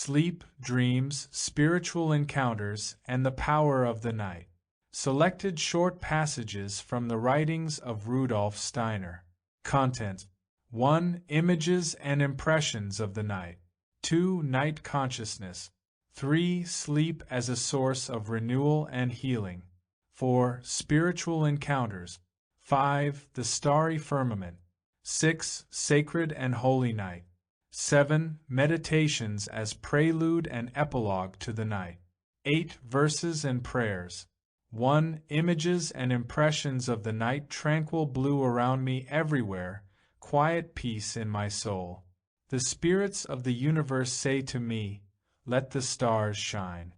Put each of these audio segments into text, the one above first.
sleep, dreams, spiritual encounters, and the power of the night. Selected short passages from the writings of Rudolf Steiner. Content: 1. Images and impressions of the night. 2. Night consciousness. 3. Sleep as a source of renewal and healing. 4. Spiritual encounters. 5. The starry firmament. 6. Sacred and holy night. 7. Meditations as prelude and epilogue to the night. 8. Verses and prayers. 1. Images and impressions of the night. Tranquil blue around me everywhere, quiet peace in my soul. The spirits of the universe say to me, let the stars shine.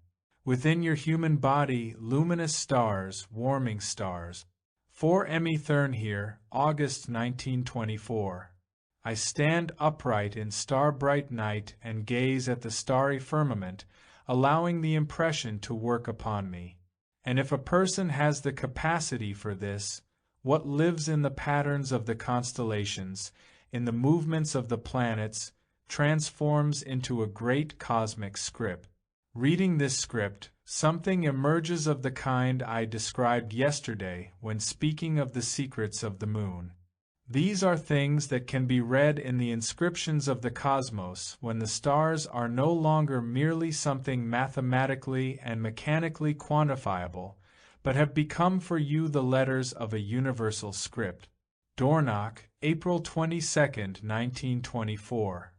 Within your human body, luminous stars, warming stars. For Emmy Thurn here, August 1924. I stand upright in star-bright night and gaze at the starry firmament, allowing the impression to work upon me. And if a person has the capacity for this, what lives in the patterns of the constellations, in the movements of the planets, transforms into a great cosmic script. Reading this script, something emerges of the kind I described yesterday when speaking of the secrets of the moon. These are things that can be read in the inscriptions of the cosmos when the stars are no longer merely something mathematically and mechanically quantifiable, but have become for you the letters of a universal script. Dornoch, April 22, 1924.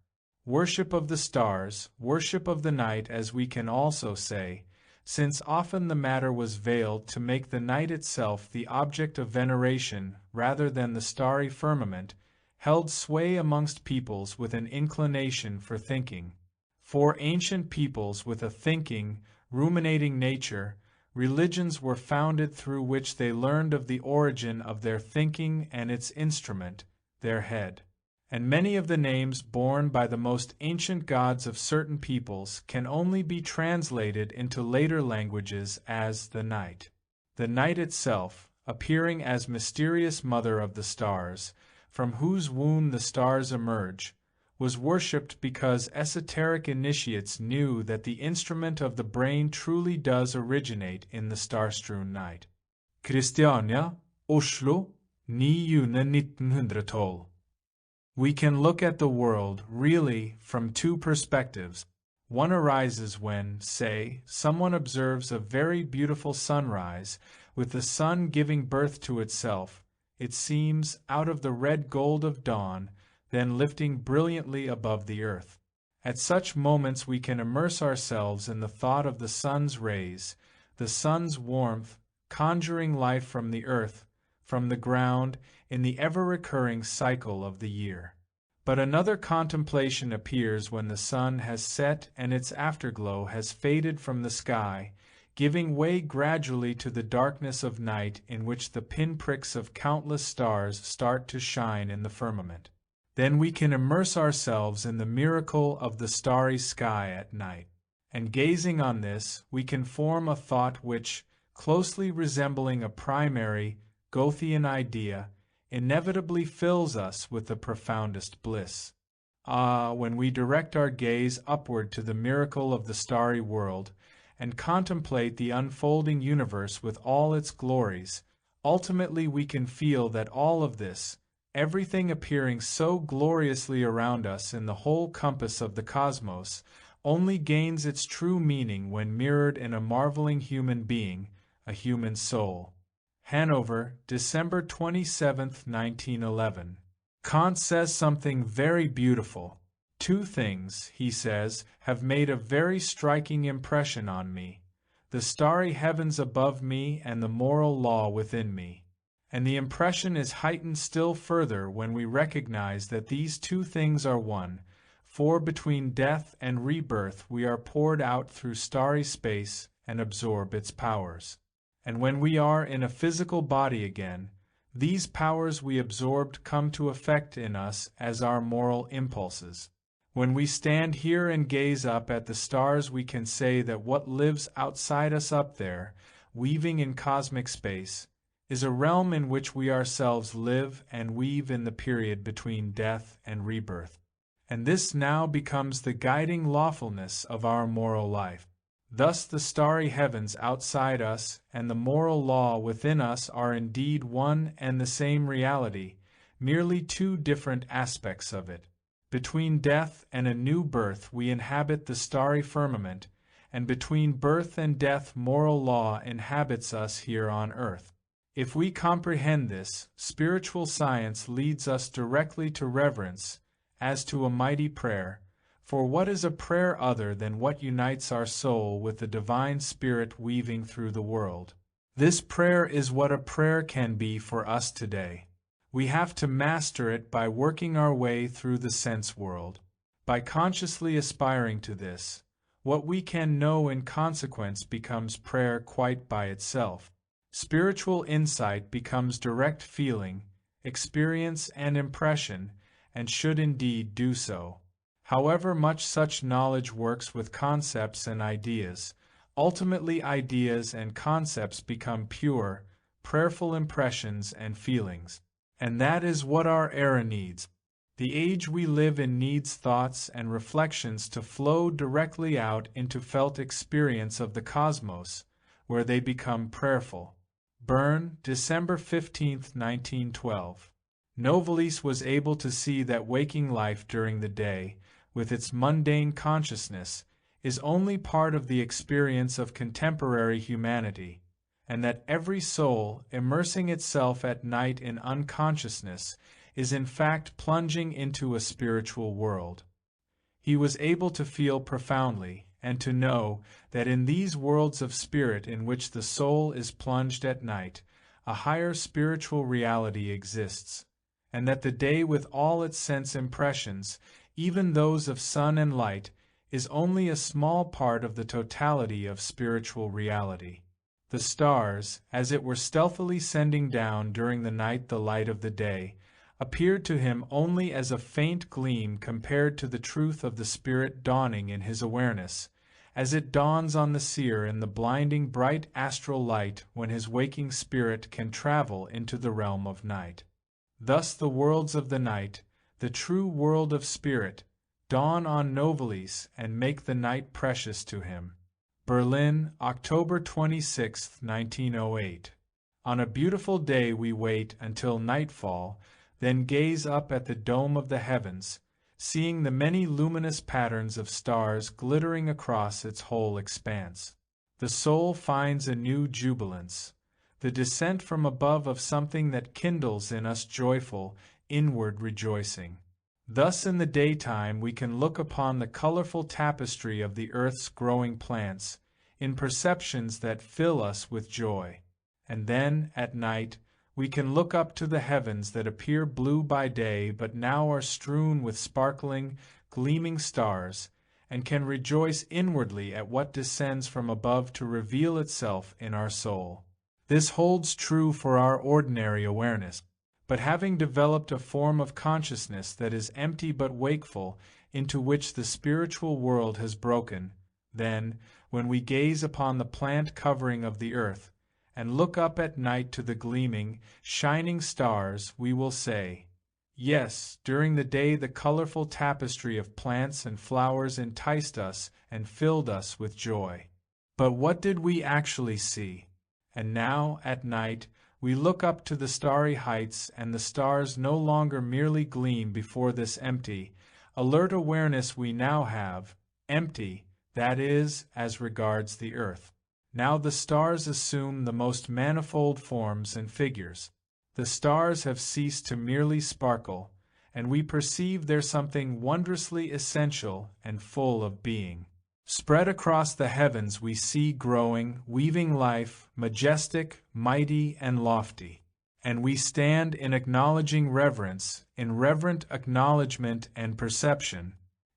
Worship of the stars, worship of the night, as we can also say, since often the matter was veiled to make the night itself the object of veneration rather than the starry firmament, held sway amongst peoples with an inclination for thinking. For ancient peoples with a thinking, ruminating nature, religions were founded through which they learned of the origin of their thinking and its instrument, their head. And many of the names borne by the most ancient gods of certain peoples can only be translated into later languages as the night. The night itself, appearing as mysterious mother of the stars, from whose womb the stars emerge, was worshipped because esoteric initiates knew that the instrument of the brain truly does originate in the star-strewn night. Christiania, Oslo, 1912. We can look at the world, really, from two perspectives. One arises when, say, someone observes a very beautiful sunrise, with the sun giving birth to itself, it seems, out of the red gold of dawn, then lifting brilliantly above the earth. At such moments we can immerse ourselves in the thought of the sun's rays, the sun's warmth, conjuring life from the earth, from the ground, in the ever-recurring cycle of the year. But another contemplation appears when the sun has set and its afterglow has faded from the sky, giving way gradually to the darkness of night in which the pinpricks of countless stars start to shine in the firmament. Then we can immerse ourselves in the miracle of the starry sky at night, and gazing on this, we can form a thought which, closely resembling a primary, Goethean idea, inevitably fills us with the profoundest bliss. Ah, when we direct our gaze upward to the miracle of the starry world, and contemplate the unfolding universe with all its glories, ultimately we can feel that all of this, everything appearing so gloriously around us in the whole compass of the cosmos, only gains its true meaning when mirrored in a marveling human being, a human soul. Hanover, December 27, 1911. Kant says something very beautiful. Two things, he says, have made a very striking impression on me: the starry heavens above me and the moral law within me. And the impression is heightened still further when we recognize that these two things are one, for between death and rebirth we are poured out through starry space and absorb its powers. And when we are in a physical body again, these powers we absorbed come to effect in us as our moral impulses. When we stand here and gaze up at the stars, we can say that what lives outside us up there, weaving in cosmic space, is a realm in which we ourselves live and weave in the period between death and rebirth. and this now becomes the guiding lawfulness of our moral life. Thus the starry heavens outside us and the moral law within us are indeed one and the same reality, merely two different aspects of it. Between death and a new birth we inhabit the starry firmament, and between birth and death moral law inhabits us here on earth. If we comprehend this, spiritual science leads us directly to reverence, as to a mighty prayer. For what is a prayer other than what unites our soul with the divine spirit weaving through the world? This prayer is what a prayer can be for us today. We have to master it by working our way through the sense world. By consciously aspiring to this, what we can know in consequence becomes prayer quite by itself. Spiritual insight becomes direct feeling, experience and impression, and should indeed do so. However much such knowledge works with concepts and ideas, ultimately ideas and concepts become pure, prayerful impressions and feelings. And that is what our era needs. The age we live in needs thoughts and reflections to flow directly out into felt experience of the cosmos, where they become prayerful. Bern, December 15, 1912. Novalis was able to see that waking life during the day, with its mundane consciousness, is only part of the experience of contemporary humanity, and that every soul, immersing itself at night in unconsciousness, is in fact plunging into a spiritual world. He was able to feel profoundly, and to know, that in these worlds of spirit in which the soul is plunged at night, a higher spiritual reality exists, and that the day with all its sense impressions, even those of sun and light, is only a small part of the totality of spiritual reality. The stars, as it were stealthily sending down during the night the light of the day, appeared to him only as a faint gleam compared to the truth of the spirit dawning in his awareness, as it dawns on the seer in the blinding bright astral light when his waking spirit can travel into the realm of night. Thus the worlds of the night, the true world of spirit, dawn on Novalis and make the night precious to him. Berlin, October 26, 1908. On a beautiful day we wait until nightfall, then gaze up at the dome of the heavens, seeing the many luminous patterns of stars glittering across its whole expanse. The soul finds a new jubilance, the descent from above of something that kindles in us joyful, inward rejoicing. Thus in the daytime we can look upon the colorful tapestry of the earth's growing plants, in perceptions that fill us with joy. And then, at night, we can look up to the heavens that appear blue by day but now are strewn with sparkling, gleaming stars, and can rejoice inwardly at what descends from above to reveal itself in our soul. This holds true for our ordinary awareness. But having developed a form of consciousness that is empty but wakeful, into which the spiritual world has broken, then, when we gaze upon the plant covering of the earth, and look up at night to the gleaming, shining stars, we will say, yes, during the day the colorful tapestry of plants and flowers enticed us and filled us with joy. But what did we actually see? And now, at night, we look up to the starry heights, and the stars no longer merely gleam before this empty, alert awareness we now have, empty, that is, as regards the earth. Now the stars assume the most manifold forms and figures. The stars have ceased to merely sparkle, and we perceive there something wondrously essential and full of being. Spread across the heavens we see growing, weaving life, majestic, mighty, and lofty. And we stand in acknowledging reverence, in reverent acknowledgement and perception.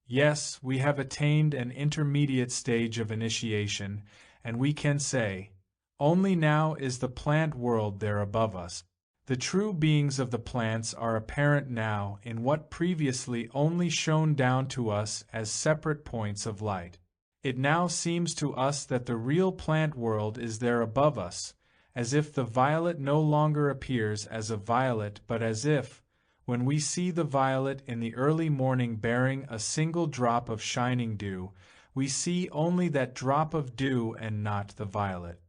Yes, we have attained an intermediate stage of initiation, and we can say, only now is the plant world there above us. The true beings of the plants are apparent now in what previously only shone down to us as separate points of light. It now seems to us that the real plant world is there above us, as if the violet no longer appears as a violet but as if, When we see the violet in the early morning bearing a single drop of shining dew, we see only that drop of dew and not the violet.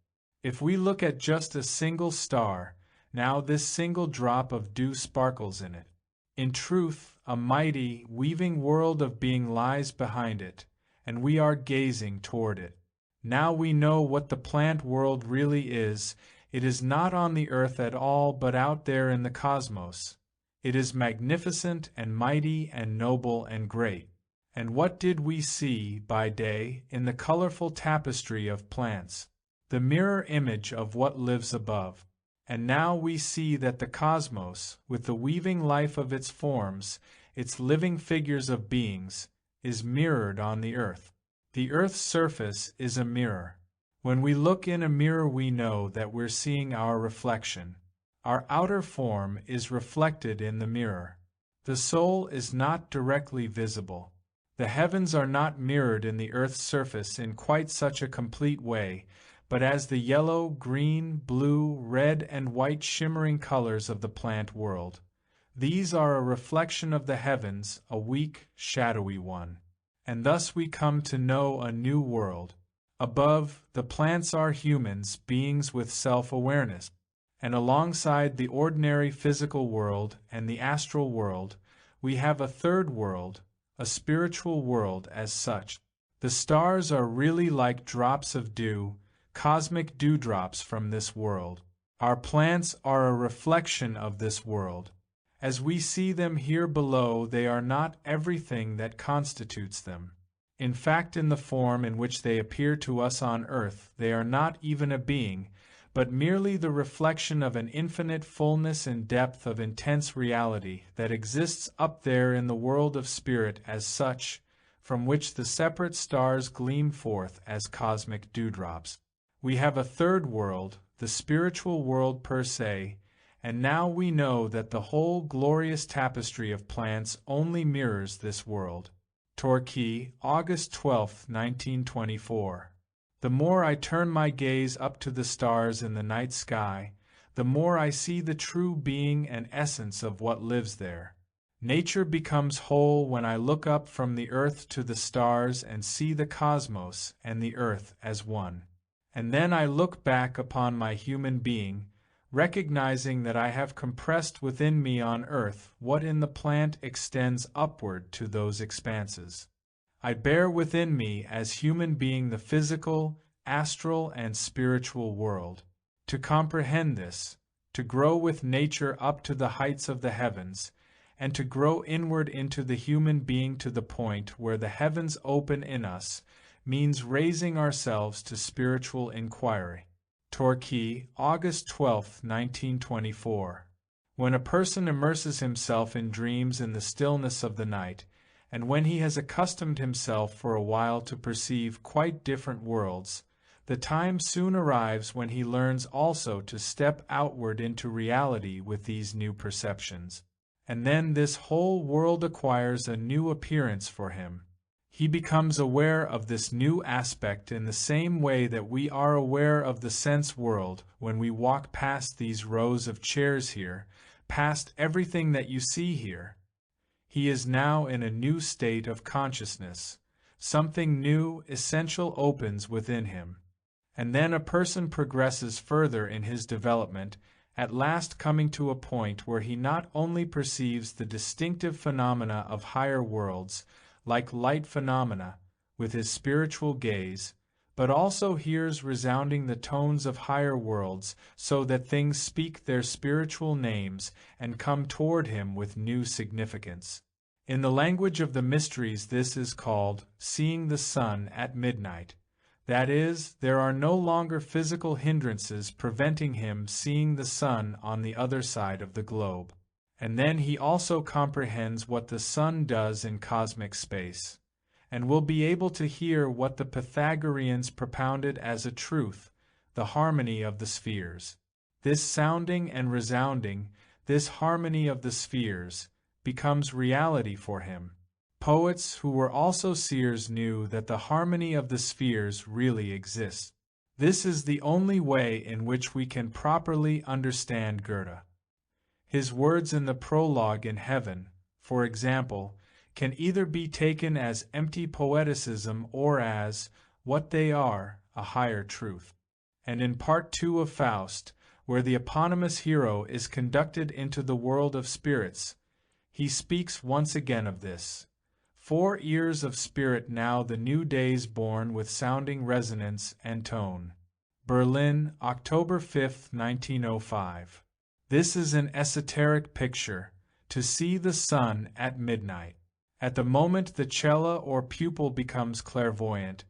If we look at just a single star, now this single drop of dew sparkles in it. In truth, a mighty, weaving world of being lies behind it, and we are gazing toward it. Now we know what the plant world really is. It is not on the earth at all, but out there in the cosmos. It is magnificent and mighty and noble and great. And what did we see by day in the colorful tapestry of plants? The mirror image of what lives above. And now we see that the cosmos, with the weaving life of its forms, its living figures of beings, is mirrored on the earth. The earth's surface is a mirror. When we look in a mirror, we know that we're seeing our reflection. Our outer form is reflected in the mirror. The soul is not directly visible. The heavens are not mirrored in the earth's surface in quite such a complete way, but as the yellow, green, blue, red, and white shimmering colors of the plant world. These are a reflection of the heavens, a weak, shadowy one. And thus we come to know a new world. Above, the plants are humans, beings with self-awareness. And alongside the ordinary physical world and the astral world, we have a third world, a spiritual world as such. The stars are really like drops of dew, cosmic dewdrops from this world. Our plants are a reflection of this world. As we see them here below, they are not everything that constitutes them. In fact, in the form in which they appear to us on earth, they are not even a being, but merely the reflection of an infinite fullness and depth of intense reality that exists up there in the world of spirit as such, from which the separate stars gleam forth as cosmic dewdrops. We have a third world, the spiritual world per se, and now we know that the whole glorious tapestry of plants only mirrors this world. Torquay, August 12, 1924. The more I turn my gaze up to the stars in the night sky, the more I see the true being and essence of what lives there. Nature becomes whole when I look up from the earth to the stars and see the cosmos and the earth as one. And then I look back upon my human being, recognizing that I have compressed within me on earth what in the plant extends upward to those expanses. I bear within me as human being the physical, astral, and spiritual world. To comprehend this, to grow with nature up to the heights of the heavens, and to grow inward into the human being to the point where the heavens open in us, means raising ourselves to spiritual inquiry. Torquay, August 12, 1924. When a person immerses himself in dreams in the stillness of the night, and when he has accustomed himself for a while to perceive quite different worlds, the time soon arrives when he learns also to step outward into reality with these new perceptions. And then this whole world acquires a new appearance for him. He becomes aware of this new aspect in the same way that we are aware of the sense world when we walk past these rows of chairs here, past everything that you see here. He is now in a new state of consciousness. Something new, essential opens within him. And then a person progresses further in his development, at last coming to a point where he not only perceives the distinctive phenomena of higher worlds, like light phenomena, with his spiritual gaze, but also hears resounding the tones of higher worlds, so that things speak their spiritual names and come toward him with new significance. In the language of the mysteries, this is called seeing the sun at midnight. That is, there are no longer physical hindrances preventing him seeing the sun on the other side of the globe. And then he also comprehends what the sun does in cosmic space, and will be able to hear what the Pythagoreans propounded as a truth, the harmony of the spheres. This sounding and resounding, this harmony of the spheres, becomes reality for him. Poets who were also seers knew that the harmony of the spheres really exists. This is the only way in which we can properly understand Goethe. His words in the prologue in heaven, for example, can either be taken as empty poeticism or as, what they are, a higher truth. And in Part 2 of Faust, where the eponymous hero is conducted into the world of spirits, he speaks once again of this. 4 ears of spirit now the new days born with sounding resonance and tone. Berlin, October 5, 1905. This is an esoteric picture, to see the sun at midnight. At the moment the cella or pupil becomes clairvoyant,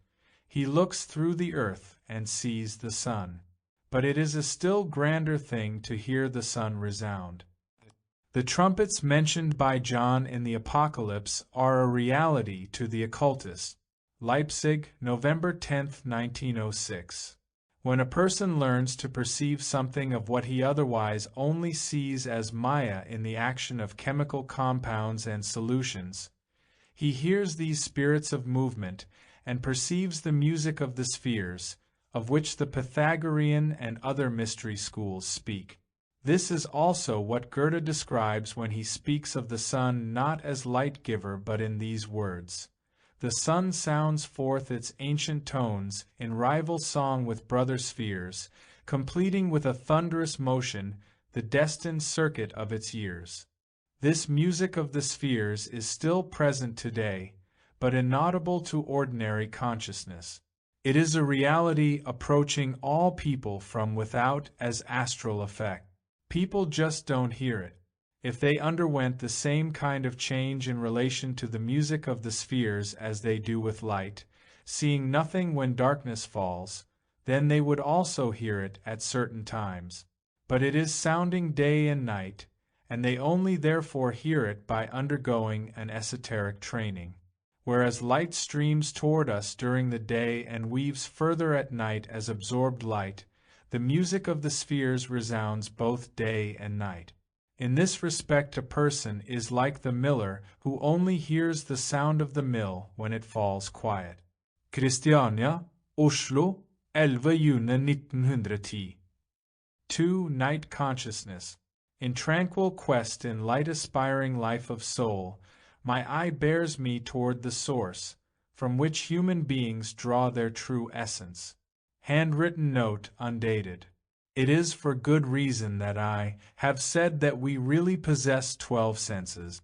he looks through the earth and sees the sun. But it is a still grander thing to hear the sun resound. The trumpets mentioned by John in the Apocalypse are a reality to the occultist. Leipzig, November 10, 1906. When a person learns to perceive something of what he otherwise only sees as Maya in the action of chemical compounds and solutions, he hears these spirits of movement and perceives the music of the spheres, of which the Pythagorean and other mystery schools speak. This is also what Goethe describes when he speaks of the sun not as light giver but in these words. The sun sounds forth its ancient tones in rival song with brother spheres, completing with a thunderous motion the destined circuit of its years. This music of the spheres is still present today, but inaudible to ordinary consciousness. It is a reality approaching all people from without as astral effect. People just don't hear it. If they underwent the same kind of change in relation to the music of the spheres as they do with light, seeing nothing when darkness falls, then they would also hear it at certain times. But it is sounding day and night, and they only therefore hear it by undergoing an esoteric training. Whereas light streams toward us during the day and weaves further at night as absorbed light, the music of the spheres resounds both day and night. In this respect a person is like the miller who only hears the sound of the mill when it falls quiet. Christiania, Oslo, 11 juni 1910. 2. Night consciousness. In tranquil quest in light-aspiring life of soul, my eye bears me toward the source, from which human beings draw their true essence. Handwritten note undated. It is for good reason that I have said that we really possess 12 senses.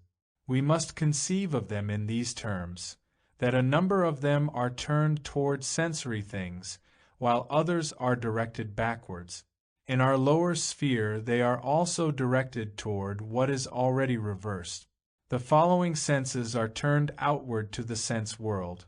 We must conceive of them in these terms, that a number of them are turned toward sensory things, while others are directed backwards. In our lower sphere they are also directed toward what is already reversed. The following senses are turned outward to the sense world.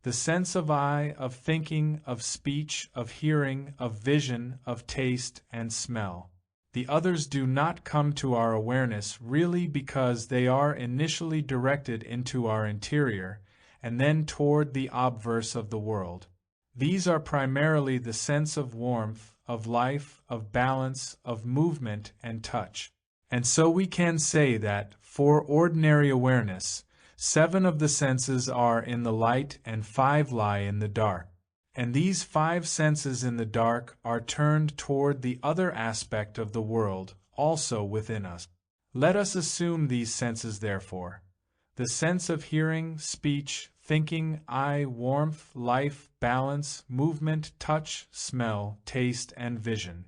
The sense of eye, of thinking, of speech, of hearing, of vision, of taste, and smell. The others do not come to our awareness really because they are initially directed into our interior, and then toward the obverse of the world. These are primarily the sense of warmth, of life, of balance, of movement, and touch. And so we can say that, for ordinary awareness, 7 of the senses are in the light and 5 lie in the dark. And these 5 senses in the dark are turned toward the other aspect of the world, also within us. Let us assume these senses therefore. The sense of hearing, speech, thinking, eye, warmth, life, balance, movement, touch, smell, taste, and vision.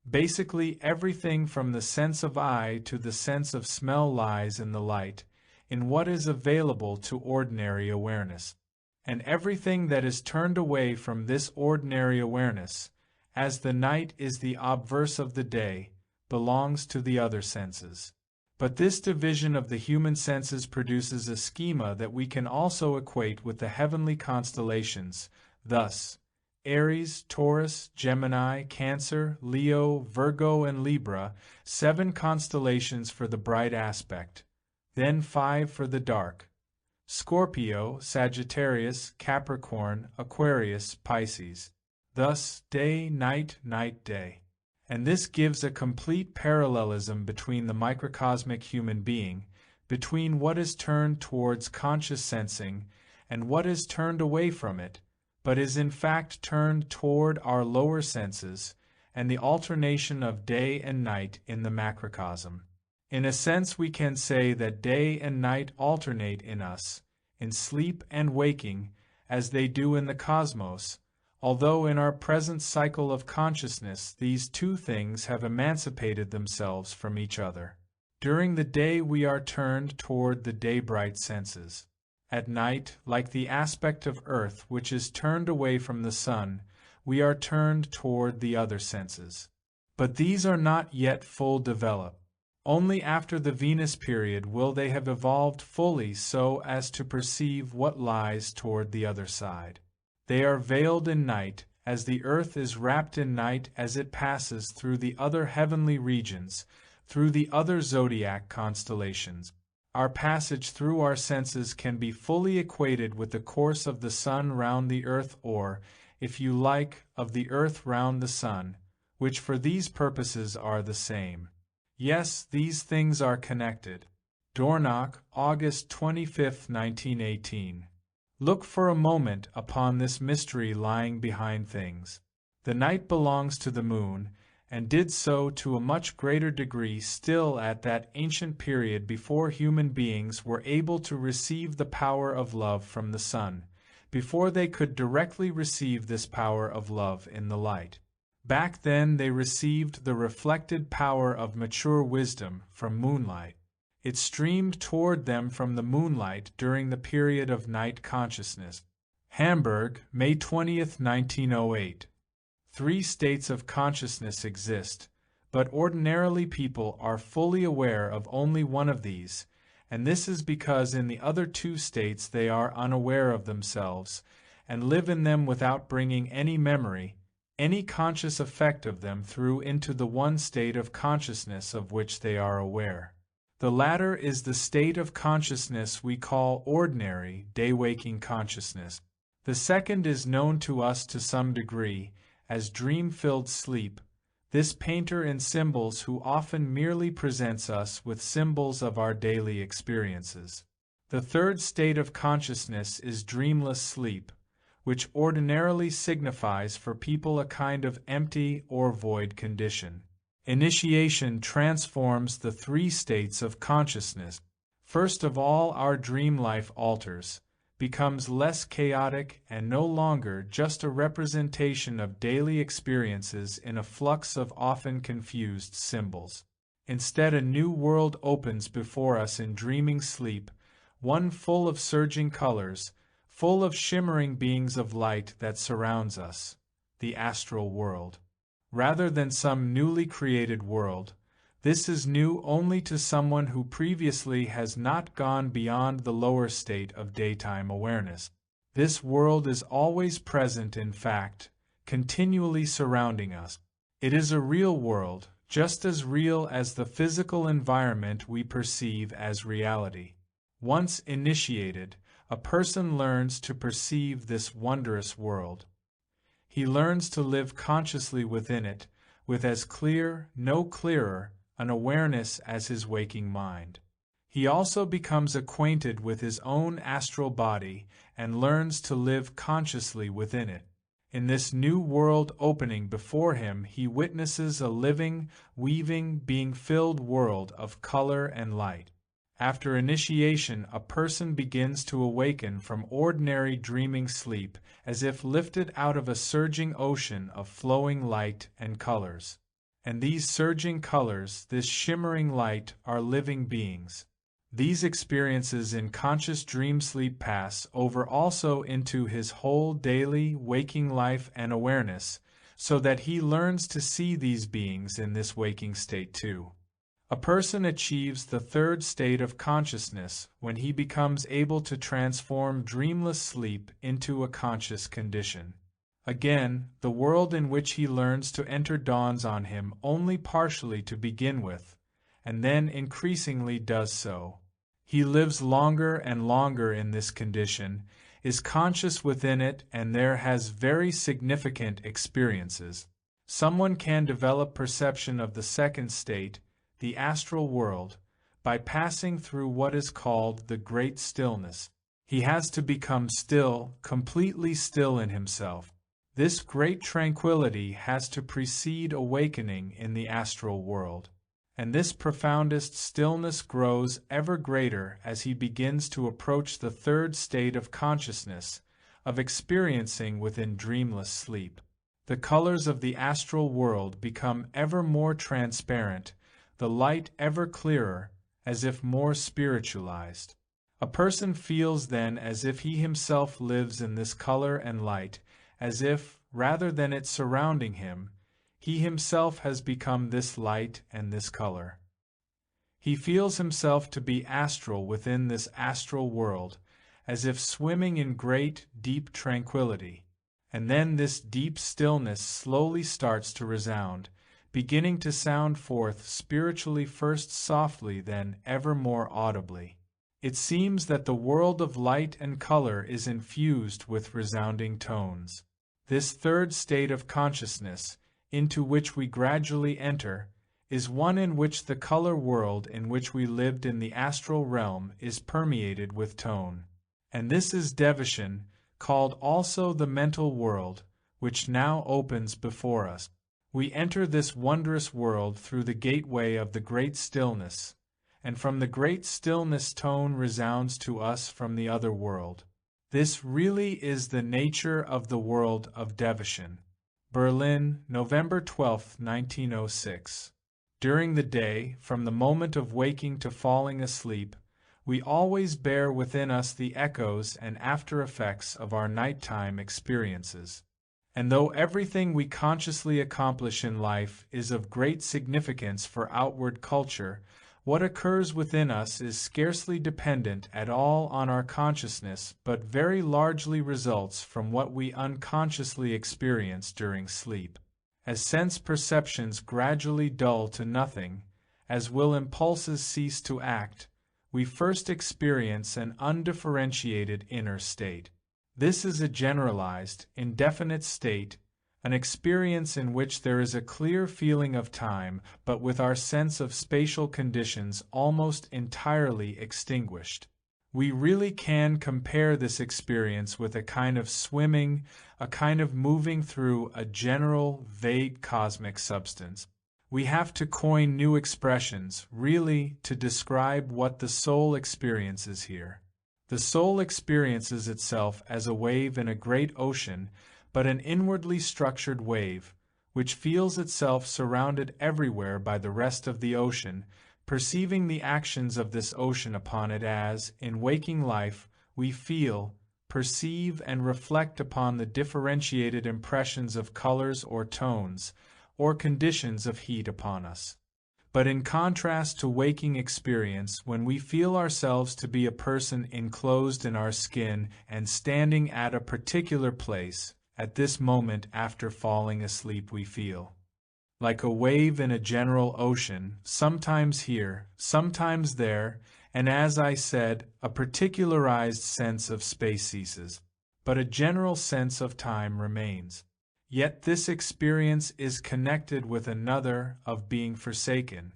Basically everything from the sense of eye to the sense of smell lies in the light, in what is available to ordinary awareness. And everything that is turned away from this ordinary awareness, as the night is the obverse of the day, belongs to the other senses. But this division of the human senses produces a schema that we can also equate with the heavenly constellations, thus, Aries, Taurus, Gemini, Cancer, Leo, Virgo, and Libra, 7 constellations for the bright aspect, then 5 for the dark. Scorpio, Sagittarius, Capricorn, Aquarius, Pisces. Thus, day, night, night, day. And this gives a complete parallelism between the microcosmic human being, between what is turned towards conscious sensing and what is turned away from it, but is in fact turned toward our lower senses, and the alternation of day and night in the macrocosm. In a sense, we can say that day and night alternate in us, in sleep and waking, as they do in the cosmos, although in our present cycle of consciousness these two things have emancipated themselves from each other. During the day we are turned toward the day-bright senses. At night, like the aspect of earth which is turned away from the sun, we are turned toward the other senses. But these are not yet full developed. Only after the Venus period will they have evolved fully so as to perceive what lies toward the other side. They are veiled in night, as the earth is wrapped in night as it passes through the other heavenly regions, through the other zodiac constellations. Our passage through our senses can be fully equated with the course of the sun round the earth or, if you like, of the earth round the sun, which for these purposes are the same. Yes, these things are connected. Dornoch, August 25, 1918. Look for a moment upon this mystery lying behind things. The night belongs to the moon, and did so to a much greater degree still at that ancient period before human beings were able to receive the power of love from the sun, before they could directly receive this power of love in the light. Back then they received the reflected power of mature wisdom from moonlight. It streamed toward them from the moonlight during the period of night consciousness. Hamburg, May 20, 1908. 3 states of consciousness exist, but ordinarily people are fully aware of only one of these, and this is because in the other 2 states they are unaware of themselves, and live in them without bringing any memory, any conscious effect of them through into the one state of consciousness of which they are aware. The latter is the state of consciousness we call ordinary, day-waking consciousness. The second is known to us to some degree as dream-filled sleep, this painter in symbols who often merely presents us with symbols of our daily experiences. The third state of consciousness is dreamless sleep, which ordinarily signifies for people a kind of empty or void condition. Initiation transforms the 3 states of consciousness. First of all, our dream life alters, becomes less chaotic and no longer just a representation of daily experiences in a flux of often confused symbols. Instead, a new world opens before us in dreaming sleep, one full of surging colors, full of shimmering beings of light that surrounds us, the astral world. Rather than some newly created world, this is new only to someone who previously has not gone beyond the lower state of daytime awareness. This world is always present, in fact, continually surrounding us. It is a real world, just as real as the physical environment we perceive as reality. Once initiated, a person learns to perceive this wondrous world. He learns to live consciously within it, with as clear, no clearer, an awareness as his waking mind. He also becomes acquainted with his own astral body and learns to live consciously within it. In this new world opening before him, he witnesses a living, weaving, being-filled world of color and light. After initiation, a person begins to awaken from ordinary dreaming sleep as if lifted out of a surging ocean of flowing light and colors. And these surging colors, this shimmering light, are living beings. These experiences in conscious dream sleep pass over also into his whole daily waking life and awareness, so that he learns to see these beings in this waking state too. A person achieves the third state of consciousness when he becomes able to transform dreamless sleep into a conscious condition. Again, the world in which he learns to enter dawns on him only partially to begin with, and then increasingly does so. He lives longer and longer in this condition, is conscious within it, and there has very significant experiences. Someone can develop perception of the second state, the astral world, by passing through what is called the great stillness. He has to become still, completely still in himself. This great tranquility has to precede awakening in the astral world. and this profoundest stillness grows ever greater as he begins to approach the third state of consciousness, of experiencing within dreamless sleep. The colors of the astral world become ever more transparent, the light ever clearer, as if more spiritualized. A person feels then as if he himself lives in this color and light, as if, rather than it surrounding him, he himself has become this light and this color. He feels himself to be astral within this astral world, as if swimming in great, deep tranquility. And then this deep stillness slowly starts to resound, beginning to sound forth spiritually first softly, then ever more audibly. It seems that the world of light and color is infused with resounding tones. This third state of consciousness, into which we gradually enter, is one in which the color world in which we lived in the astral realm is permeated with tone. And this is devotion, called also the mental world, which now opens before us. We enter this wondrous world through the gateway of the great stillness, and from the great stillness tone resounds to us from the other world. This really is the nature of the world of devotion. Berlin, November 12, 1906. During the day, from the moment of waking to falling asleep, we always bear within us the echoes and after-effects of our nighttime experiences. And though everything we consciously accomplish in life is of great significance for outward culture, what occurs within us is scarcely dependent at all on our consciousness, but very largely results from what we unconsciously experience during sleep. As sense perceptions gradually dull to nothing, as will impulses cease to act, we first experience an undifferentiated inner state. This is a generalized, indefinite state, an experience in which there is a clear feeling of time, but with our sense of spatial conditions almost entirely extinguished. We really can compare this experience with a kind of swimming, a kind of moving through a general, vague cosmic substance. We have to coin new expressions, really, to describe what the soul experiences here. The soul experiences itself as a wave in a great ocean, but an inwardly structured wave, which feels itself surrounded everywhere by the rest of the ocean, perceiving the actions of this ocean upon it as, in waking life, we feel, perceive, and reflect upon the differentiated impressions of colors or tones, or conditions of heat upon us. But in contrast to waking experience, when we feel ourselves to be a person enclosed in our skin and standing at a particular place, at this moment after falling asleep we feel like a wave in a general ocean, sometimes here, sometimes there, and as I said, a particularized sense of space ceases, but a general sense of time remains. Yet this experience is connected with another of being forsaken.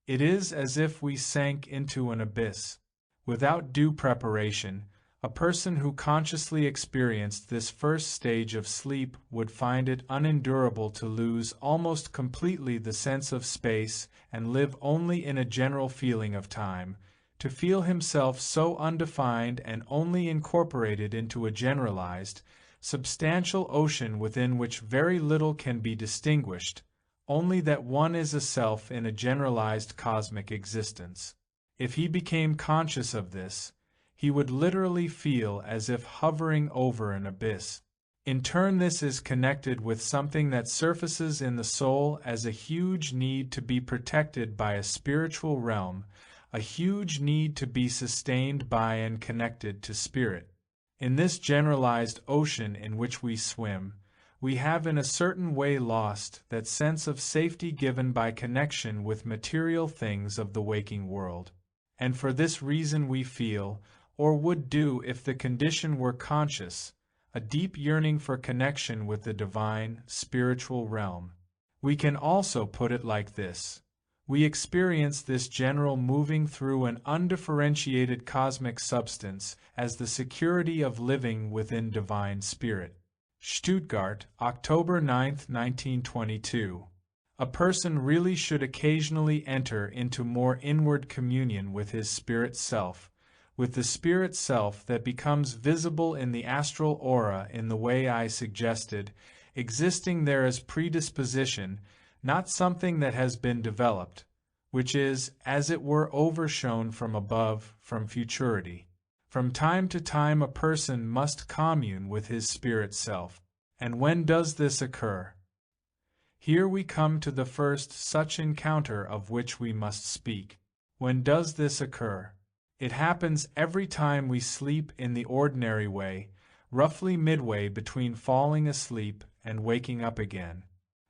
It is as if we sank into an abyss. Without due preparation, a person who consciously experienced this first stage of sleep would find it unendurable to lose almost completely the sense of space and live only in a general feeling of time, to feel himself so undefined and only incorporated into a generalized, substantial ocean within which very little can be distinguished, only that one is a self in a generalized cosmic existence. If he became conscious of this, he would literally feel as if hovering over an abyss. In turn, this is connected with something that surfaces in the soul as a huge need to be protected by a spiritual realm, a huge need to be sustained by and connected to spirit. In this generalized ocean in which we swim, we have in a certain way lost that sense of safety given by connection with material things of the waking world. And for this reason we feel, or would do if the condition were conscious, a deep yearning for connection with the divine, spiritual realm. We can also put it like this. We experience this general moving through an undifferentiated cosmic substance as the security of living within divine spirit. Stuttgart, October 9, 1922. A person really should occasionally enter into more inward communion with his spirit self, with the spirit self that becomes visible in the astral aura in the way I suggested, existing there as predisposition, not something that has been developed, which is, as it were, overshown from above, from futurity. From time to time a person must commune with his spirit self. And when does this occur? Here we come to the first such encounter of which we must speak. When does this occur? It happens every time we sleep in the ordinary way, roughly midway between falling asleep and waking up again.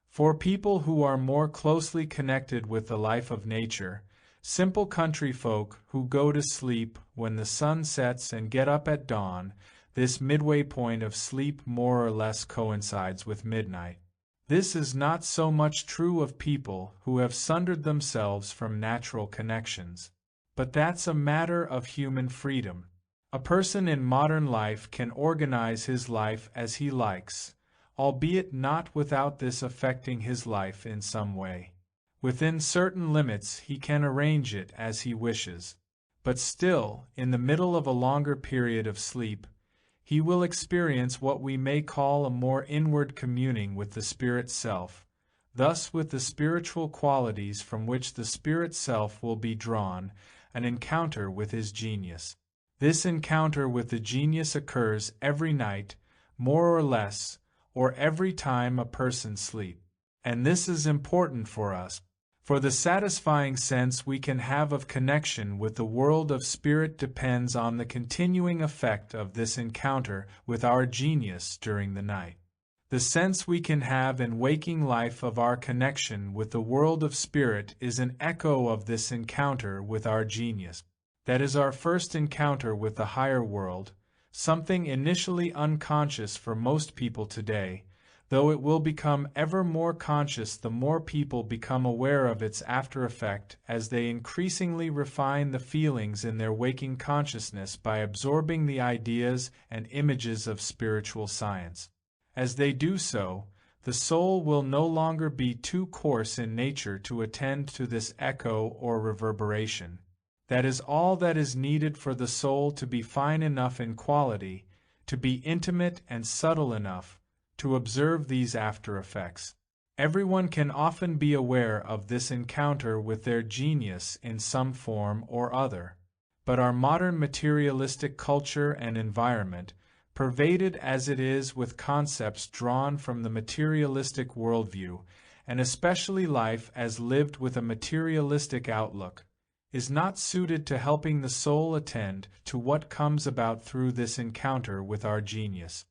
For people who are more closely connected with the life of nature, simple country folk who go to sleep when the sun sets and get up at dawn, this midway point of sleep more or less coincides with midnight. This is not so much true of people who have sundered themselves from natural connections. But that's a matter of human freedom. A person in modern life can organize his life as he likes, albeit not without this affecting his life in some way. Within certain limits he can arrange it as he wishes. But still, in the middle of a longer period of sleep, he will experience what we may call a more inward communing with the spirit self, thus with the spiritual qualities from which the spirit self will be drawn, an encounter with his genius. This encounter with the genius occurs every night, more or less, or every time a person sleeps. And this is important for us, for the satisfying sense we can have of connection with the world of spirit depends on the continuing effect of this encounter with our genius during the night. The sense we can have in waking life of our connection with the world of spirit is an echo of this encounter with our genius. That is our first encounter with the higher world, something initially unconscious for most people today, though it will become ever more conscious the more people become aware of its after effect as they increasingly refine the feelings in their waking consciousness by absorbing the ideas and images of spiritual science. As they do so, the soul will no longer be too coarse in nature to attend to this echo or reverberation. That is all that is needed for the soul to be fine enough in quality, to be intimate and subtle enough, to observe these after effects. Everyone can often be aware of this encounter with their genius in some form or other. But our modern materialistic culture and environment, pervaded as it is with concepts drawn from the materialistic worldview, and especially life as lived with a materialistic outlook, is not suited to helping the soul attend to what comes about through this encounter with our genius.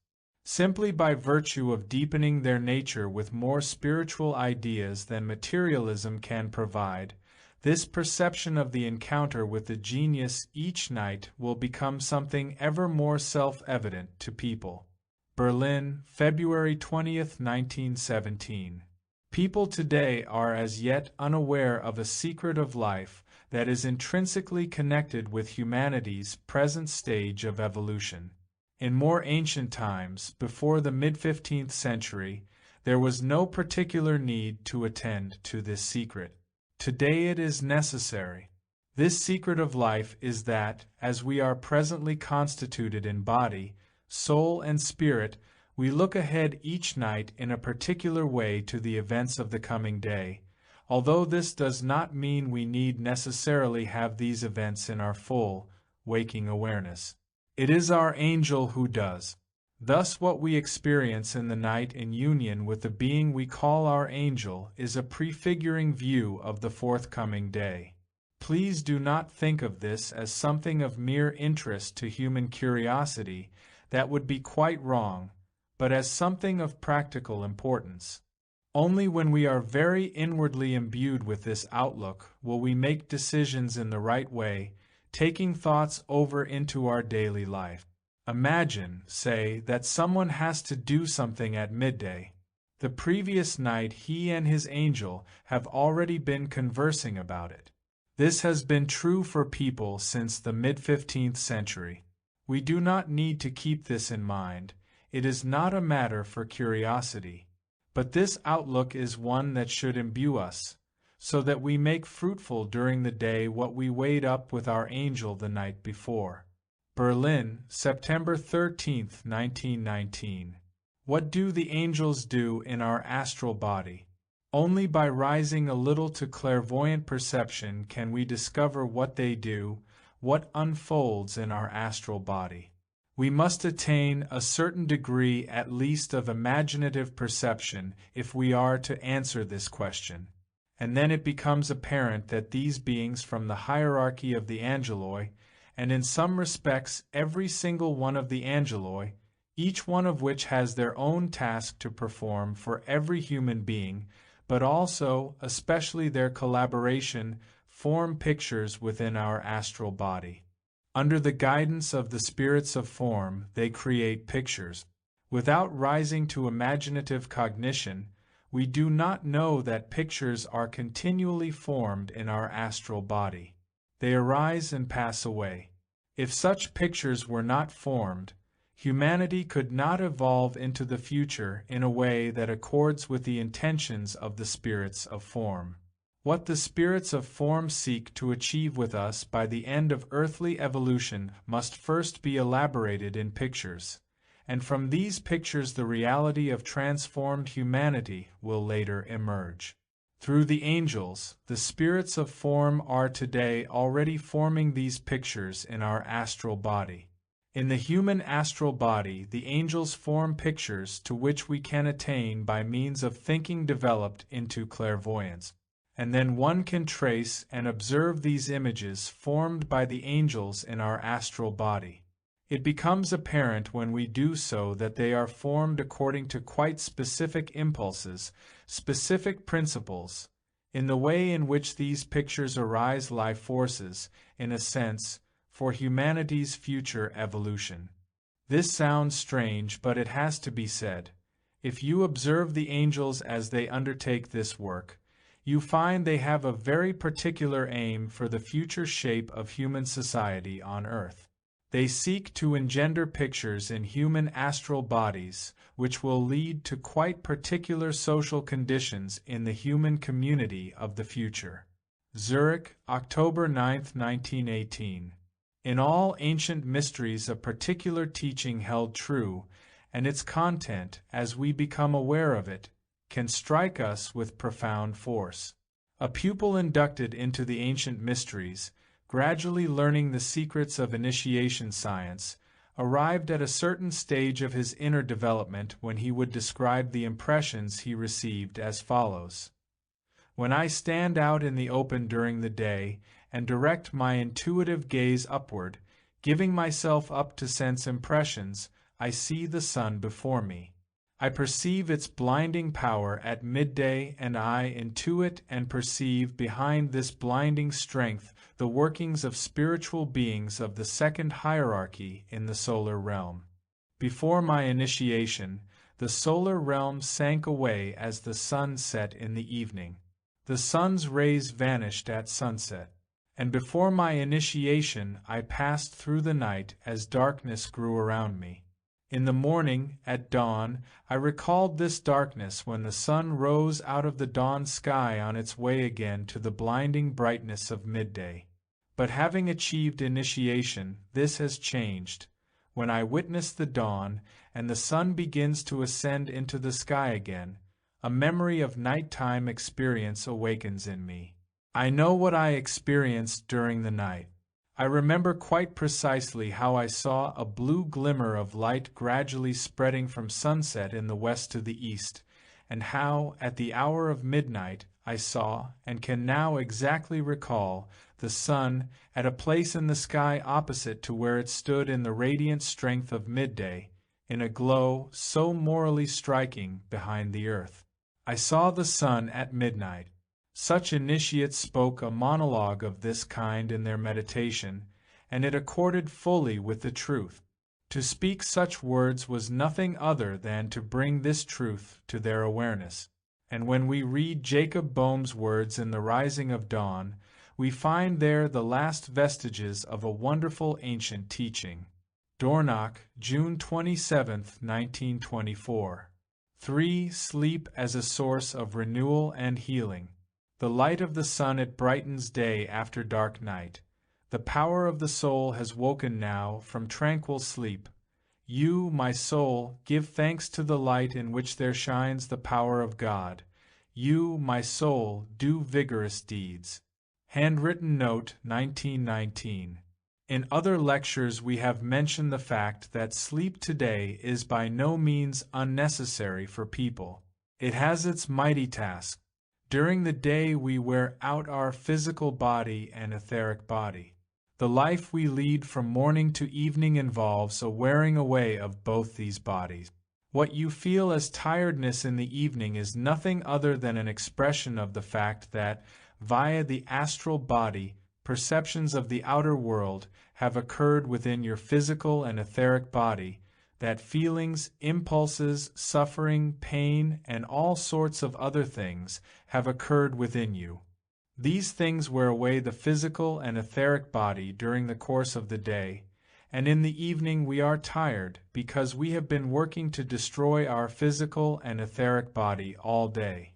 Simply by virtue of deepening their nature with more spiritual ideas than materialism can provide, this perception of the encounter with the genius each night will become something ever more self-evident to people. Berlin, February 20, 1917. People today are as yet unaware of a secret of life that is intrinsically connected with humanity's present stage of evolution. In more ancient times, before the mid-15th century, there was no particular need to attend to this secret. Today it is necessary. This secret of life is that, as we are presently constituted in body, soul, and spirit, we look ahead each night in a particular way to the events of the coming day, although this does not mean we need necessarily have these events in our full, waking awareness. It is our angel who does. Thus what we experience in the night in union with the being we call our angel is a prefiguring view of the forthcoming day. Please do not think of this as something of mere interest to human curiosity, that would be quite wrong, but as something of practical importance. Only when we are very inwardly imbued with this outlook will we make decisions in the right way, taking thoughts over into our daily life. Imagine, say, that someone has to do something at midday. The previous night he and his angel have already been conversing about it. This has been true for people since the mid-15th century. We do not need to keep this in mind. It is not a matter for curiosity. But this outlook is one that should imbue us, so that we make fruitful during the day what we weighed up with our angel the night before. Berlin, September 13, 1919. What do the angels do in our astral body? Only by rising a little to clairvoyant perception can we discover what they do, what unfolds in our astral body. We must attain a certain degree at least of imaginative perception if we are to answer this question, and then it becomes apparent that these beings from the hierarchy of the angeloi, and in some respects every single one of the angeloi, each one of which has their own task to perform for every human being, but also, especially their collaboration, form pictures within our astral body. Under the guidance of the spirits of form, they create pictures. Without rising to imaginative cognition, we do not know that pictures are continually formed in our astral body. They arise and pass away. If such pictures were not formed, humanity could not evolve into the future in a way that accords with the intentions of the spirits of form. What the spirits of form seek to achieve with us by the end of earthly evolution must first be elaborated in pictures, and from these pictures the reality of transformed humanity will later emerge. Through the angels, the spirits of form are today already forming these pictures in our astral body. In the human astral body, the angels form pictures to which we can attain by means of thinking developed into clairvoyance. And then one can trace and observe these images formed by the angels in our astral body. It becomes apparent when we do so that they are formed according to quite specific impulses, specific principles. In the way in which these pictures arise lie forces, in a sense, for humanity's future evolution. This sounds strange, but it has to be said. If you observe the angels as they undertake this work, you find they have a very particular aim for the future shape of human society on Earth. They seek to engender pictures in human astral bodies which will lead to quite particular social conditions in the human community of the future. Zurich, October 9, 1918. In all ancient mysteries a particular teaching held true, and its content, as we become aware of it, can strike us with profound force. A pupil inducted into the ancient mysteries, gradually learning the secrets of initiation science, arrived at a certain stage of his inner development when he would describe the impressions he received as follows. When I stand out in the open during the day and direct my intuitive gaze upward, giving myself up to sense impressions, I see the sun before me. I perceive its blinding power at midday, and I intuit and perceive behind this blinding strength the workings of spiritual beings of the second hierarchy in the solar realm. Before my initiation, the solar realm sank away as the sun set in the evening. The sun's rays vanished at sunset. And before my initiation I passed through the night as darkness grew around me. In the morning, at dawn, I recalled this darkness when the sun rose out of the dawn sky on its way again to the blinding brightness of midday. But having achieved initiation, this has changed. When I witness the dawn, and the sun begins to ascend into the sky again, a memory of nighttime experience awakens in me. I know what I experienced during the night. I remember quite precisely how I saw a blue glimmer of light gradually spreading from sunset in the west to the east, and how, at the hour of midnight, I saw, and can now exactly recall, the sun, at a place in the sky opposite to where it stood in the radiant strength of midday, in a glow so morally striking behind the earth. I saw the sun at midnight. Such initiates spoke a monologue of this kind in their meditation, and it accorded fully with the truth. To speak such words was nothing other than to bring this truth to their awareness. And when we read Jacob Boehm's words in The Rising of Dawn, we find there the last vestiges of a wonderful ancient teaching. Dornach, June 27, 1924. 3. Sleep as a source of renewal and healing. The light of the sun it brightens day after dark night. The power of the soul has woken now from tranquil sleep. You, my soul, give thanks to the light in which there shines the power of God. You, my soul, do vigorous deeds. Handwritten note, 1919. In other lectures we have mentioned the fact that sleep today is by no means unnecessary for people. It has its mighty task. During the day we wear out our physical body and etheric body. The life we lead from morning to evening involves a wearing away of both these bodies. What you feel as tiredness in the evening is nothing other than an expression of the fact that, via the astral body, perceptions of the outer world have occurred within your physical and etheric body, that feelings, impulses, suffering, pain, and all sorts of other things have occurred within you. These things wear away the physical and etheric body during the course of the day, and in the evening we are tired because we have been working to destroy our physical and etheric body all day.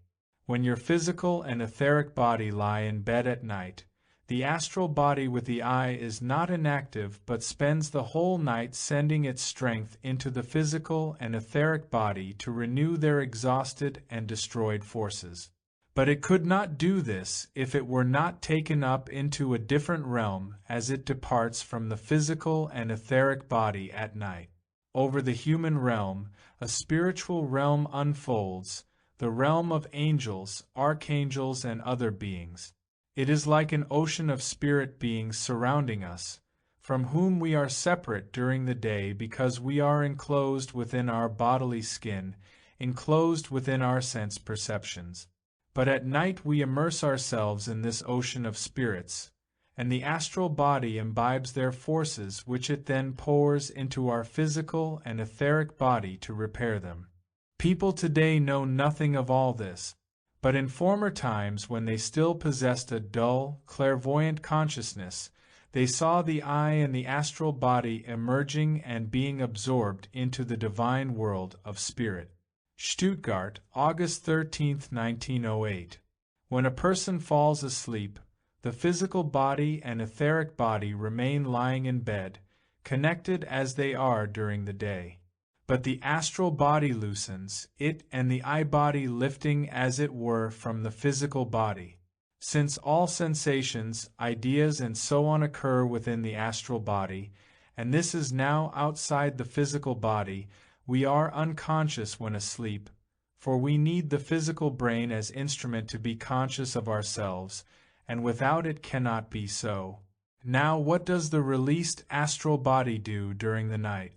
When your physical and etheric body lie in bed at night, the astral body with the eye is not inactive but spends the whole night sending its strength into the physical and etheric body to renew their exhausted and destroyed forces. But it could not do this if it were not taken up into a different realm as it departs from the physical and etheric body at night. Over the human realm, a spiritual realm unfolds, the realm of angels, archangels, and other beings. It is like an ocean of spirit beings surrounding us, from whom we are separate during the day because we are enclosed within our bodily skin, enclosed within our sense perceptions. But at night we immerse ourselves in this ocean of spirits, and the astral body imbibes their forces which it then pours into our physical and etheric body to repair them. People today know nothing of all this. But in former times, when they still possessed a dull, clairvoyant consciousness, they saw the eye and the astral body emerging and being absorbed into the divine world of spirit. Stuttgart, August 13, 1908. When a person falls asleep, the physical body and etheric body remain lying in bed, connected as they are during the day. But the astral body loosens, it and the eye body lifting as it were from the physical body. Since all sensations, ideas, and so on occur within the astral body, and this is now outside the physical body, we are unconscious when asleep, for we need the physical brain as instrument to be conscious of ourselves, and without it cannot be so. Now, what does the released astral body do during the night?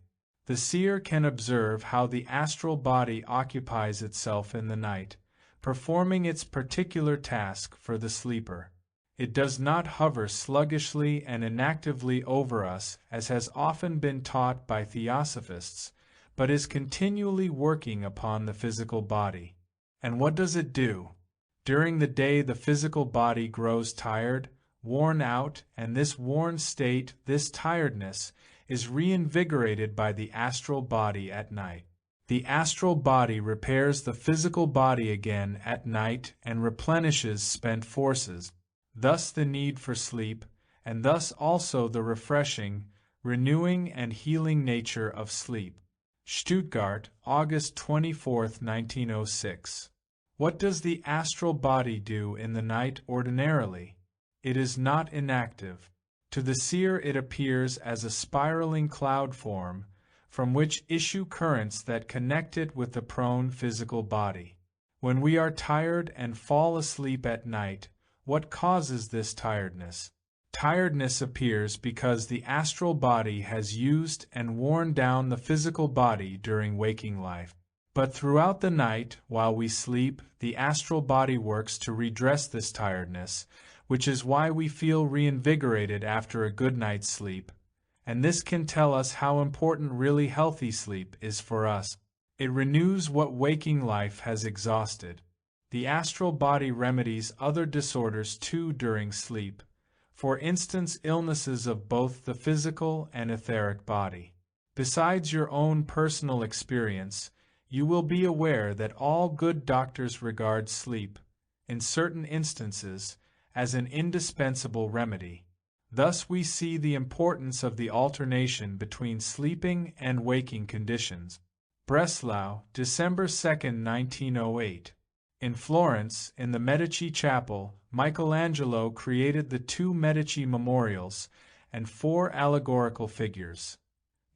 The seer can observe how the astral body occupies itself in the night, performing its particular task for the sleeper. It does not hover sluggishly and inactively over us, as has often been taught by theosophists, but is continually working upon the physical body. And what does it do? During the day the physical body grows tired, worn out, and this worn state, this tiredness, is reinvigorated by the astral body at night. The astral body repairs the physical body again at night and replenishes spent forces, thus the need for sleep, and thus also the refreshing, renewing, and healing nature of sleep. Stuttgart, August 24, 1906. What does the astral body do in the night ordinarily? It is not inactive. To the seer it appears as a spiraling cloud form, from which issue currents that connect it with the prone physical body. When we are tired and fall asleep at night, what causes this tiredness? Tiredness appears because the astral body has used and worn down the physical body during waking life. But throughout the night, while we sleep, the astral body works to redress this tiredness, which is why we feel reinvigorated after a good night's sleep. And this can tell us how important really healthy sleep is for us. It renews what waking life has exhausted. The astral body remedies other disorders too during sleep, for instance illnesses of both the physical and etheric body. Besides your own personal experience, you will be aware that all good doctors regard sleep, in certain instances, as an indispensable remedy. Thus we see the importance of the alternation between sleeping and waking conditions. Breslau, December 2, 1908. In Florence, in the Medici Chapel, Michelangelo created the 2 Medici memorials and 4 allegorical figures: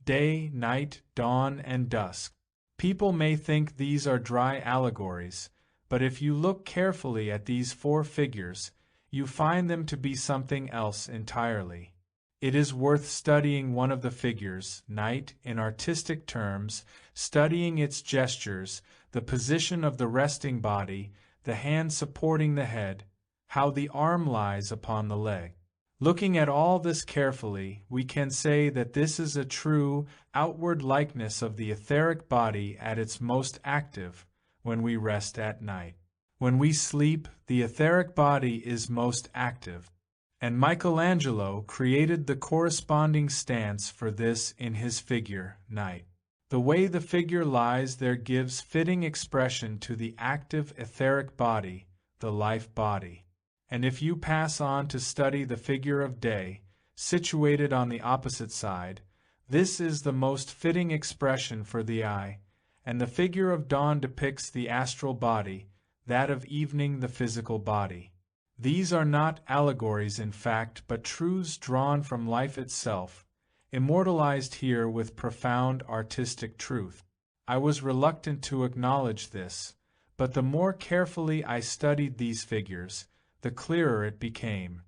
day, night, dawn, and dusk. People may think these are dry allegories, but if you look carefully at these 4 figures, you find them to be something else entirely. It is worth studying one of the figures, night, in artistic terms, studying its gestures, the position of the resting body, the hand supporting the head, how the arm lies upon the leg. Looking at all this carefully, we can say that this is a true, outward likeness of the etheric body at its most active, when we rest at night. When we sleep, the etheric body is most active, and Michelangelo created the corresponding stance for this in his figure, Night. The way the figure lies there gives fitting expression to the active etheric body, the life body. And if you pass on to study the figure of Day, situated on the opposite side, this is the most fitting expression for the eye, and the figure of Dawn depicts the astral body, that of evening the physical body. These are not allegories in fact, but truths drawn from life itself, immortalized here with profound artistic truth. I was reluctant to acknowledge this, but the more carefully I studied these figures, the clearer it became.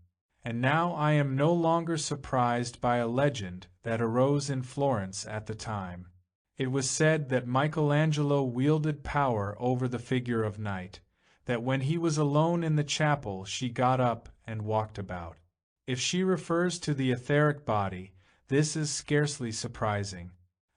And now I am no longer surprised by a legend that arose in Florence at the time. It was said that Michelangelo wielded power over the figure of Night, that when he was alone in the chapel she got up and walked about. If she refers to the etheric body, this is scarcely surprising.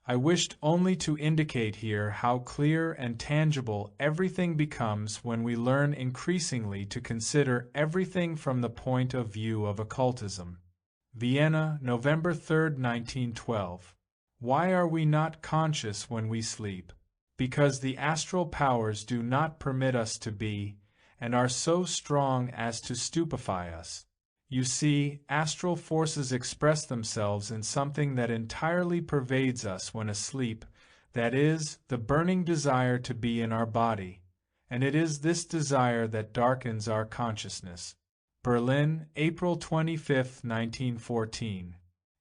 I wished only to indicate here how clear and tangible everything becomes when we learn increasingly to consider everything from the point of view of occultism. Vienna, November 3, 1912. Why are we not conscious when we sleep? Because the astral powers do not permit us to be, and are so strong as to stupefy us. You see, astral forces express themselves in something that entirely pervades us when asleep, that is, the burning desire to be in our body, and it is this desire that darkens our consciousness. Berlin, April 25, 1914.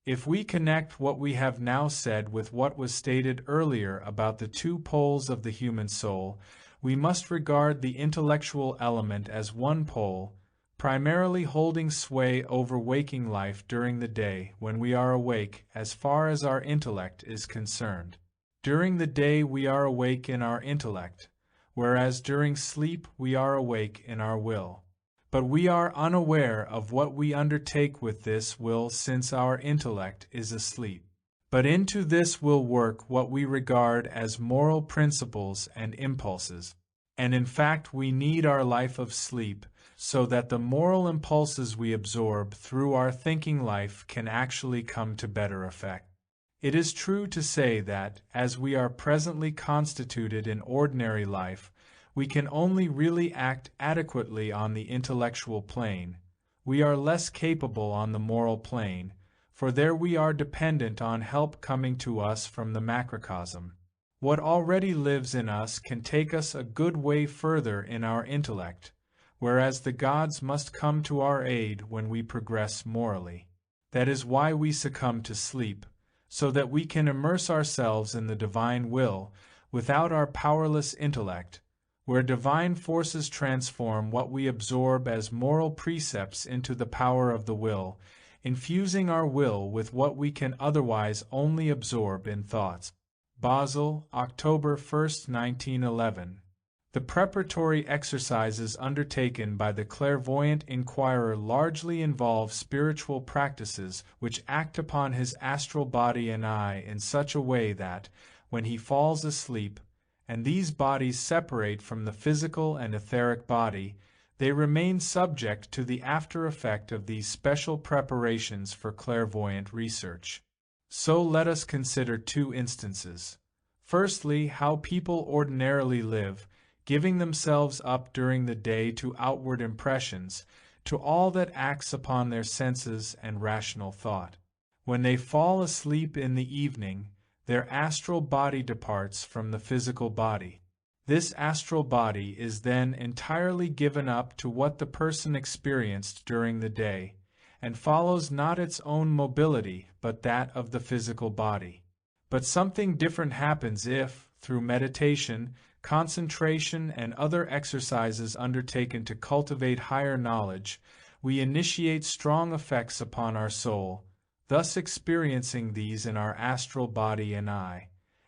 If we connect what we have now said with what was stated earlier about the 2 poles of the human soul, we must regard the intellectual element as one pole, primarily holding sway over waking life during the day when we are awake as far as our intellect is concerned. During the day we are awake in our intellect, whereas during sleep we are awake in our will. But we are unaware of what we undertake with this will since our intellect is asleep. But into this will work what we regard as moral principles and impulses. And in fact we need our life of sleep so that the moral impulses we absorb through our thinking life can actually come to better effect. It is true to say that, as we are presently constituted in ordinary life, we can only really act adequately on the intellectual plane. We are less capable on the moral plane, for there we are dependent on help coming to us from the macrocosm. What already lives in us can take us a good way further in our intellect, whereas the gods must come to our aid when we progress morally. That is why we succumb to sleep, so that we can immerse ourselves in the divine will without our powerless intellect, where divine forces transform what we absorb as moral precepts into the power of the will, infusing our will with what we can otherwise only absorb in thoughts. Basel, October 1, 1911. The preparatory exercises undertaken by the clairvoyant inquirer largely involve spiritual practices which act upon his astral body and eye in such a way that, when he falls asleep, and these bodies separate from the physical and etheric body, they remain subject to the after effect of these special preparations for clairvoyant research. So let us consider 2 instances. Firstly, how people ordinarily live, giving themselves up during the day to outward impressions, to all that acts upon their senses and rational thought. When they fall asleep in the evening, their astral body departs from the physical body. This astral body is then entirely given up to what the person experienced during the day, and follows not its own mobility but that of the physical body. But something different happens if, through meditation, concentration, and other exercises undertaken to cultivate higher knowledge, we initiate strong effects upon our soul, thus experiencing these in our astral body and eye.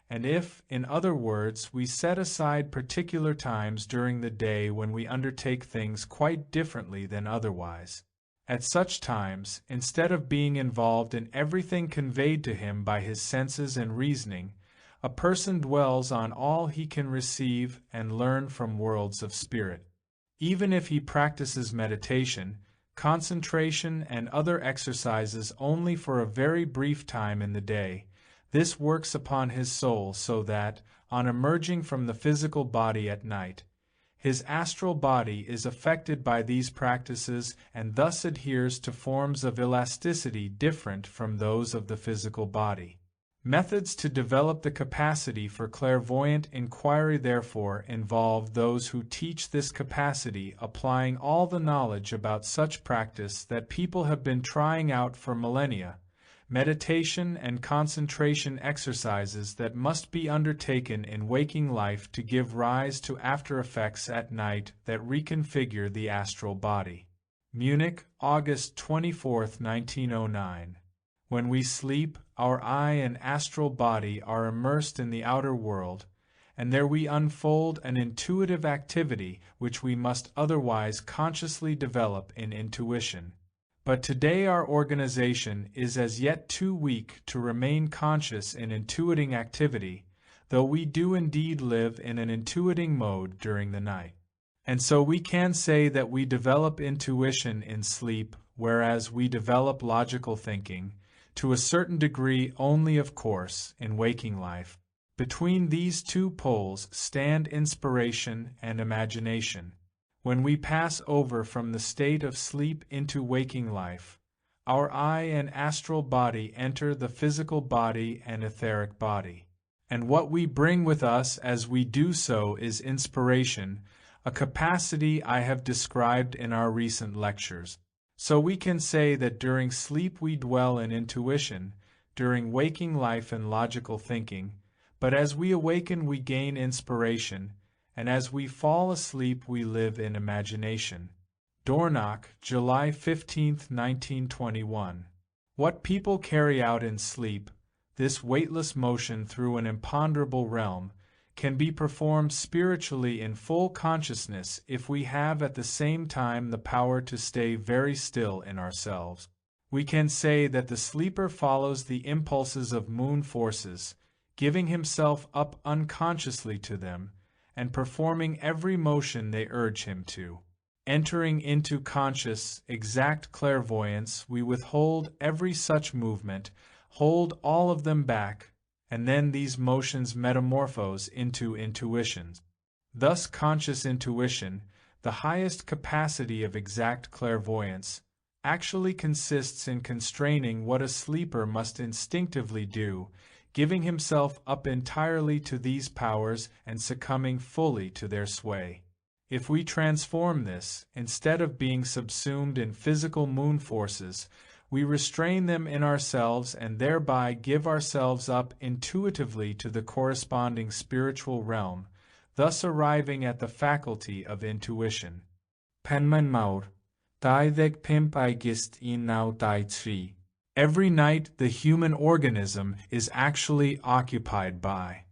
And if, in other words, we set aside particular times during the day when we undertake things quite differently than otherwise, at such times, instead of being involved in everything conveyed to him by his senses and reasoning, a person dwells on all he can receive and learn from worlds of spirit. Even if he practices meditation, concentration, and other exercises only for a very brief time in the day, this works upon his soul so that, on emerging from the physical body at night, his astral body is affected by these practices and thus adheres to forms of elasticity different from those of the physical body. Methods to develop the capacity for clairvoyant inquiry therefore involve those who teach this capacity applying all the knowledge about such practice that people have been trying out for millennia, meditation and concentration exercises that must be undertaken in waking life to give rise to after effects at night that reconfigure the astral body. Munich, August 24, 1909. When we sleep, our eye and astral body are immersed in the outer world, and there we unfold an intuitive activity which we must otherwise consciously develop in intuition. But today our organization is as yet too weak to remain conscious in intuiting activity, though we do indeed live in an intuiting mode during the night. And so we can say that we develop intuition in sleep, whereas we develop logical thinking, to a certain degree only of course, in waking life. Between these two poles stand inspiration and imagination. When we pass over from the state of sleep into waking life, our eye and astral body enter the physical body and etheric body. And what we bring with us as we do so is inspiration, a capacity I have described in our recent lectures. So we can say that during sleep we dwell in intuition, during waking life in logical thinking, but as we awaken we gain inspiration, and as we fall asleep we live in imagination. Dornoch, July 15, 1921. What people carry out in sleep, this weightless motion through an imponderable realm, can be performed spiritually in full consciousness if we have at the same time the power to stay very still in ourselves. We can say that the sleeper follows the impulses of moon forces, giving himself up unconsciously to them, and performing every motion they urge him to. Entering into conscious, exact clairvoyance, we withhold every such movement, hold all of them back, and then these motions metamorphose into intuitions. Thus conscious intuition, the highest capacity of exact clairvoyance, actually consists in constraining what a sleeper must instinctively do, giving himself up entirely to these powers and succumbing fully to their sway. If we transform this, instead of being subsumed in physical moon forces, we restrain them in ourselves and thereby give ourselves up intuitively to the corresponding spiritual realm, thus arriving at the faculty of intuition. Penman Maur, 25 August 1903. Every night the human organism is actually occupied by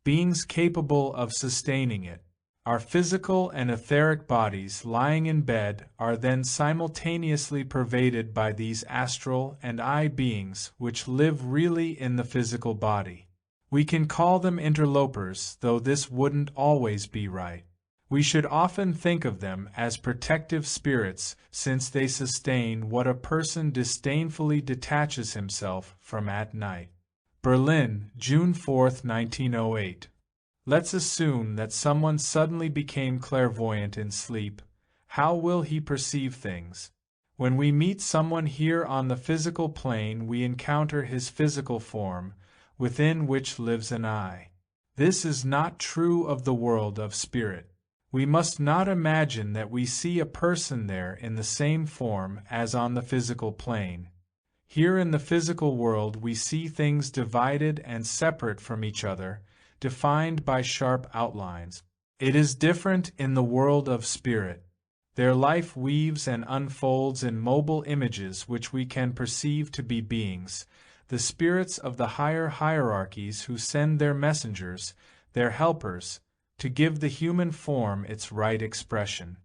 beings capable of sustaining it. Our physical and etheric bodies lying in bed are then simultaneously pervaded by these astral and eye beings which live really in the physical body. We can call them interlopers, though this wouldn't always be right. We should often think of them as protective spirits, since they sustain what a person disdainfully detaches himself from at night. Berlin, June 4, 1908. Let's assume that someone suddenly became clairvoyant in sleep. How will he perceive things? When we meet someone here on the physical plane, we encounter his physical form, within which lives an I. This is not true of the world of spirit. We must not imagine that we see a person there in the same form as on the physical plane. Here in the physical world we see things divided and separate from each other, defined by sharp outlines. It is different in the world of spirit. Their life weaves and unfolds in mobile images which we can perceive to be beings, the spirits of the higher hierarchies who send their messengers, their helpers, to give the human form its right expression.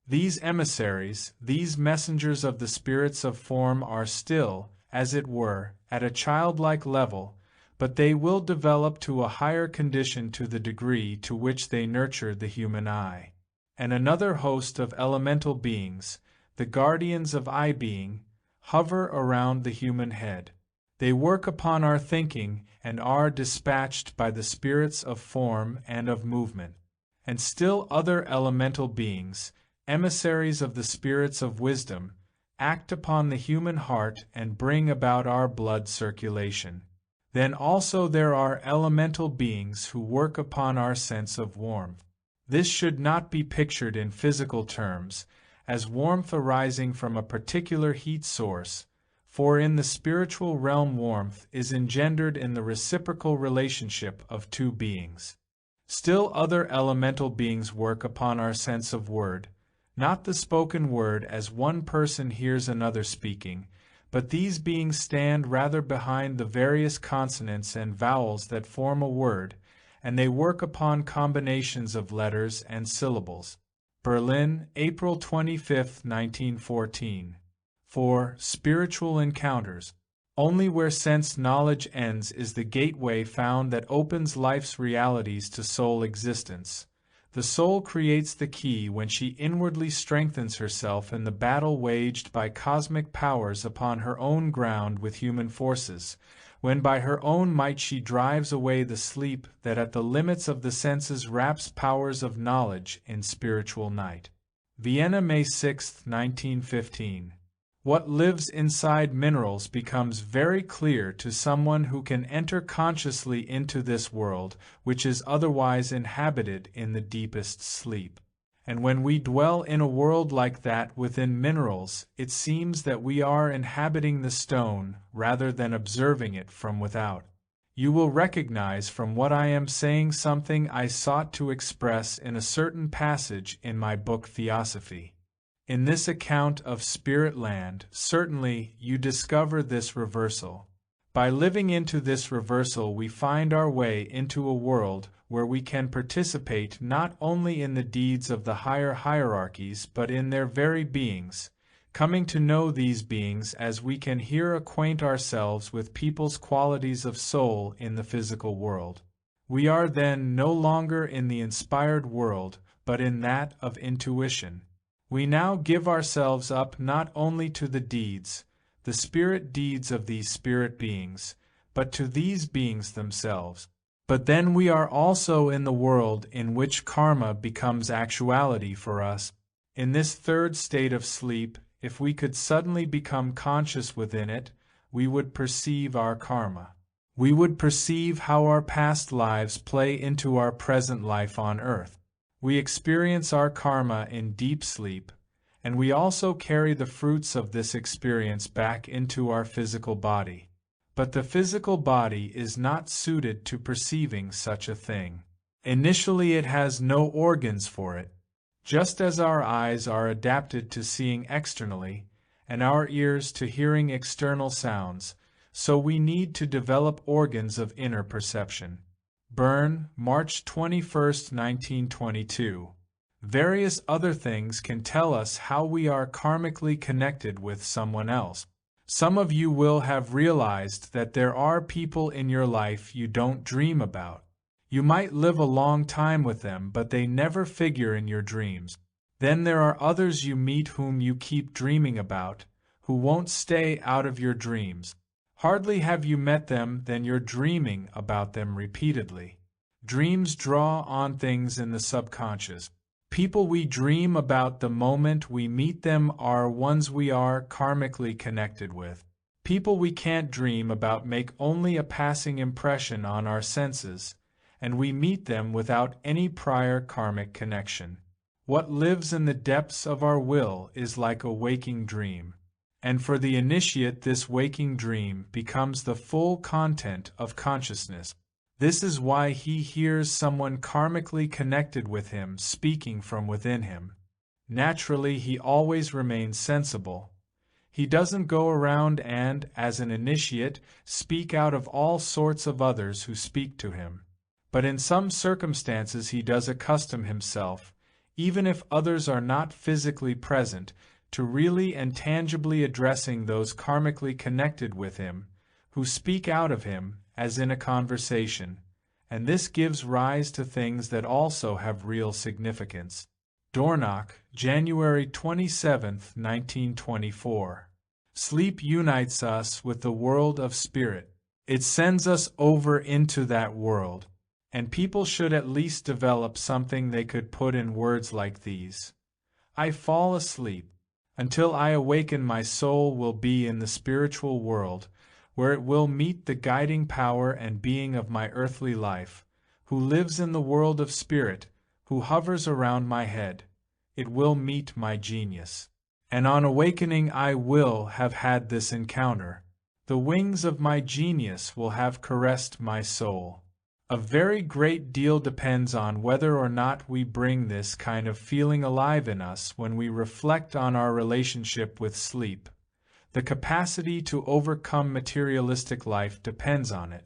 These emissaries, these messengers of the spirits of form are still, as it were, at a childlike level, but they will develop to a higher condition to the degree to which they nurture the human eye. And another host of elemental beings, the guardians of I-being, hover around the human head. They work upon our thinking and are dispatched by the spirits of form and of movement. And still other elemental beings, emissaries of the spirits of wisdom, act upon the human heart and bring about our blood circulation. Then also there are elemental beings who work upon our sense of warmth. This should not be pictured in physical terms, as warmth arising from a particular heat source, for in the spiritual realm warmth is engendered in the reciprocal relationship of two beings. Still other elemental beings work upon our sense of word, not the spoken word as one person hears another speaking, but these beings stand rather behind the various consonants and vowels that form a word, and they work upon combinations of letters and syllables. Berlin, April 25, 1914. 4. Spiritual encounters. Only where sense knowledge ends is the gateway found that opens life's realities to soul existence. The soul creates the key when she inwardly strengthens herself in the battle waged by cosmic powers upon her own ground with human forces, when by her own might she drives away the sleep that at the limits of the senses wraps powers of knowledge in spiritual night. Vienna, May 6, 1915. What lives inside minerals becomes very clear to someone who can enter consciously into this world, which is otherwise inhabited in the deepest sleep. And when we dwell in a world like that within minerals, it seems that we are inhabiting the stone rather than observing it from without. You will recognize from what I am saying something I sought to express in a certain passage in my book Theosophy. In this account of Spirit Land, certainly you discover this reversal. By living into this reversal we find our way into a world where we can participate not only in the deeds of the higher hierarchies but in their very beings, coming to know these beings as we can here acquaint ourselves with people's qualities of soul in the physical world. We are then no longer in the inspired world, but in that of intuition. We now give ourselves up not only to the deeds, the spirit deeds of these spirit beings, but to these beings themselves. But then we are also in the world in which karma becomes actuality for us. In this third state of sleep, if we could suddenly become conscious within it, we would perceive our karma. We would perceive how our past lives play into our present life on earth. We experience our karma in deep sleep, and we also carry the fruits of this experience back into our physical body. But the physical body is not suited to perceiving such a thing. Initially it has no organs for it. Just as our eyes are adapted to seeing externally, and our ears to hearing external sounds, so we need to develop organs of inner perception. Bern, March 21, 1922. Various other things can tell us how we are karmically connected with someone else. Some of you will have realized that there are people in your life you don't dream about. You might live a long time with them, but they never figure in your dreams. Then there are others you meet whom you keep dreaming about, who won't stay out of your dreams. Hardly have you met them than you're dreaming about them repeatedly. Dreams draw on things in the subconscious. People we dream about the moment we meet them are ones we are karmically connected with. People we can't dream about make only a passing impression on our senses, and we meet them without any prior karmic connection. What lives in the depths of our will is like a waking dream. And for the initiate, this waking dream becomes the full content of consciousness. This is why he hears someone karmically connected with him speaking from within him. Naturally, he always remains sensible. He doesn't go around and, as an initiate, speak out of all sorts of others who speak to him. But in some circumstances he does accustom himself, even if others are not physically present, to really and tangibly addressing those karmically connected with him, who speak out of him, as in a conversation, and this gives rise to things that also have real significance. Dornoch, January 27, 1924. Sleep unites us with the world of spirit. It sends us over into that world, and people should at least develop something they could put in words like these. I fall asleep. Until I awaken, my soul will be in the spiritual world, where it will meet the guiding power and being of my earthly life, who lives in the world of spirit, who hovers around my head. It will meet my genius. And on awakening I will have had this encounter. The wings of my genius will have caressed my soul. A very great deal depends on whether or not we bring this kind of feeling alive in us when we reflect on our relationship with sleep. The capacity to overcome materialistic life depends on it.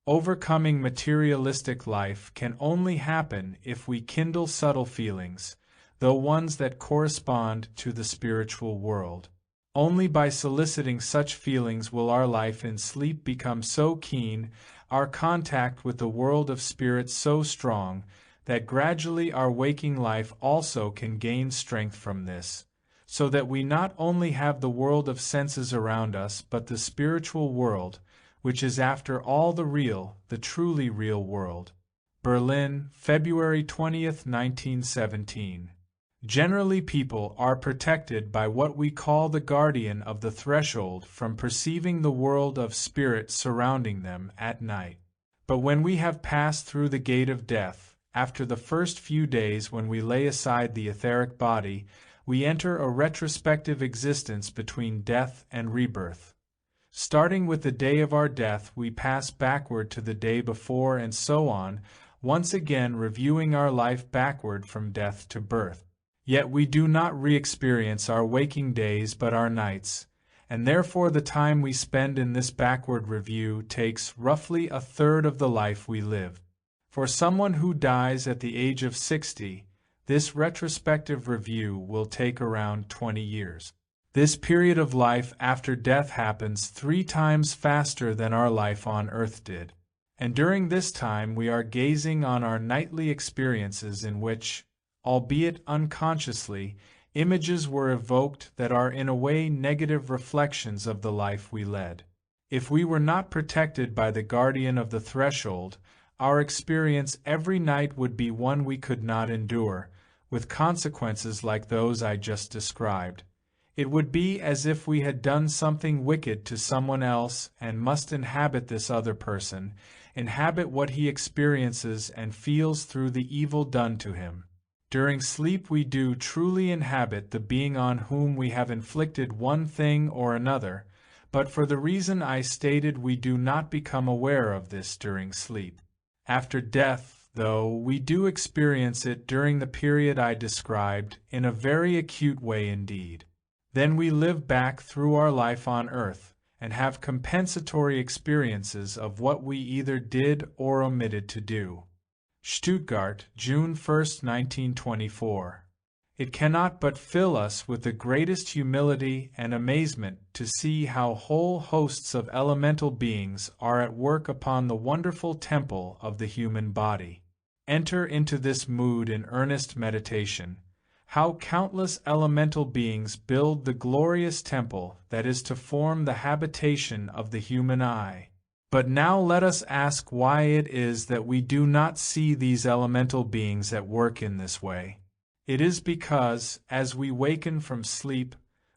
Overcoming materialistic life can only happen if we kindle subtle feelings, though ones that correspond to the spiritual world. Only by soliciting such feelings will our life in sleep become so keen, our contact with the world of spirit so strong, that gradually our waking life also can gain strength from this, so that we not only have the world of senses around us, but the spiritual world, which is after all the real, the truly real world. Berlin, February 20th, 1917. Generally, people are protected by what we call the guardian of the threshold from perceiving the world of spirit surrounding them at night. But when we have passed through the gate of death, after the first few days when we lay aside the etheric body, we enter a retrospective existence between death and rebirth. Starting with the day of our death, we pass backward to the day before and so on, once again reviewing our life backward from death to birth. Yet we do not re-experience our waking days but our nights, and therefore the time we spend in this backward review takes roughly a third of the life we live. For someone who dies at the age of 60, this retrospective review will take around 20 years. This period of life after death happens 3 times faster than our life on earth did, and during this time we are gazing on our nightly experiences in which, albeit unconsciously, images were evoked that are in a way negative reflections of the life we led. If we were not protected by the guardian of the threshold, our experience every night would be one we could not endure, with consequences like those I just described. It would be as if we had done something wicked to someone else and must inhabit this other person, inhabit what he experiences and feels through the evil done to him. During sleep we do truly inhabit the being on whom we have inflicted one thing or another, but for the reason I stated we do not become aware of this during sleep. After death, though, we do experience it during the period I described in a very acute way indeed. Then we live back through our life on earth and have compensatory experiences of what we either did or omitted to do. Stuttgart, June 1, 1924. It cannot but fill us with the greatest humility and amazement to see how whole hosts of elemental beings are at work upon the wonderful temple of the human body. Enter into this mood in earnest meditation. how countless elemental beings build the glorious temple that is to form the habitation of the human eye. But now let us ask why it is that we do not see these elemental beings at work in this way. It is because, as we waken from sleep,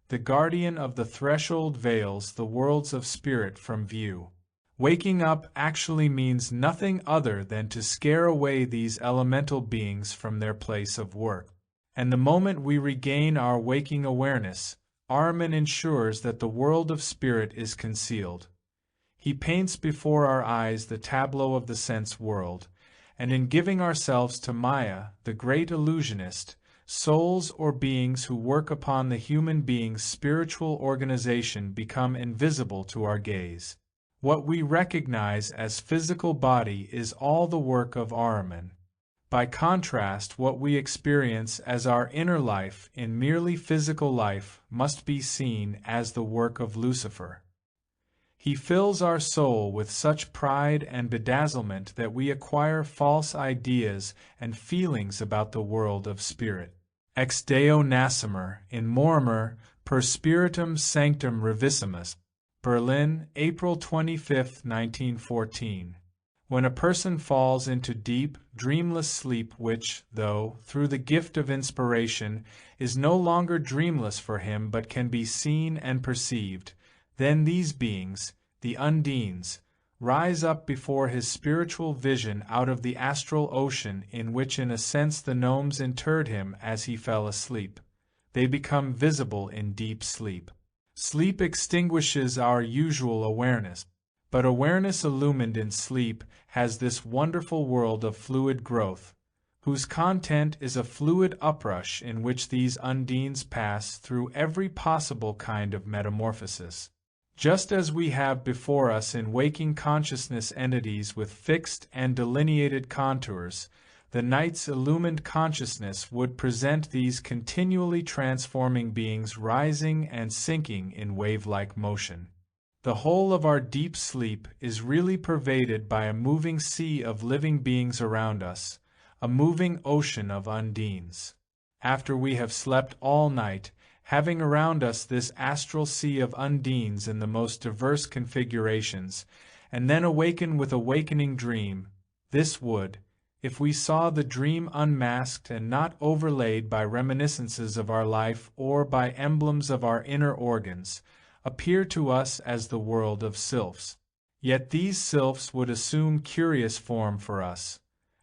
the guardian of the threshold veils the worlds of spirit from view. Waking up actually means nothing other than to scare away these elemental beings from their place of work. And the moment we regain our waking awareness, Ahriman ensures that the world of spirit is concealed. He paints before our eyes the tableau of the sense world, and in giving ourselves to Maya, the great illusionist, souls or beings who work upon the human being's spiritual organization become invisible to our gaze. What we recognize as physical body is all the work of Ahriman. By contrast, what we experience as our inner life in merely physical life must be seen as the work of Lucifer. He fills our soul with such pride and bedazzlement that we acquire false ideas and feelings about the world of spirit. Ex Deo Nascimer, in Mortimer, Per Spiritum Sanctum Revissimus, Berlin, April 25, 1914. When a person falls into deep, dreamless sleep which, though, through the gift of inspiration, is no longer dreamless for him but can be seen and perceived, then these beings, the undines, rise up before his spiritual vision out of the astral ocean in which in a sense the gnomes interred him as he fell asleep. They become visible in deep sleep. Sleep extinguishes our usual awareness, but awareness illumined in sleep has this wonderful world of fluid growth, whose content is a fluid uprush in which these undines pass through every possible kind of metamorphosis. Just as we have before us in waking consciousness entities with fixed and delineated contours, the night's illumined consciousness would present these continually transforming beings rising and sinking in wave-like motion. The whole of our deep sleep is really pervaded by a moving sea of living beings around us, a moving ocean of undines. After we have slept all night, having around us this astral sea of undines in the most diverse configurations, and then awaken with a wakening dream, this would, if we saw the dream unmasked and not overlaid by reminiscences of our life or by emblems of our inner organs, appear to us as the world of sylphs. Yet these sylphs would assume curious form for us,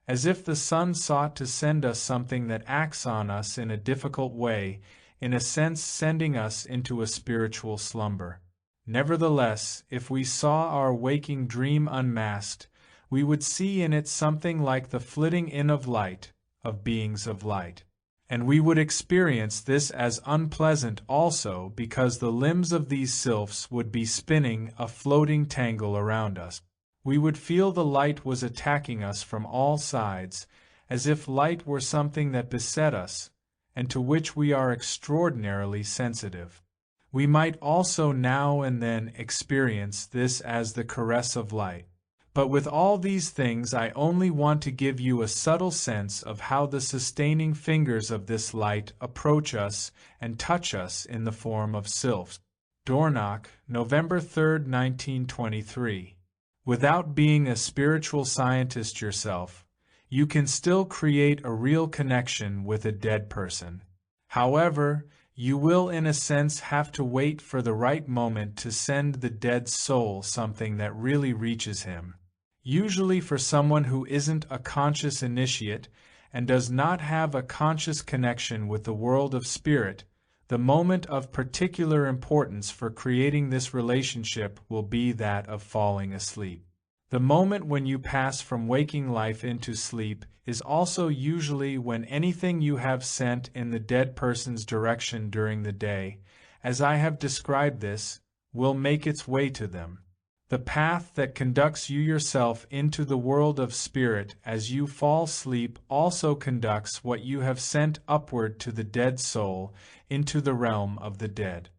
as if the sun sought to send us something that acts on us in a difficult way, in a sense sending us into a spiritual slumber. Nevertheless, if we saw our waking dream unmasked, we would see in it something like the flitting in of light, of beings of light. And we would experience this as unpleasant also because the limbs of these sylphs would be spinning a floating tangle around us. We would feel the light was attacking us from all sides, as if light were something that beset us, and to which we are extraordinarily sensitive. We might also now and then experience this as the caress of light. But with all these things I only want to give you a subtle sense of how the sustaining fingers of this light approach us and touch us in the form of sylphs. Dornach, November 3, 1923. Without being a spiritual scientist yourself, you can still create a real connection with a dead person. However, you will in a sense have to wait for the right moment to send the dead soul something that really reaches him. Usually for someone who isn't a conscious initiate and does not have a conscious connection with the world of spirit, the moment of particular importance for creating this relationship will be that of falling asleep. The moment when you pass from waking life into sleep is also usually when anything you have sent in the dead person's direction during the day, as I have described this, will make its way to them. The path that conducts you yourself into the world of spirit as you fall asleep also conducts what you have sent upward to the dead soul into the realm of the dead.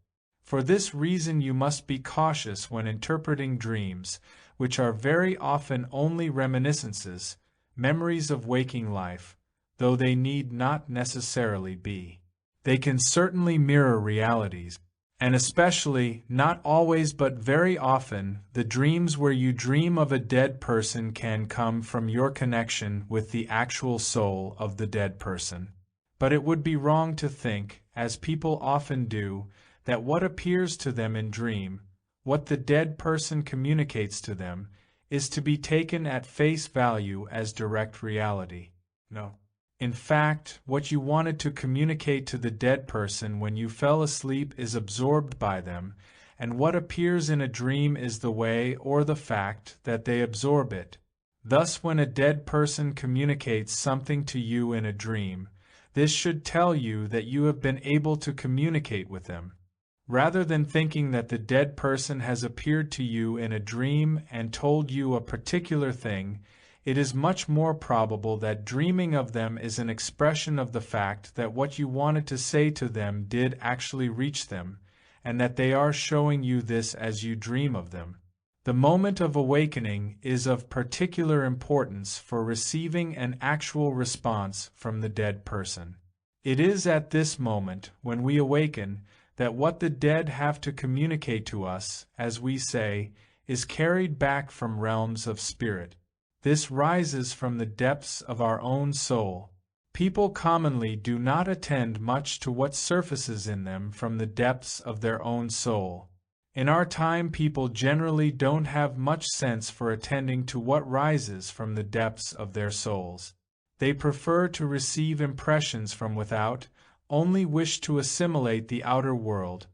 For this reason you must be cautious when interpreting dreams, which are very often only reminiscences, memories of waking life, though they need not necessarily be. They can certainly mirror realities, and especially, not always but very often, the dreams where you dream of a dead person can come from your connection with the actual soul of the dead person. But it would be wrong to think, as people often do, that what appears to them in dream, what the dead person communicates to them, is to be taken at face value as direct reality. No. In fact, what you wanted to communicate to the dead person when you fell asleep is absorbed by them, and what appears in a dream is the way or the fact that they absorb it. Thus, when a dead person communicates something to you in a dream, this should tell you that you have been able to communicate with them. Rather than thinking that the dead person has appeared to you in a dream and told you a particular thing, it is much more probable that dreaming of them is an expression of the fact that what you wanted to say to them did actually reach them, and that they are showing you this as you dream of them. The moment of awakening is of particular importance for receiving an actual response from the dead person. It is at this moment, when we awaken, that what the dead have to communicate to us, as we say, is carried back from realms of spirit. This rises from the depths of our own soul. People commonly do not attend much to what surfaces in them from the depths of their own soul. In our time, people generally don't have much sense for attending to what rises from the depths of their souls. They prefer to receive impressions from without, only wish to assimilate the outer world,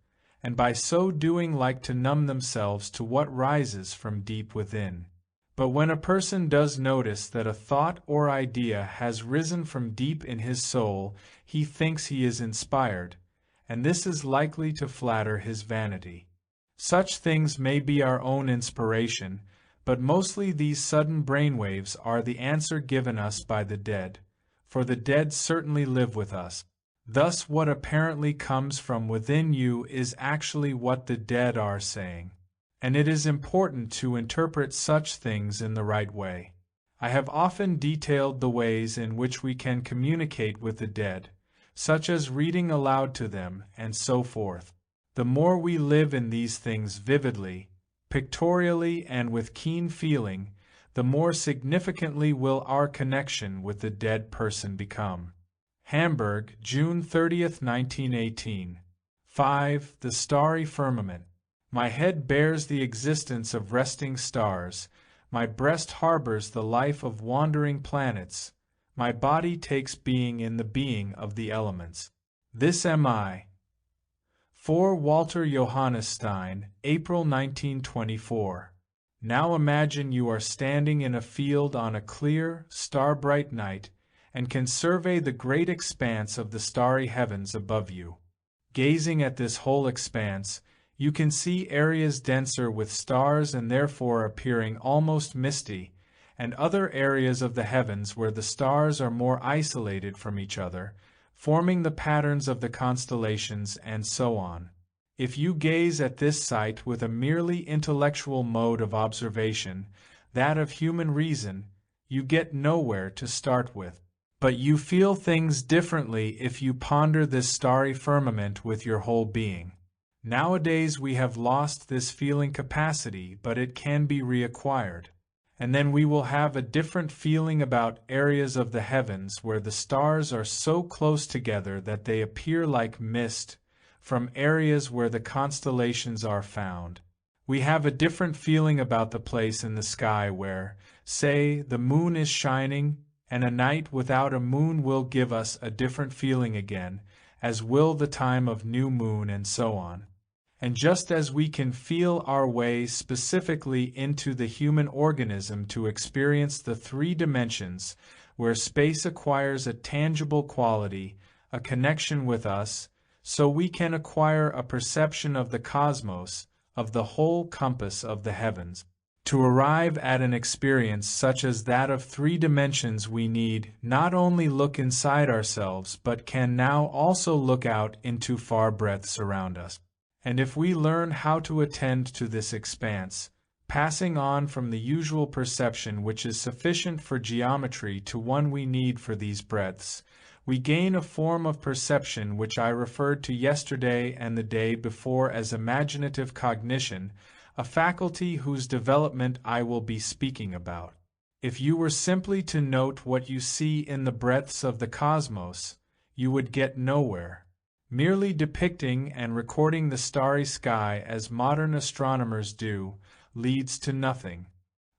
and by so doing like to numb themselves to what rises from deep within. But when a person does notice that a thought or idea has risen from deep in his soul, he thinks he is inspired, and this is likely to flatter his vanity. Such things may be our own inspiration, but mostly these sudden brainwaves are the answer given us by the dead, for the dead certainly live with us. Thus what apparently comes from within you is actually what the dead are saying. And it is important to interpret such things in the right way. I have often detailed the ways in which we can communicate with the dead, such as reading aloud to them, and so forth. The more we live in these things vividly, pictorially, and with keen feeling, the more significantly will our connection with the dead person become. Hamburg, June 30, 1918. 5. The starry firmament. My head bears the existence of resting stars, my breast harbors the life of wandering planets, my body takes being in the being of the elements. This am I. 4. Walter Johannes Stein, April 1924. Now imagine you are standing in a field on a clear, star-bright night, and can survey the great expanse of the starry heavens above you. Gazing at this whole expanse, you can see areas denser with stars and therefore appearing almost misty, and other areas of the heavens where the stars are more isolated from each other, forming the patterns of the constellations, and so on. If you gaze at this sight with a merely intellectual mode of observation, that of human reason, you get nowhere to start with. But you feel things differently if you ponder this starry firmament with your whole being. Nowadays we have lost this feeling capacity, but it can be reacquired. And then we will have a different feeling about areas of the heavens where the stars are so close together that they appear like mist, from areas where the constellations are found. We have a different feeling about the place in the sky where, say, the moon is shining, and a night without a moon will give us a different feeling again, as will the time of new moon, and so on. And just as we can feel our way specifically into the human organism to experience the 3 dimensions, where space acquires a tangible quality, a connection with us, so we can acquire a perception of the cosmos, of the whole compass of the heavens. To arrive at an experience such as that of 3 dimensions, we need not only look inside ourselves, but can now also look out into far breadths around us. And if we learn how to attend to this expanse, passing on from the usual perception which is sufficient for geometry to one we need for these breadths, We gain a form of perception which I referred to yesterday and the day before as imaginative cognition, a faculty whose development I will be speaking about. If you were simply to note what you see in the breadths of the cosmos, you would get nowhere. Merely depicting and recording the starry sky as modern astronomers do leads to nothing.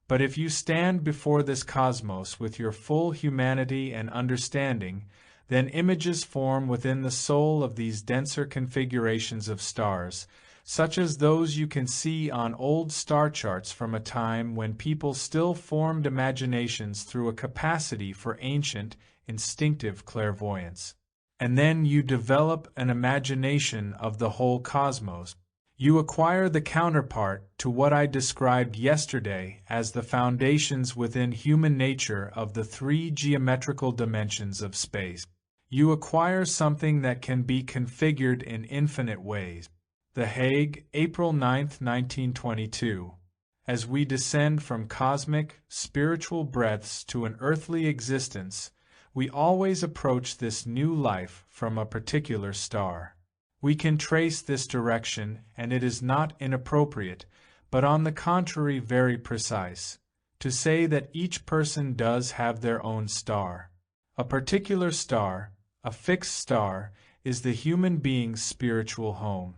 But if you stand before this cosmos with your full humanity and understanding, then images form within the soul of these denser configurations of stars, such as those you can see on old star charts from a time when people still formed imaginations through a capacity for ancient, instinctive clairvoyance. And then you develop an imagination of the whole cosmos. You acquire the counterpart to what I described yesterday as the foundations within human nature of the three geometrical dimensions of space. You acquire something that can be configured in infinite ways. The Hague, April 9, 1922. As we descend from cosmic, spiritual breadths to an earthly existence, we always approach this new life from a particular star. We can trace this direction, and it is not inappropriate, but on the contrary very precise, to say that each person does have their own star. A particular star, a fixed star, is the human being's spiritual home.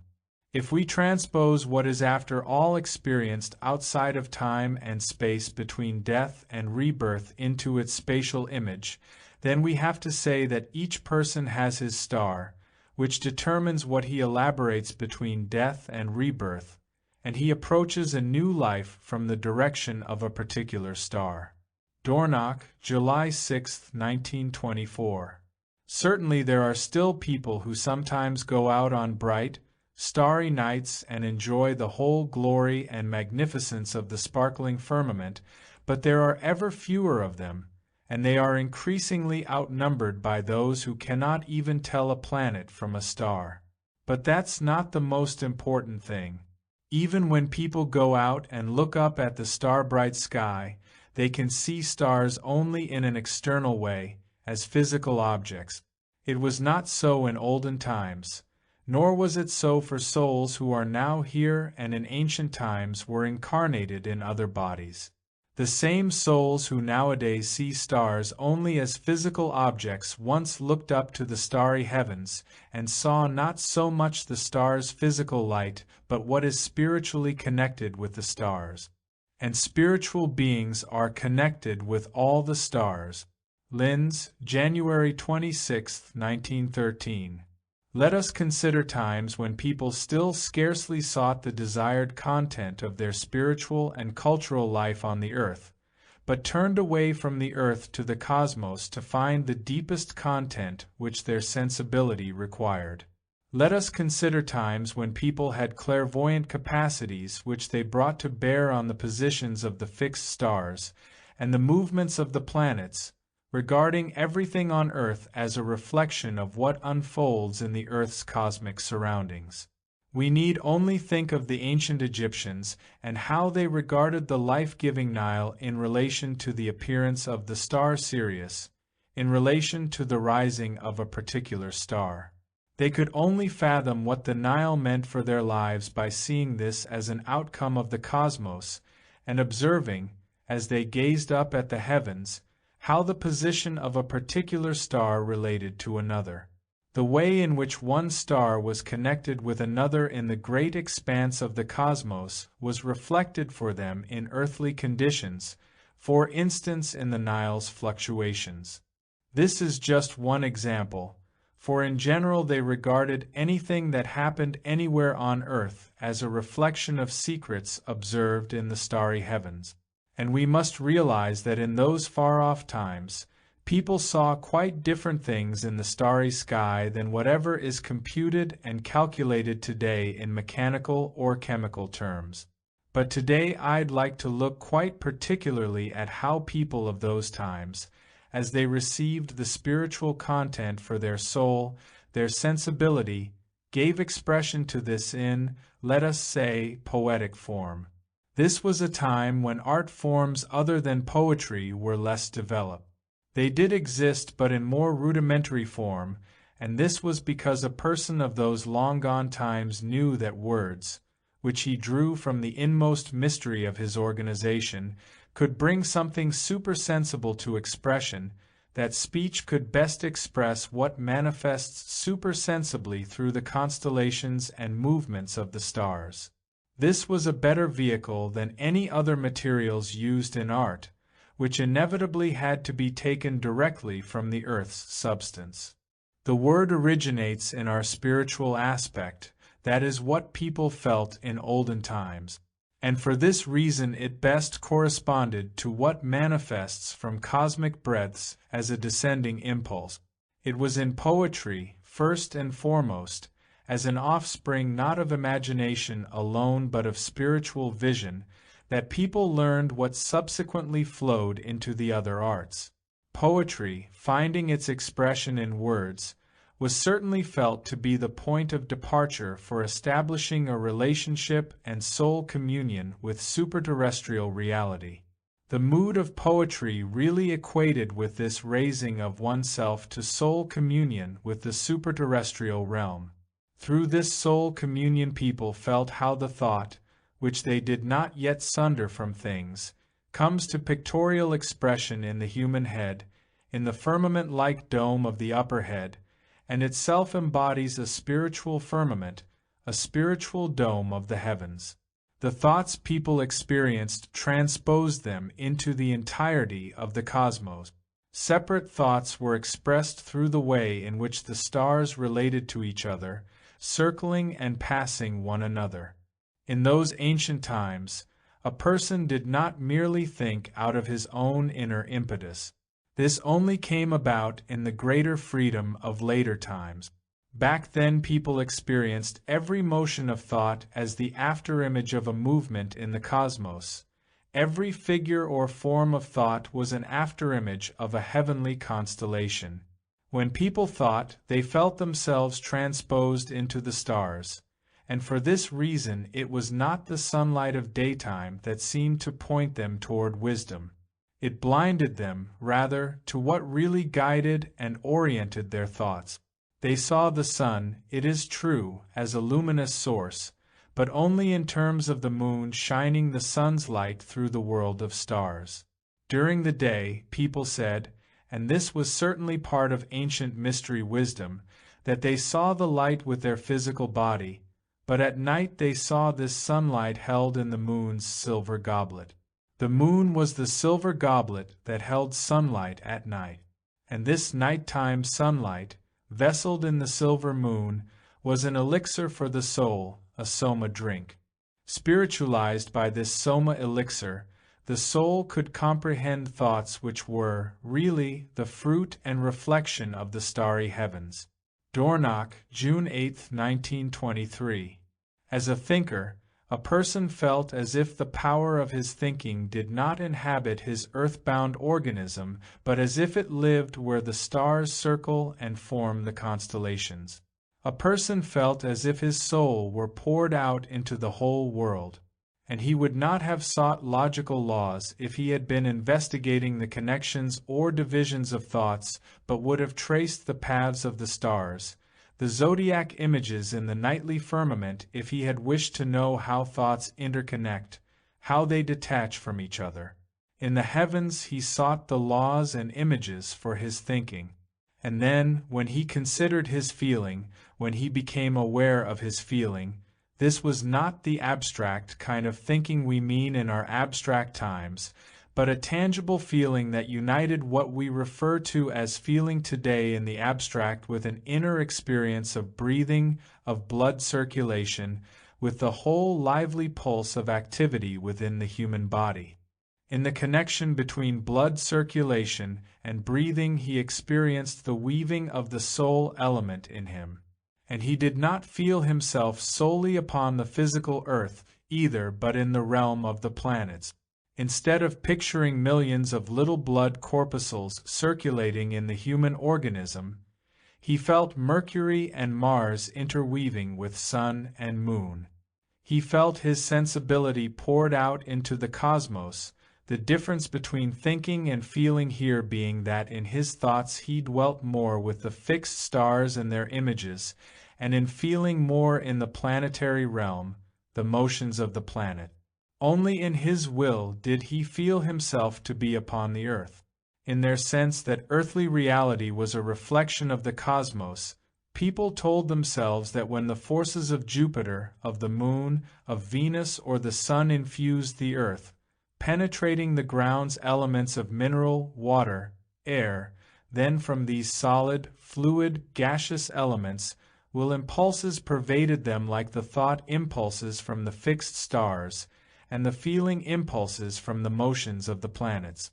If we transpose what is after all experienced outside of time and space between death and rebirth into its spatial image, then we have to say that each person has his star, which determines what he elaborates between death and rebirth, and he approaches a new life from the direction of a particular star. Dornoch, July 6, 1924. Certainly there are still people who sometimes go out on bright, starry nights and enjoy the whole glory and magnificence of the sparkling firmament, but there are ever fewer of them, and they are increasingly outnumbered by those who cannot even tell a planet from a star. But that's not the most important thing. Even when people go out and look up at the star-bright sky, they can see stars only in an external way, as physical objects. It was not so in olden times, nor was it so for souls who are now here and in ancient times were incarnated in other bodies. The same souls who nowadays see stars only as physical objects once looked up to the starry heavens and saw not so much the stars' physical light but what is spiritually connected with the stars. And spiritual beings are connected with all the stars. Linz, January 26, 1913. Let us consider times when people still scarcely sought the desired content of their spiritual and cultural life on the earth, but turned away from the earth to the cosmos to find the deepest content which their sensibility required. Let us consider times when people had clairvoyant capacities which they brought to bear on the positions of the fixed stars and the movements of the planets, regarding everything on earth as a reflection of what unfolds in the earth's cosmic surroundings. We need only think of the ancient Egyptians and how they regarded the life-giving Nile in relation to the appearance of the star Sirius, in relation to the rising of a particular star. They could only fathom what the Nile meant for their lives by seeing this as an outcome of the cosmos and observing, as they gazed up at the heavens, how the position of a particular star related to another. The way in which one star was connected with another in the great expanse of the cosmos was reflected for them in earthly conditions, for instance in the Nile's fluctuations. This is just one example, for in general they regarded anything that happened anywhere on earth as a reflection of secrets observed in the starry heavens. And we must realize that in those far-off times, people saw quite different things in the starry sky than whatever is computed and calculated today in mechanical or chemical terms. But today I'd like to look quite particularly at how people of those times, as they received the spiritual content for their soul, their sensibility, gave expression to this in, let us say, poetic form. This was a time when art forms other than poetry were less developed. They did exist, but in more rudimentary form, and this was because a person of those long-gone times knew that words, which he drew from the inmost mystery of his organization, could bring something supersensible to expression, that speech could best express what manifests supersensibly through the constellations and movements of the stars. This was a better vehicle than any other materials used in art, which inevitably had to be taken directly from the earth's substance. The word originates in our spiritual aspect, that is what people felt in olden times, and for this reason it best corresponded to what manifests from cosmic breaths as a descending impulse. It was in poetry, first and foremost, as an offspring not of imagination alone but of spiritual vision, that people learned what subsequently flowed into the other arts. Poetry, finding its expression in words, was certainly felt to be the point of departure for establishing a relationship and soul communion with superterrestrial reality. The mood of poetry really equated with this raising of oneself to soul communion with the superterrestrial realm. Through this soul communion people felt how the thought, which they did not yet sunder from things, comes to pictorial expression in the human head, in the firmament-like dome of the upper head, and itself embodies a spiritual firmament, a spiritual dome of the heavens. The thoughts people experienced transposed them into the entirety of the cosmos. Separate thoughts were expressed through the way in which the stars related to each other, circling and passing one another. In those ancient times, a person did not merely think out of his own inner impetus. This only came about in the greater freedom of later times. Back then people experienced every motion of thought as the afterimage of a movement in the cosmos. Every figure or form of thought was an afterimage of a heavenly constellation. When people thought, they felt themselves transposed into the stars, and for this reason it was not the sunlight of daytime that seemed to point them toward wisdom. It blinded them, rather, to what really guided and oriented their thoughts. They saw the sun, it is true, as a luminous source, but only in terms of the moon shining the sun's light through the world of stars. During the day, people said, and this was certainly part of ancient mystery wisdom, that they saw the light with their physical body, but at night they saw this sunlight held in the moon's silver goblet. The moon was the silver goblet that held sunlight at night, and this nighttime sunlight, vesseled in the silver moon, was an elixir for the soul, a soma drink. Spiritualized by this soma elixir, the soul could comprehend thoughts which were, really, the fruit and reflection of the starry heavens. Dornoch, June 8, 1923. As a thinker, a person felt as if the power of his thinking did not inhabit his earthbound organism, but as if it lived where the stars circle and form the constellations. A person felt as if his soul were poured out into the whole world, and he would not have sought logical laws if he had been investigating the connections or divisions of thoughts, but would have traced the paths of the stars, the zodiac images in the nightly firmament if he had wished to know how thoughts interconnect, how they detach from each other. In the heavens he sought the laws and images for his thinking. And then, when he considered his feeling, when he became aware of his feeling, this was not the abstract kind of thinking we mean in our abstract times, but a tangible feeling that united what we refer to as feeling today in the abstract with an inner experience of breathing, of blood circulation, with the whole lively pulse of activity within the human body. In the connection between blood circulation and breathing he experienced the weaving of the soul element in him. And he did not feel himself solely upon the physical earth either, but in the realm of the planets. Instead of picturing millions of little blood corpuscles circulating in the human organism, he felt Mercury and Mars interweaving with sun and moon. He felt his sensibility poured out into the cosmos, the difference between thinking and feeling here being that in his thoughts he dwelt more with the fixed stars and their images, and in feeling more in the planetary realm, the motions of the planet. Only in his will did he feel himself to be upon the earth. In their sense that earthly reality was a reflection of the cosmos, people told themselves that when the forces of Jupiter, of the moon, of Venus, or the sun infused the earth, penetrating the ground's elements of mineral, water, air, then from these solid, fluid, gaseous elements will impulses pervaded them like the thought impulses from the fixed stars, and the feeling impulses from the motions of the planets.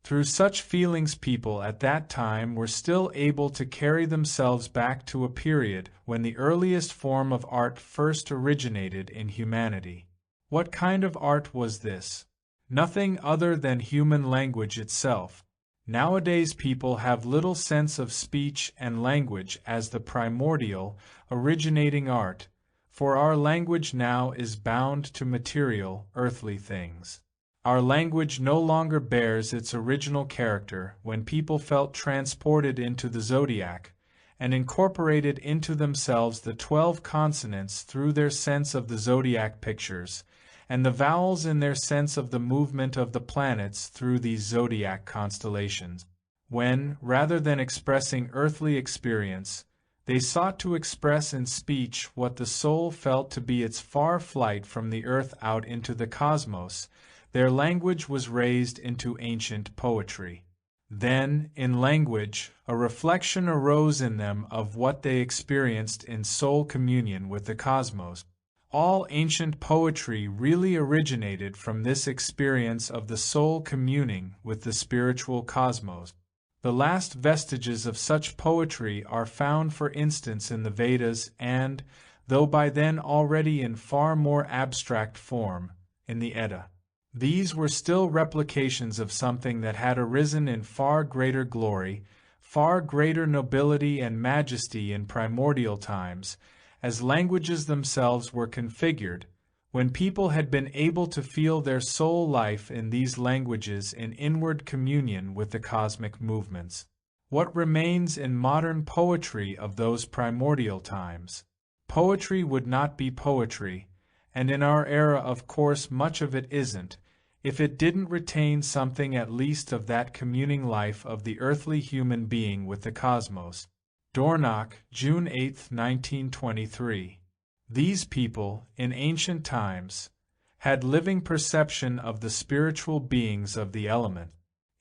Through such feelings people at that time were still able to carry themselves back to a period when the earliest form of art first originated in humanity. What kind of art was this? Nothing other than human language itself. Nowadays people have little sense of speech and language as the primordial, originating art, for our language now is bound to material, earthly things. Our language no longer bears its original character when people felt transported into the zodiac, and incorporated into themselves the 12 consonants through their sense of the zodiac pictures, and the vowels in their sense of the movement of the planets through these zodiac constellations. When, rather than expressing earthly experience, they sought to express in speech what the soul felt to be its far flight from the earth out into the cosmos, their language was raised into ancient poetry. Then, in language, a reflection arose in them of what they experienced in soul communion with the cosmos. All ancient poetry really originated from this experience of the soul communing with the spiritual cosmos. The last vestiges of such poetry are found, for instance, in the Vedas and, though by then already in far more abstract form, in the Edda. These were still replications of something that had arisen in far greater glory, far greater nobility and majesty in primordial times, as languages themselves were configured, when people had been able to feel their soul life in these languages in inward communion with the cosmic movements. What remains in modern poetry of those primordial times? Poetry would not be poetry, and in our era of course much of it isn't, if it didn't retain something at least of that communing life of the earthly human being with the cosmos. Dornoch, June 8, 1923. These people, in ancient times, had living perception of the spiritual beings of the element.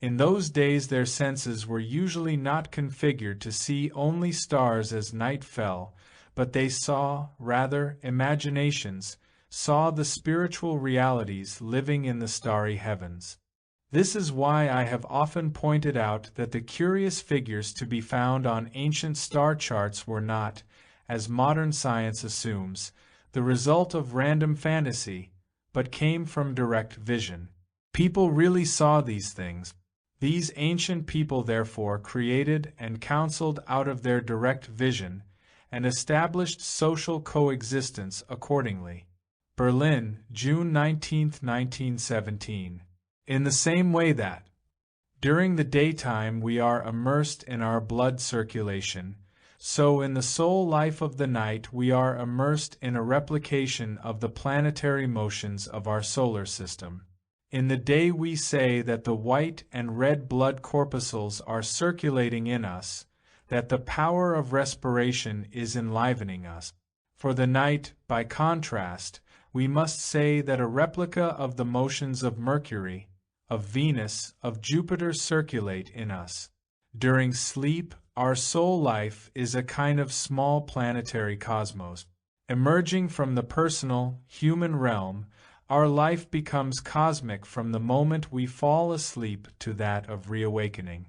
In those days their senses were usually not configured to see only stars as night fell, but they saw, rather, imaginations, saw the spiritual realities living in the starry heavens. This is why I have often pointed out that the curious figures to be found on ancient star charts were not, as modern science assumes, the result of random fantasy, but came from direct vision. People really saw these things. These ancient people therefore created and counseled out of their direct vision, and established social coexistence accordingly. Berlin, June 19, 1917. In the same way that, during the daytime we are immersed in our blood circulation, so in the soul life of the night we are immersed in a replication of the planetary motions of our solar system. In the day we say that the white and red blood corpuscles are circulating in us, that the power of respiration is enlivening us. For the night, by contrast, we must say that a replica of the motions of Mercury, of Venus, of Jupiter circulate in us. During sleep, our soul life is a kind of small planetary cosmos. Emerging from the personal, human realm, our life becomes cosmic from the moment we fall asleep to that of reawakening.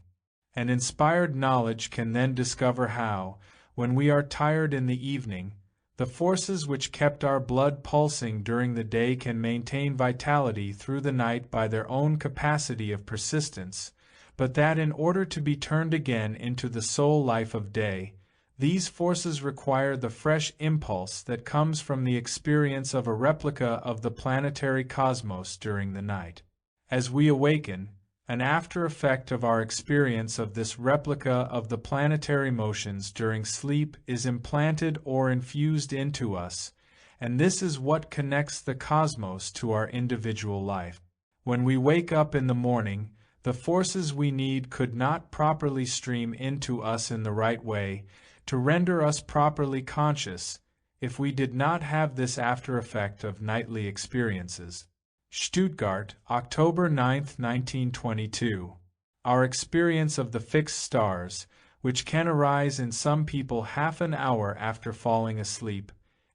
An inspired knowledge can then discover how, when we are tired in the evening, the forces which kept our blood pulsing during the day can maintain vitality through the night by their own capacity of persistence, but that in order to be turned again into the soul life of day, these forces require the fresh impulse that comes from the experience of a replica of the planetary cosmos during the night. As we awaken, an after effect of our experience of this replica of the planetary motions during sleep is implanted or infused into us, and this is what connects the cosmos to our individual life. When we wake up in the morning, the forces we need could not properly stream into us in the right way to render us properly conscious if we did not have this after effect of nightly experiences. Stuttgart, October 9, 1922. Our experience of the fixed stars, which can arise in some people half an hour after falling asleep,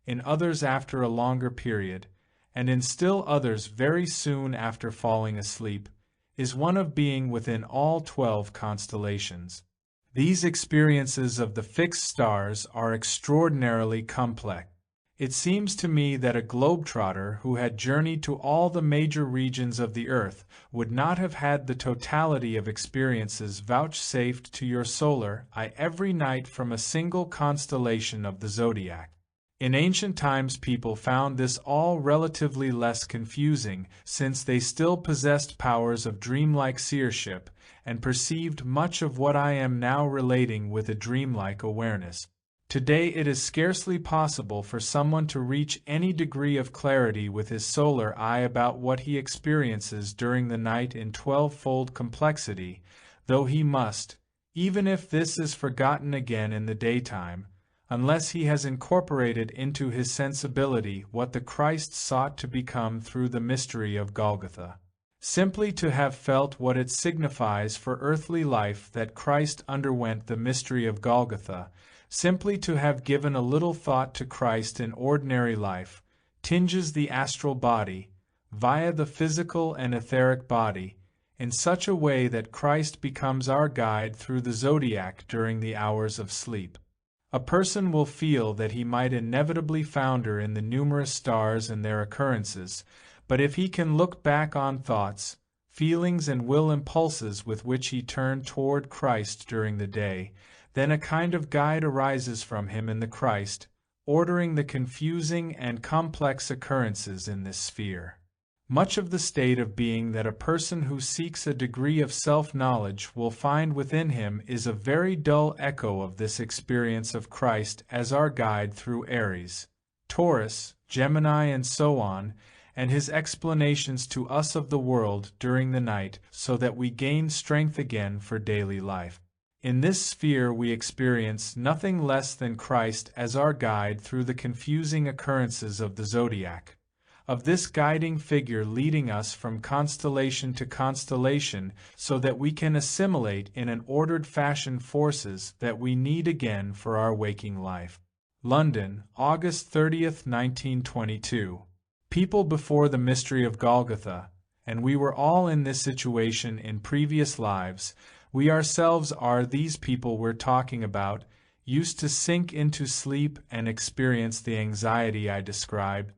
in others after a longer period, and in still others very soon after falling asleep, is one of being within all 12 constellations. These experiences of the fixed stars are extraordinarily complex. It seems to me that a globetrotter who had journeyed to all the major regions of the earth would not have had the totality of experiences vouchsafed to your solar eye every night from a single constellation of the zodiac. In ancient times people found this all relatively less confusing, since they still possessed powers of dreamlike seership, and perceived much of what I am now relating with a dreamlike awareness. Today it is scarcely possible for someone to reach any degree of clarity with his solar eye about what he experiences during the night in 12-fold complexity, though he must, even if this is forgotten again in the daytime, unless he has incorporated into his sensibility what the Christ sought to become through the mystery of Golgotha. Simply to have felt what it signifies for earthly life that Christ underwent the mystery of Golgotha, simply to have given a little thought to Christ in ordinary life, tinges the astral body, via the physical and etheric body, in such a way that Christ becomes our guide through the zodiac during the hours of sleep. A person will feel that he might inevitably founder in the numerous stars and their occurrences, but if he can look back on thoughts, feelings and will impulses with which he turned toward Christ during the day, then a kind of guide arises from him in the Christ, ordering the confusing and complex occurrences in this sphere. Much of the state of being that a person who seeks a degree of self-knowledge will find within him is a very dull echo of this experience of Christ as our guide through Aries, Taurus, Gemini, and so on, and his explanations to us of the world during the night so that we gain strength again for daily life. In this sphere we experience nothing less than Christ as our guide through the confusing occurrences of the zodiac, of this guiding figure leading us from constellation to constellation so that we can assimilate in an ordered fashion forces that we need again for our waking life. London, August 30, 1922. People before the mystery of Golgotha, and we were all in this situation in previous lives. We ourselves are these people we're talking about, used to sink into sleep and experience the anxiety I described.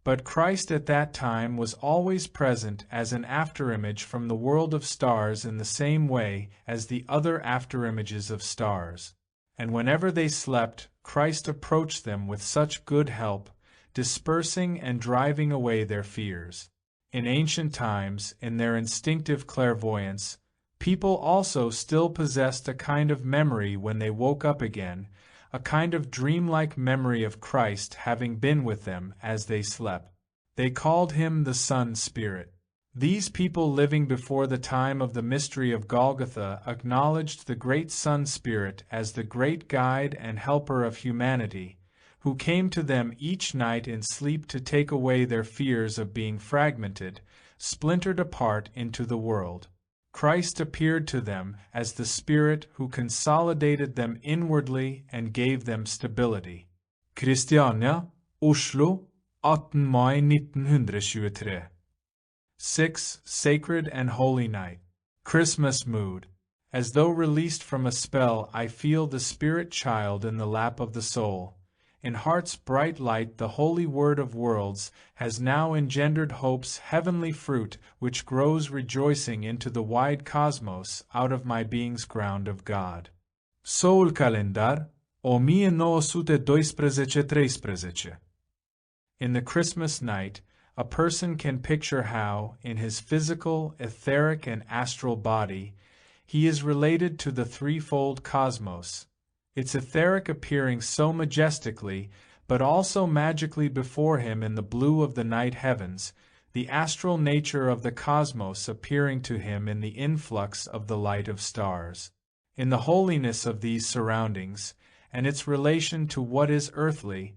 But Christ at that time was always present as an afterimage from the world of stars in the same way as the other afterimages of stars. And whenever they slept, Christ approached them with such good help, dispersing and driving away their fears. In ancient times, in their instinctive clairvoyance, people also still possessed a kind of memory when they woke up again, a kind of dreamlike memory of Christ having been with them as they slept. They called him the Sun Spirit. These people living before the time of the mystery of Golgotha acknowledged the great Sun Spirit as the great guide and helper of humanity, who came to them each night in sleep to take away their fears of being fragmented, splintered apart into the world. Christ appeared to them as the Spirit who consolidated them inwardly and gave them stability. Christiania, Oslo, 18 Mai 1923. 6. Sacred and Holy Night. Christmas mood. As though released from a spell, I feel the Spirit child in the lap of the soul. In heart's bright light the holy word of worlds has now engendered hope's heavenly fruit, which grows rejoicing into the wide cosmos out of my being's ground of God. Soul calendar, 1923. In the Christmas night, a person can picture how, in his physical, etheric, and astral body, he is related to the threefold cosmos, its etheric appearing so majestically, but also magically before him in the blue of the night heavens, the astral nature of the cosmos appearing to him in the influx of the light of stars. In the holiness of these surroundings, and its relation to what is earthly,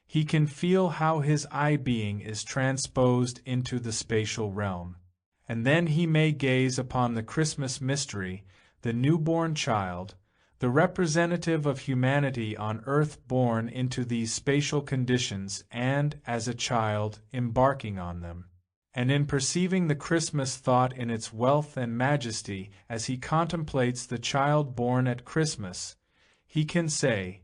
he can feel how his I-being is transposed into the spatial realm. And then he may gaze upon the Christmas mystery, the newborn child, the representative of humanity on earth born into these spatial conditions and, as a child, embarking on them. And in perceiving the Christmas thought in its wealth and majesty as he contemplates the child born at Christmas, he can say,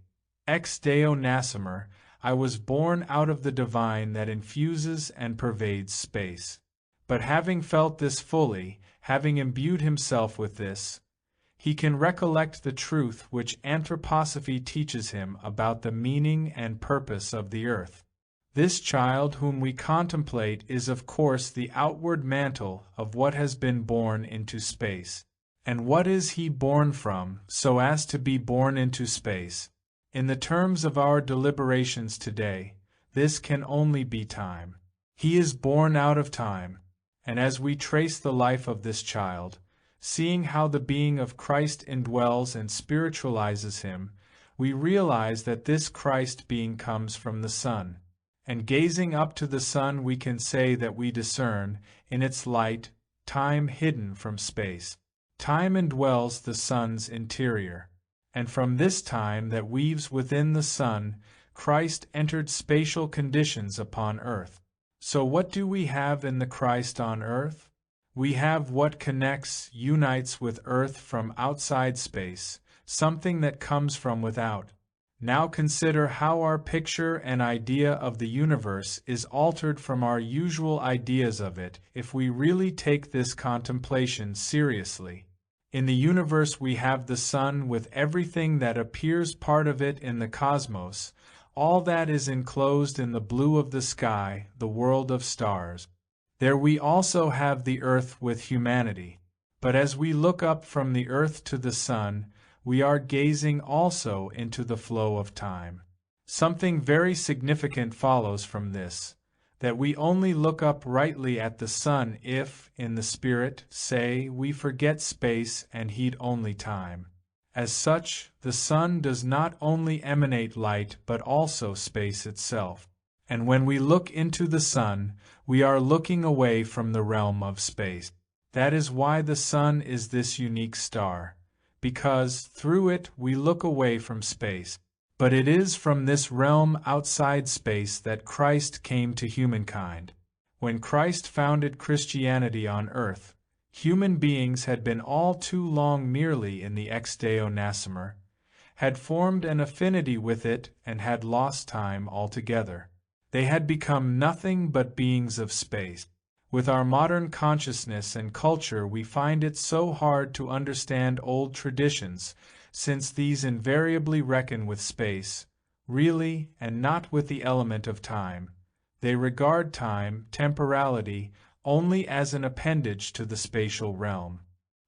Ex Deo nascimer, I was born out of the divine that infuses and pervades space. But having felt this fully, having imbued himself with this, he can recollect the truth which anthroposophy teaches him about the meaning and purpose of the earth. This child whom we contemplate is of course the outward mantle of what has been born into space. And what is he born from, so as to be born into space? In the terms of our deliberations today, this can only be time. He is born out of time, and as we trace the life of this child, seeing how the being of Christ indwells and spiritualizes him, we realize that this Christ being comes from the Son. And gazing up to the sun, we can say that we discern, in its light, time hidden from space. Time indwells the sun's interior. And from this time that weaves within the sun, Christ entered spatial conditions upon earth. So what do we have in the Christ on earth? We have what connects, unites with earth from outside space, something that comes from without. Now consider how our picture and idea of the universe is altered from our usual ideas of it if we really take this contemplation seriously. In the universe we have the sun with everything that appears part of it in the cosmos, all that is enclosed in the blue of the sky, the world of stars. There we also have the earth with humanity. But as we look up from the earth to the sun, we are gazing also into the flow of time. Something very significant follows from this, that we only look up rightly at the sun if, in the spirit, say, we forget space and heed only time. As such, the sun does not only emanate light but also space itself. And when we look into the sun, we are looking away from the realm of space. That is why the sun is this unique star, because through it we look away from space. But it is from this realm outside space that Christ came to humankind. When Christ founded Christianity on earth, human beings had been all too long merely in the ex Deo nascimer, had formed an affinity with it and had lost time altogether. They had become nothing but beings of space. With our modern consciousness and culture, we find it so hard to understand old traditions, since these invariably reckon with space, really, and not with the element of time. They regard time, temporality, only as an appendage to the spatial realm.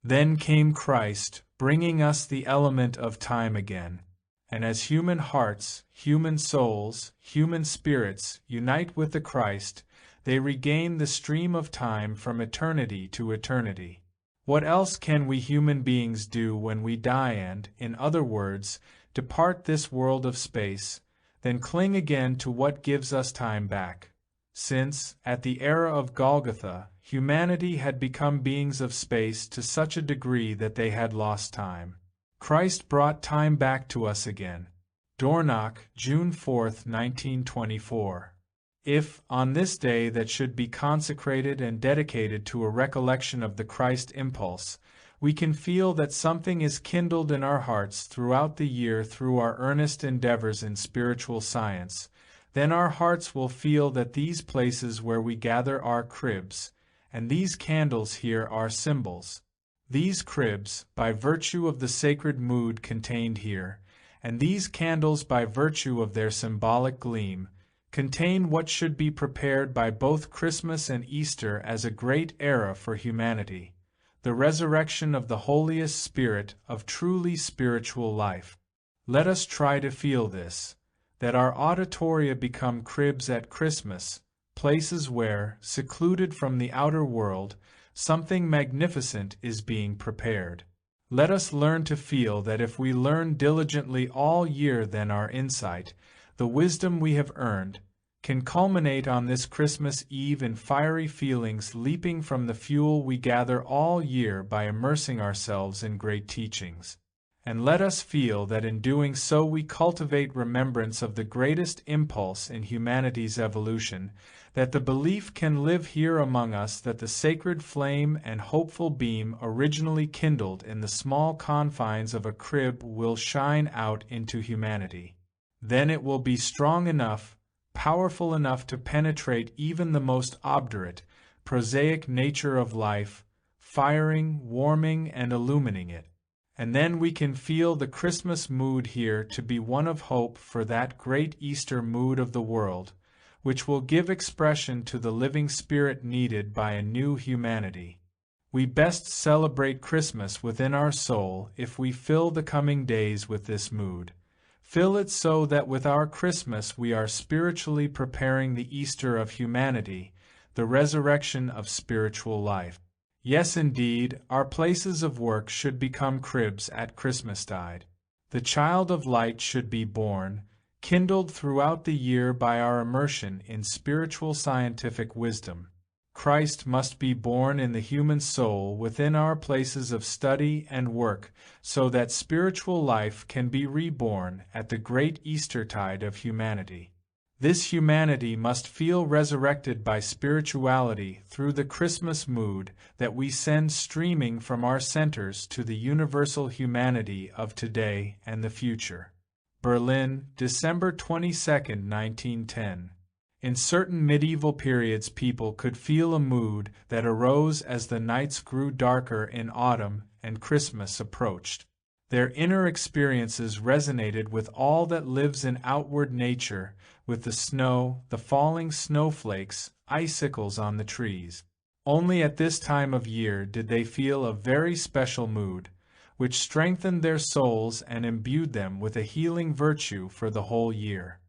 Then came Christ, bringing us the element of time again. And as human hearts, human souls, human spirits unite with the Christ, they regain the stream of time from eternity to eternity. What else can we human beings do when we die and, in other words, depart this world of space, than cling again to what gives us time back? Since, at the era of Golgotha, humanity had become beings of space to such a degree that they had lost time. Christ brought time back to us again. Dornoch, June 4, 1924. If, on this day that should be consecrated and dedicated to a recollection of the Christ impulse, we can feel that something is kindled in our hearts throughout the year through our earnest endeavors in spiritual science, then our hearts will feel that these places where we gather are cribs, and these candles here are symbols. These cribs, by virtue of the sacred mood contained here, and these candles by virtue of their symbolic gleam, contain what should be prepared by both Christmas and Easter as a great era for humanity, the resurrection of the holiest spirit of truly spiritual life. Let us try to feel this, that our auditoria become cribs at Christmas, places where, secluded from the outer world, something magnificent is being prepared. Let us learn to feel that if we learn diligently all year, then our insight, the wisdom we have earned, can culminate on this Christmas Eve in fiery feelings leaping from the fuel we gather all year by immersing ourselves in great teachings. And let us feel that in doing so we cultivate remembrance of the greatest impulse in humanity's evolution, that the belief can live here among us that the sacred flame and hopeful beam originally kindled in the small confines of a crib will shine out into humanity. Then it will be strong enough, powerful enough to penetrate even the most obdurate, prosaic nature of life, firing, warming, and illumining it. And then we can feel the Christmas mood here to be one of hope for that great Easter mood of the world, which will give expression to the living spirit needed by a new humanity. We best celebrate Christmas within our soul if we fill the coming days with this mood. Fill it so that with our Christmas we are spiritually preparing the Easter of humanity, the resurrection of spiritual life. Yes, indeed, our places of work should become cribs at Christmastide. The child of light should be born, kindled throughout the year by our immersion in spiritual scientific wisdom. Christ must be born in the human soul within our places of study and work, so that spiritual life can be reborn at the great Eastertide of humanity. This humanity must feel resurrected by spirituality through the Christmas mood that we send streaming from our centers to the universal humanity of today and the future. Berlin, December 22, 1910. In certain medieval periods, people could feel a mood that arose as the nights grew darker in autumn and Christmas approached. Their inner experiences resonated with all that lives in outward nature, with the snow, the falling snowflakes, icicles on the trees. Only at this time of year did they feel a very special mood, which strengthened their souls and imbued them with a healing virtue for the whole year.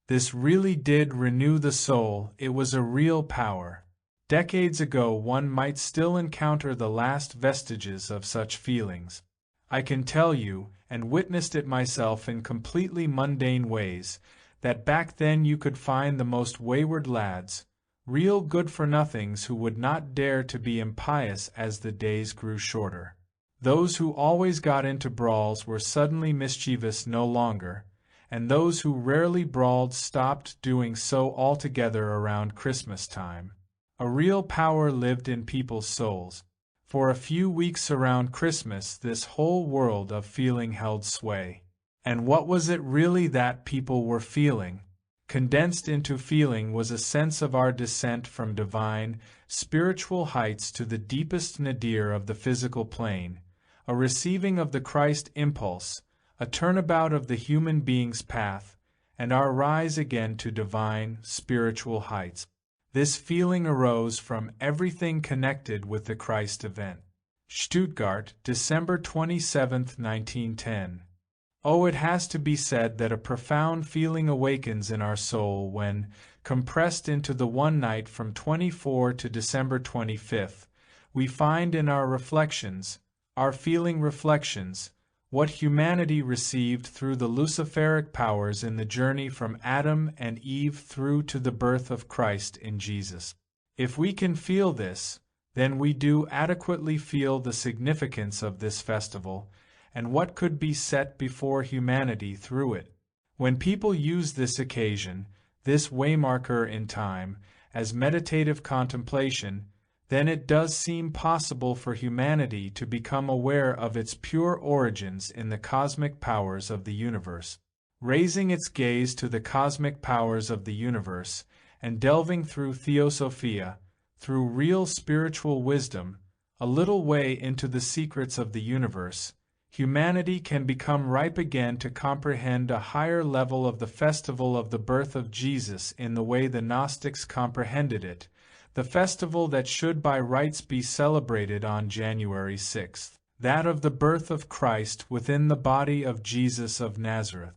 This really did renew the soul. It was a real power. Decades ago one might still encounter the last vestiges of such feelings. I can tell you, and witnessed it myself in completely mundane ways, that back then you could find the most wayward lads, real good-for-nothings who would not dare to be impious as the days grew shorter. Those who always got into brawls were suddenly mischievous no longer, and those who rarely brawled stopped doing so altogether around Christmas time. A real power lived in people's souls. For a few weeks around Christmas this whole world of feeling held sway. And what was it really that people were feeling? Condensed into feeling was a sense of our descent from divine, spiritual heights to the deepest nadir of the physical plane, a receiving of the Christ impulse, a turnabout of the human being's path, and our rise again to divine, spiritual heights. This feeling arose from everything connected with the Christ event. Stuttgart, December 27, 1910. Oh, it has to be said that a profound feeling awakens in our soul when, compressed into the one night from 24 to December 25, we find in our reflections, our feeling reflections, what humanity received through the luciferic powers in the journey from Adam and Eve through to the birth of Christ in Jesus. If we can feel this, then we do adequately feel the significance of this festival, and what could be set before humanity through it. When people use this occasion, this waymarker in time, as meditative contemplation, then it does seem possible for humanity to become aware of its pure origins in the cosmic powers of the universe. Raising its gaze to the cosmic powers of the universe, and delving through theosophia, through real spiritual wisdom, a little way into the secrets of the universe, humanity can become ripe again to comprehend a higher level of the festival of the birth of Jesus in the way the Gnostics comprehended it, the festival that should by rights be celebrated on January 6th, that of the birth of Christ within the body of Jesus of Nazareth.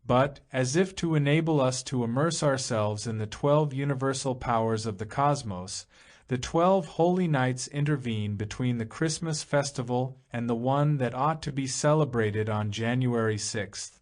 But, as if to enable us to immerse ourselves in the 12 universal powers of the cosmos, the 12 holy nights intervene between the Christmas festival and the one that ought to be celebrated on January 6th,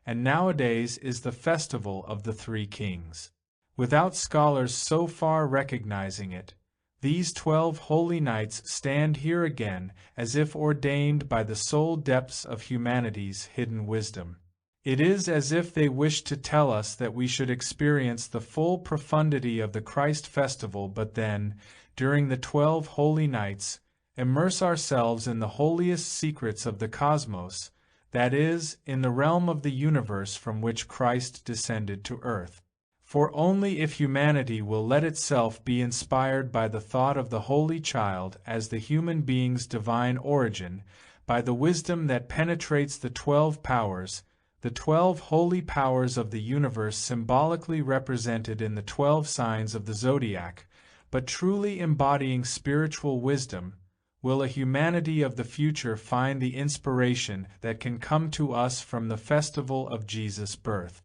and nowadays is the festival of the Three Kings. Without scholars so far recognizing it, these 12 holy nights stand here again as if ordained by the soul depths of humanity's hidden wisdom. It is as if they wished to tell us that we should experience the full profundity of the Christ festival, but then, during the 12 holy nights, immerse ourselves in the holiest secrets of the cosmos, that is, in the realm of the universe from which Christ descended to earth. For only if humanity will let itself be inspired by the thought of the Holy Child as the human being's divine origin, by the wisdom that penetrates the 12 powers, the 12 holy powers of the universe symbolically represented in the 12 signs of the zodiac, but truly embodying spiritual wisdom, will a humanity of the future find the inspiration that can come to us from the festival of Jesus' birth.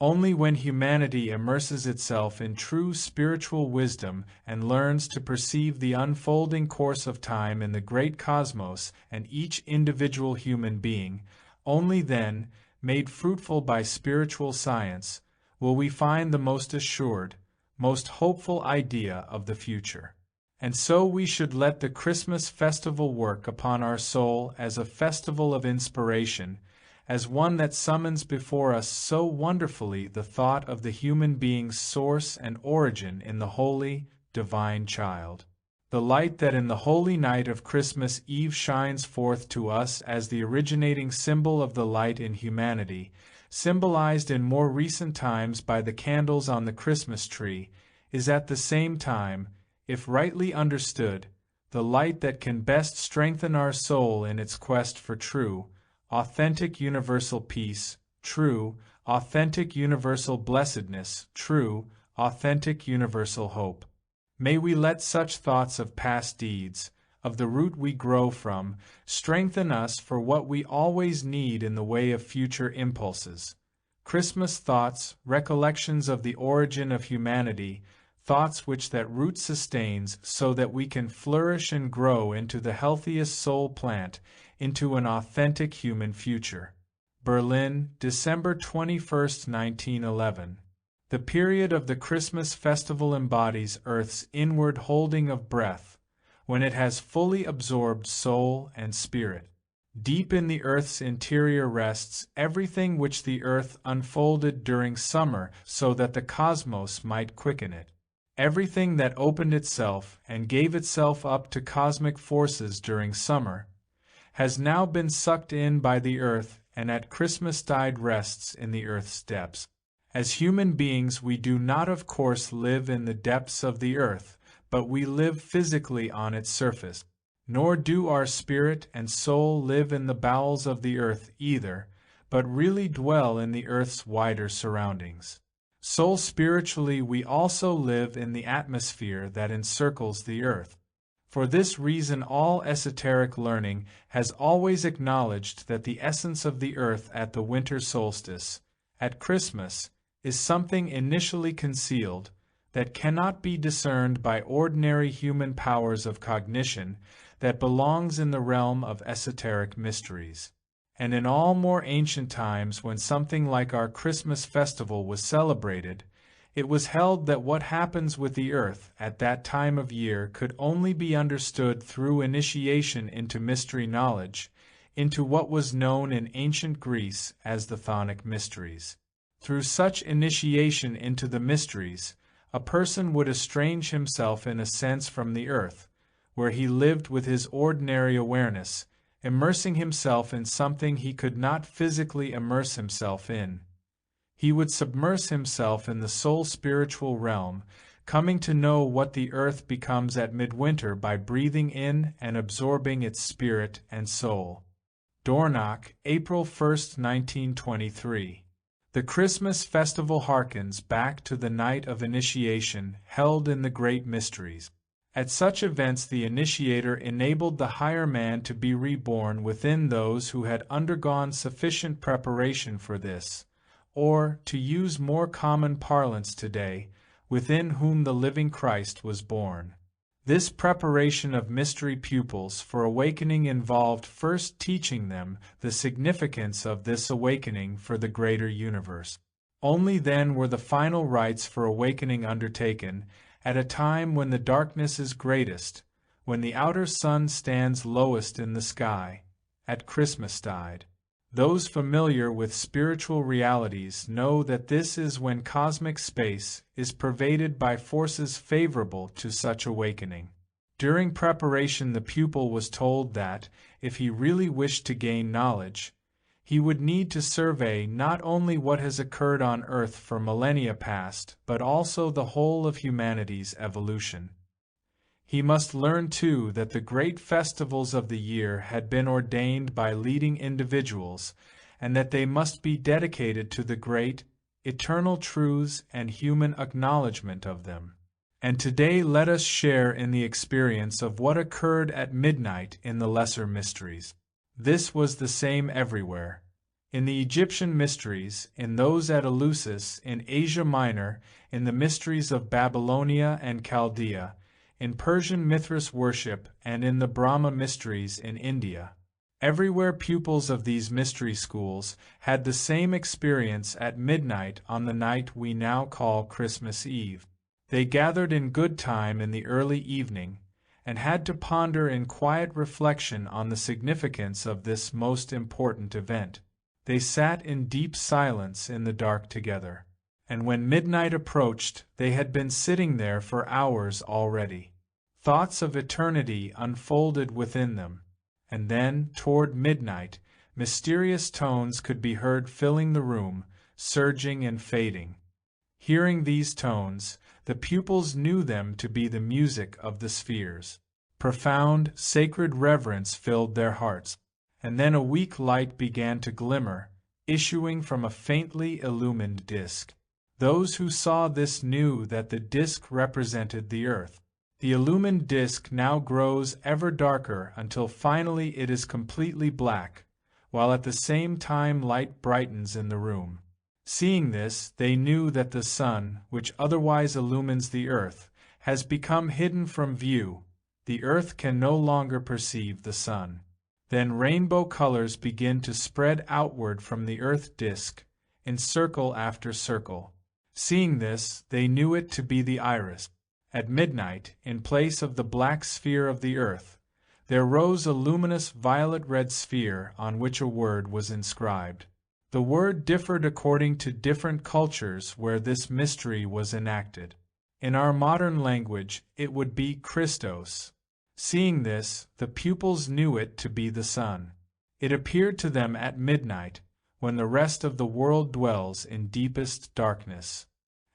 Only when humanity immerses itself in true spiritual wisdom and learns to perceive the unfolding course of time in the great cosmos and each individual human being, only then, made fruitful by spiritual science, will we find the most assured, most hopeful idea of the future. And so we should let the Christmas festival work upon our soul as a festival of inspiration, as one that summons before us so wonderfully the thought of the human being's source and origin in the holy, divine child. The light that in the holy night of Christmas Eve shines forth to us as the originating symbol of the light in humanity, symbolized in more recent times by the candles on the Christmas tree, is at the same time, if rightly understood, the light that can best strengthen our soul in its quest for true, authentic universal peace, true, authentic universal blessedness, true, authentic universal hope. May we let such thoughts of past deeds, of the root we grow from, strengthen us for what we always need in the way of future impulses. Christmas thoughts, recollections of the origin of humanity, thoughts which that root sustains so that we can flourish and grow into the healthiest soul plant, into an authentic human future. Berlin, December 21, 1911. The period of the Christmas festival embodies Earth's inward holding of breath, when it has fully absorbed soul and spirit. Deep in the Earth's interior rests everything which the Earth unfolded during summer so that the cosmos might quicken it. Everything that opened itself and gave itself up to cosmic forces during summer has now been sucked in by the Earth and at Christmas-tide rests in the Earth's depths. As human beings we do not of course live in the depths of the Earth, but we live physically on its surface. Nor do our spirit and soul live in the bowels of the Earth either, but really dwell in the Earth's wider surroundings. Soul spiritually we also live in the atmosphere that encircles the Earth. For this reason all esoteric learning has always acknowledged that the essence of the Earth at the winter solstice, at Christmas, is something initially concealed, that cannot be discerned by ordinary human powers of cognition, that belongs in the realm of esoteric mysteries. And in all more ancient times when something like our Christmas festival was celebrated, it was held that what happens with the earth at that time of year could only be understood through initiation into mystery knowledge, into what was known in ancient Greece as the chthonic mysteries. Through such initiation into the mysteries, a person would estrange himself in a sense from the earth, where he lived with his ordinary awareness, immersing himself in something he could not physically immerse himself in. He would submerse himself in the soul spiritual realm, coming to know what the earth becomes at midwinter by breathing in and absorbing its spirit and soul. Dornoch, April 1, 1923. The Christmas festival harkens back to the night of initiation held in the Great Mysteries. At such events the initiator enabled the higher man to be reborn within those who had undergone sufficient preparation for this, or, to use more common parlance today, within whom the living Christ was born. This preparation of mystery pupils for awakening involved first teaching them the significance of this awakening for the greater universe. Only then were the final rites for awakening undertaken, at a time when the darkness is greatest, when the outer sun stands lowest in the sky, at Christmastide. Those familiar with spiritual realities know that this is when cosmic space is pervaded by forces favorable to such awakening. During preparation the pupil was told that, if he really wished to gain knowledge, he would need to survey not only what has occurred on Earth for millennia past, but also the whole of humanity's evolution. He must learn too that the great festivals of the year had been ordained by leading individuals, and that they must be dedicated to the great, eternal truths and human acknowledgement of them. And today let us share in the experience of what occurred at midnight in the lesser mysteries. This was the same everywhere. In the Egyptian mysteries, in those at Eleusis, in Asia Minor, in the mysteries of Babylonia and Chaldea, in Persian Mithras worship, and in the Brahma mysteries in India. Everywhere pupils of these mystery schools had the same experience at midnight on the night we now call Christmas Eve. They gathered in good time in the early evening, and had to ponder in quiet reflection on the significance of this most important event. They sat in deep silence in the dark together, and when midnight approached they had been sitting there for hours already. Thoughts of eternity unfolded within them, and then, toward midnight, mysterious tones could be heard filling the room, surging and fading. Hearing these tones, the pupils knew them to be the music of the spheres. Profound, sacred reverence filled their hearts, and then a weak light began to glimmer, issuing from a faintly illumined disk. Those who saw this knew that the disk represented the earth. The illumined disk now grows ever darker until finally it is completely black, while at the same time light brightens in the room. Seeing this, they knew that the sun, which otherwise illumines the earth, has become hidden from view. The earth can no longer perceive the sun. Then rainbow colors begin to spread outward from the earth disk, in circle after circle. Seeing this, they knew it to be the iris. At midnight, in place of the black sphere of the earth, there rose a luminous violet-red sphere on which a word was inscribed. The word differed according to different cultures where this mystery was enacted. In our modern language, it would be Christos. Seeing this, the pupils knew it to be the sun. It appeared to them at midnight, when the rest of the world dwells in deepest darkness.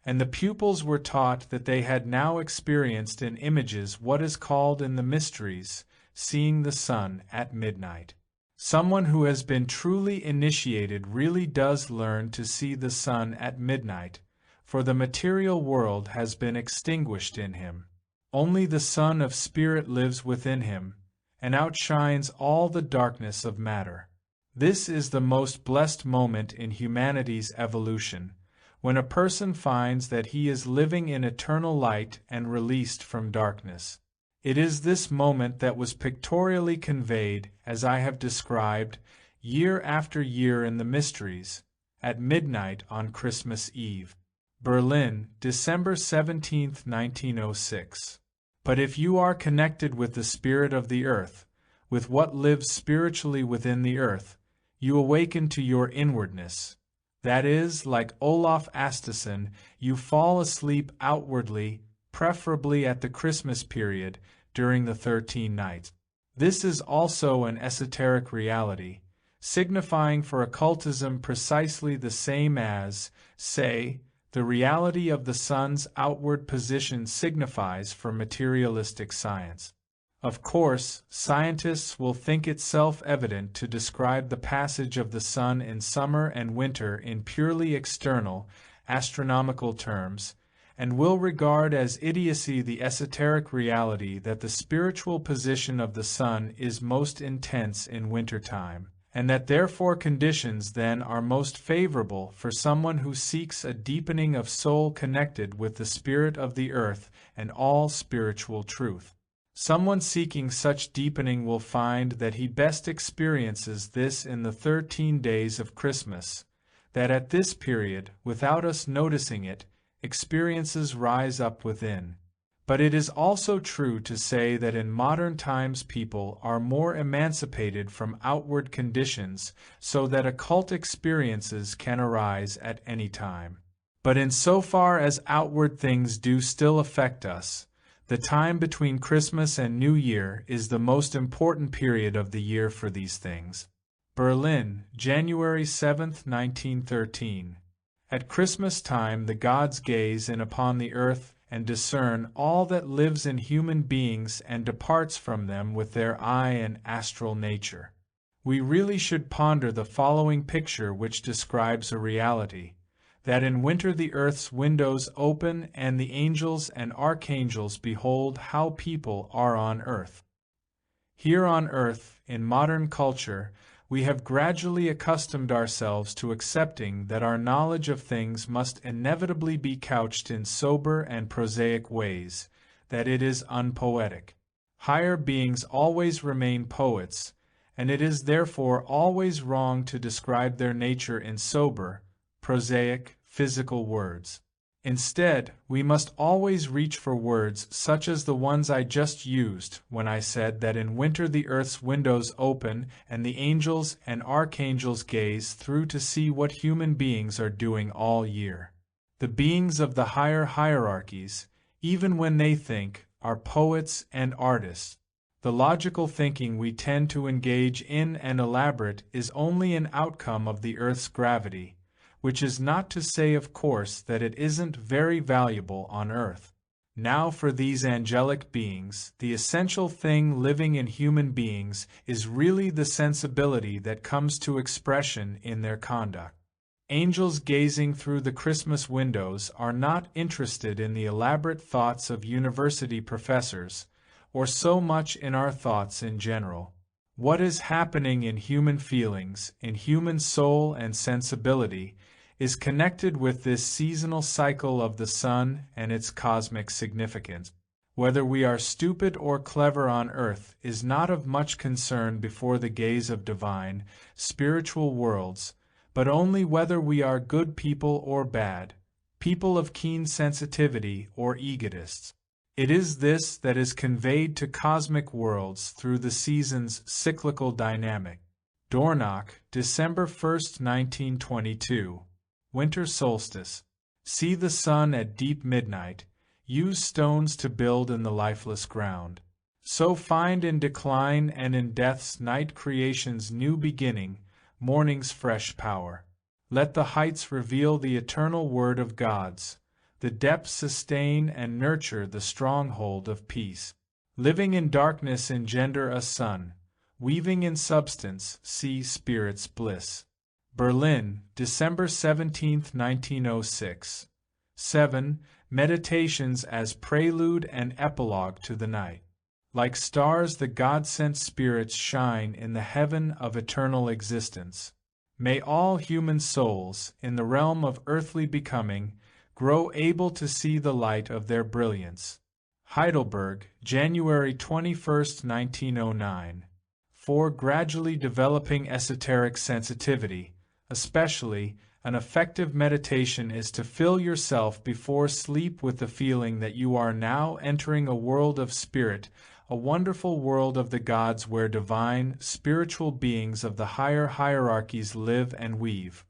And the pupils were taught that they had now experienced in images what is called in the mysteries, seeing the sun at midnight. Someone who has been truly initiated really does learn to see the sun at midnight, for the material world has been extinguished in him. Only the sun of spirit lives within him, and outshines all the darkness of matter. This is the most blessed moment in humanity's evolution, when a person finds that he is living in eternal light and released from darkness. It is this moment that was pictorially conveyed, as I have described, year after year in the mysteries, at midnight on Christmas Eve. Berlin, December 17, 1906. But if you are connected with the spirit of the earth, with what lives spiritually within the earth, you awaken to your inwardness. That is, like Olaf Asteson, you fall asleep outwardly, preferably at the Christmas period, during the 13 nights. This is also an esoteric reality, signifying for occultism precisely the same as, say, the reality of the sun's outward position signifies for materialistic science. Of course, scientists will think it self-evident to describe the passage of the sun in summer and winter in purely external, astronomical terms, and will regard as idiocy the esoteric reality that the spiritual position of the sun is most intense in wintertime, and that therefore conditions then are most favorable for someone who seeks a deepening of soul connected with the spirit of the earth and all spiritual truth. Someone seeking such deepening will find that he best experiences this in the 13 days of Christmas, that at this period, without us noticing it, experiences rise up within. But it is also true to say that in modern times people are more emancipated from outward conditions so that occult experiences can arise at any time. But insofar as outward things do still affect us, the time between Christmas and New Year is the most important period of the year for these things. Berlin, January 7, 1913. At Christmas time the gods gaze in upon the earth and discern all that lives in human beings and departs from them with their eye and astral nature. We really should ponder the following picture which describes a reality, that in winter the earth's windows open and the angels and archangels behold how people are on earth. Here on earth, in modern culture, we have gradually accustomed ourselves to accepting that our knowledge of things must inevitably be couched in sober and prosaic ways, that it is unpoetic. Higher beings always remain poets, and it is therefore always wrong to describe their nature in sober, prosaic, physical words. Instead, we must always reach for words such as the ones I just used when I said that in winter the earth's windows open and the angels and archangels gaze through to see what human beings are doing all year. The beings of the higher hierarchies, even when they think, are poets and artists. The logical thinking we tend to engage in and elaborate is only an outcome of the earth's gravity, which is not to say, of course, that it isn't very valuable on earth. Now for these angelic beings, the essential thing living in human beings is really the sensibility that comes to expression in their conduct. Angels gazing through the Christmas windows are not interested in the elaborate thoughts of university professors, or so much in our thoughts in general. What is happening in human feelings, in human soul and sensibility, is connected with this seasonal cycle of the sun and its cosmic significance. Whether we are stupid or clever on earth is not of much concern before the gaze of divine, spiritual worlds, but only whether we are good people or bad, people of keen sensitivity or egotists. It is this that is conveyed to cosmic worlds through the season's cyclical dynamic. Dornoch, December 1, 1922. Winter solstice. See the sun at deep midnight. Use stones to build in the lifeless ground. So find in decline and in death's night creation's new beginning, morning's fresh power. Let the heights reveal the eternal word of God's. The depths sustain and nurture the stronghold of peace. Living in darkness engender a sun. Weaving in substance, see spirit's bliss. Berlin, December 17, 1906. 7. Meditations as prelude and epilogue to the night. Like stars the God-sent spirits shine in the heaven of eternal existence. May all human souls, in the realm of earthly becoming, grow able to see the light of their brilliance. Heidelberg, January 21, 1909. 4. Gradually developing esoteric sensitivity. Especially, an effective meditation is to fill yourself before sleep with the feeling that you are now entering a world of spirit, a wonderful world of the gods where divine, spiritual beings of the higher hierarchies live and weave.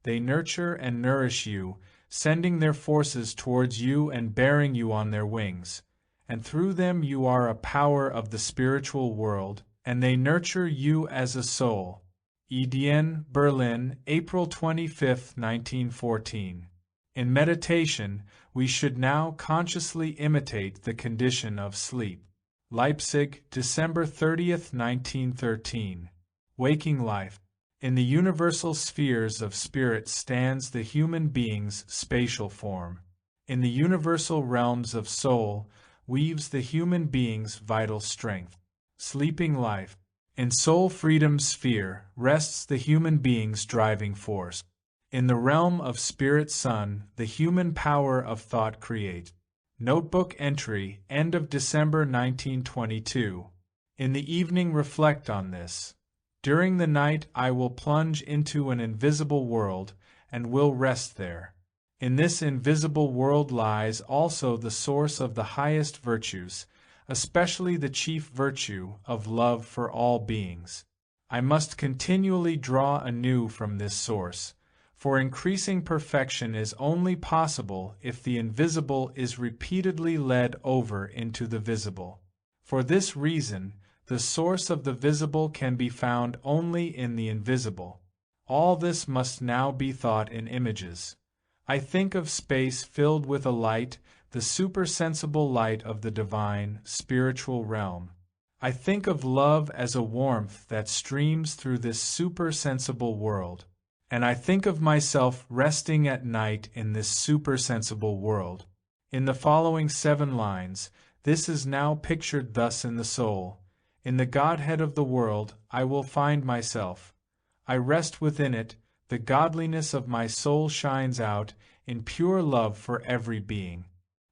They nurture and nourish you, sending their forces towards you and bearing you on their wings. And through them you are a power of the spiritual world, and they nurture you as a soul. Eden, Berlin, April 25, 1914. In meditation, we should now consciously imitate the condition of sleep. Leipzig, December 30th, 1913. Waking life. In the universal spheres of spirit stands the human being's spatial form. In the universal realms of soul weaves the human being's vital strength. Sleeping life. In soul freedom's sphere rests the human being's driving force. In the realm of spirit sun, the human power of thought creates. Notebook entry, end of December 1922. In the evening reflect on this. During the night I will plunge into an invisible world, and will rest there. In this invisible world lies also the source of the highest virtues, especially the chief virtue of love for all beings. I must continually draw anew from this source, for increasing perfection is only possible if the invisible is repeatedly led over into the visible. For this reason, the source of the visible can be found only in the invisible. All this must now be thought in images. I think of space filled with a light, the supersensible light of the divine, spiritual realm. I think of love as a warmth that streams through this supersensible world. And I think of myself resting at night in this supersensible world. In the following 7 lines, this is now pictured thus in the soul. In the Godhead of the world, I will find myself. I rest within it, the godliness of my soul shines out in pure love for every being.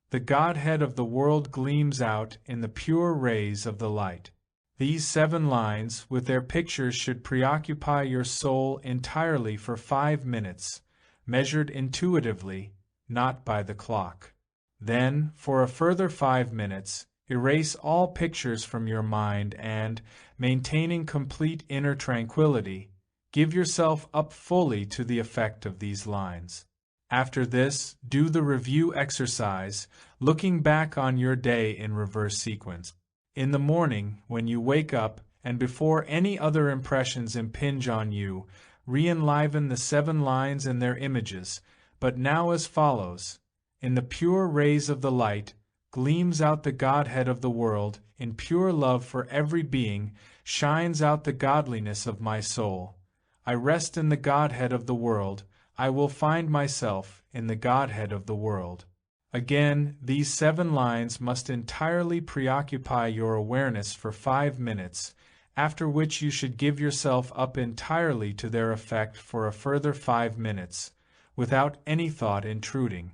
The Godhead of the world gleams out in the pure rays of the light. These 7 lines, with their pictures, should preoccupy your soul entirely for 5 minutes, measured intuitively, not by the clock. Then, for a further 5 minutes, erase all pictures from your mind and, maintaining complete inner tranquility, give yourself up fully to the effect of these lines. After this, do the review exercise, looking back on your day in reverse sequence. In the morning, when you wake up, and before any other impressions impinge on you, re-enliven the 7 lines and their images, but now as follows. In the pure rays of the light, gleams out the Godhead of the world, in pure love for every being, shines out the godliness of my soul. I rest in the Godhead of the world, I will find myself in the Godhead of the world. Again, these 7 lines must entirely preoccupy your awareness for 5 minutes, after which you should give yourself up entirely to their effect for a further 5 minutes, without any thought intruding.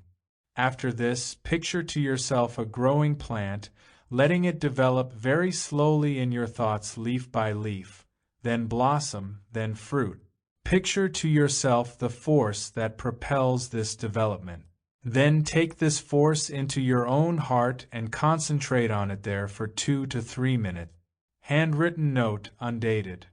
After this, picture to yourself a growing plant, letting it develop very slowly in your thoughts leaf by leaf, then blossom, then fruit. Picture to yourself the force that propels this development. Then take this force into your own heart and concentrate on it there for 2 to 3 minutes. Handwritten note, undated.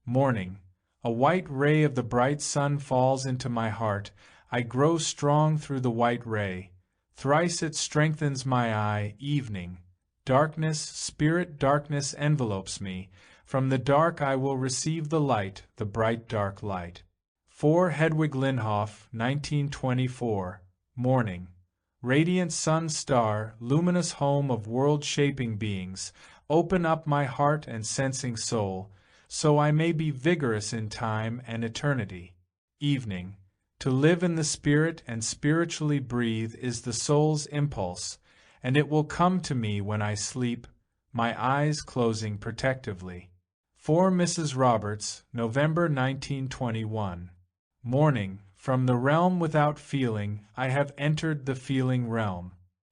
Morning. A white ray of the bright sun falls into my heart. I grow strong through the white ray. Thrice it strengthens my eye. Evening. Darkness, spirit darkness envelopes me. From the dark I will receive the light, the bright dark light. 4 Hedwig Lindhoff, 1924. Morning. Radiant sun star, luminous home of world-shaping beings, open up my heart and sensing soul, so I may be vigorous in time and eternity. Evening. To live in the spirit and spiritually breathe is the soul's impulse, and it will come to me when I sleep, my eyes closing protectively. 4 Mrs. Roberts, November 1921. Morning. From the realm without feeling, I have entered the feeling realm.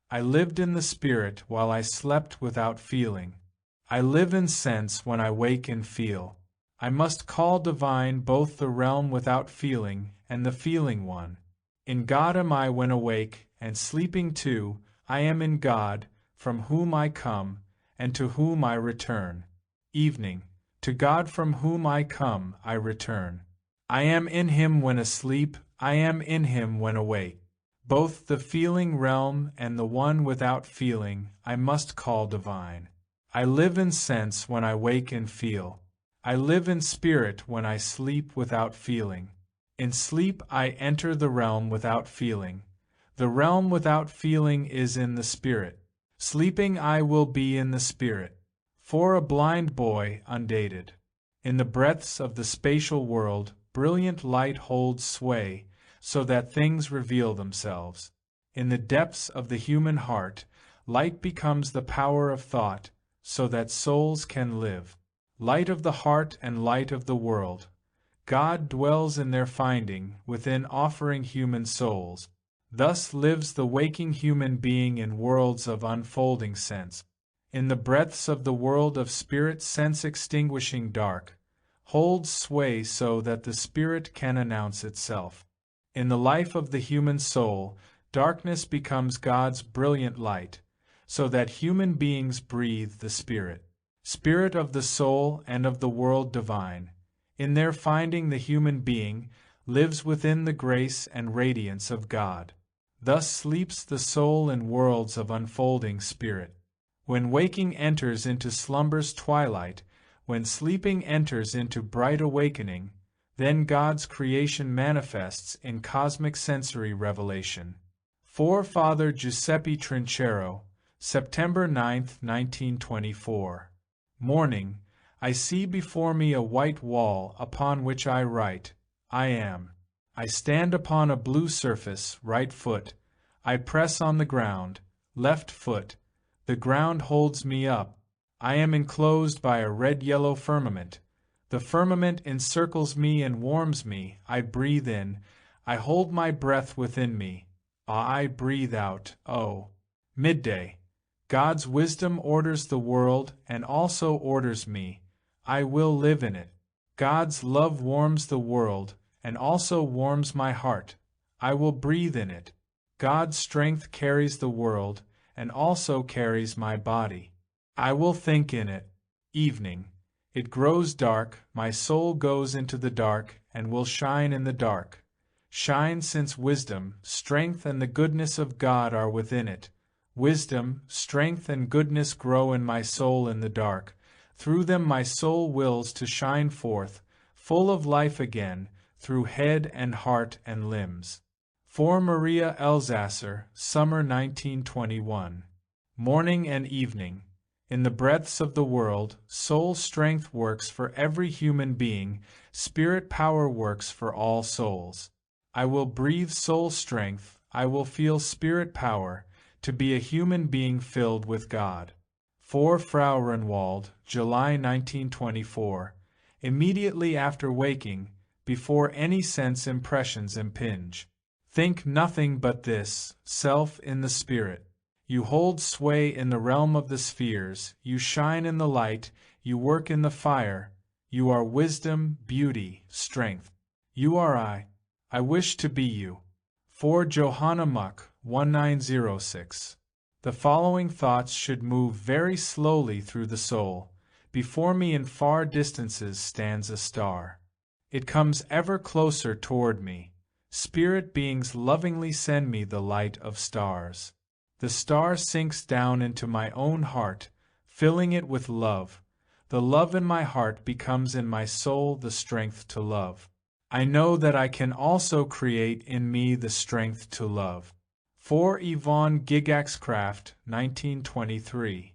I lived in the spirit while I slept without feeling. I live in sense when I wake and feel. I must call divine both the realm without feeling and the feeling one. In God am I when awake, and sleeping too, I am in God, from whom I come, and to whom I return. Evening. To God from whom I come, I return. I am in him when asleep, I am in him when awake. Both the feeling realm and the one without feeling I must call divine. I live in sense when I wake and feel. I live in spirit when I sleep without feeling. In sleep I enter the realm without feeling. The realm without feeling is in the spirit. Sleeping I will be in the spirit. For a blind boy, undated. In the breadths of the spatial world, brilliant light holds sway, so that things reveal themselves. In the depths of the human heart, light becomes the power of thought, so that souls can live. Light of the heart and light of the world. God dwells in their finding, within offering human souls. Thus lives the waking human being in worlds of unfolding sense. In the breadths of the world of spirit, sense extinguishing dark holds sway so that the spirit can announce itself. In the life of the human soul, darkness becomes God's brilliant light, so that human beings breathe the Spirit. Spirit of the soul and of the world divine. In their finding, the human being lives within the grace and radiance of God. Thus sleeps the soul in worlds of unfolding spirit. When waking enters into slumber's twilight, when sleeping enters into bright awakening, then God's creation manifests in cosmic sensory revelation. For Father Giuseppe Trinchero, September 9, 1924. Morning, I see before me a white wall upon which I write, I am. I stand upon a blue surface, right foot. I press on the ground, left foot. The ground holds me up. I am enclosed by a red-yellow firmament. The firmament encircles me and warms me. I breathe in. I hold my breath within me. I breathe out. Oh. Midday. God's wisdom orders the world and also orders me. I will live in it. God's love warms the world and also warms my heart. I will breathe in it. God's strength carries the world and also carries my body. I will think in it. Evening. It grows dark, my soul goes into the dark and will shine in the dark. Shine since wisdom, strength, and the goodness of God are within it. Wisdom, strength, and goodness grow in my soul in the dark. Through them my soul wills to shine forth, full of life again, through head and heart and limbs. For Maria Elsasser, Summer 1921. Morning and evening. In the breadths of the world, soul strength works for every human being, spirit power works for all souls. I will breathe soul strength, I will feel spirit power, to be a human being filled with God. For Frau Runwald, July 1924. Immediately after waking, before any sense impressions impinge. Think nothing but this, self in the spirit. You hold sway in the realm of the spheres, you shine in the light, you work in the fire, you are wisdom, beauty, strength. You are I wish to be you. For Johanna Muck, 1906. The following thoughts should move very slowly through the soul. Before me in far distances stands a star. It comes ever closer toward me. Spirit beings lovingly send me the light of stars. The star sinks down into my own heart, filling it with love. The love in my heart becomes in my soul the strength to love. I know that I can also create in me the strength to love. For Yvonne Gigaxcraft, 1923.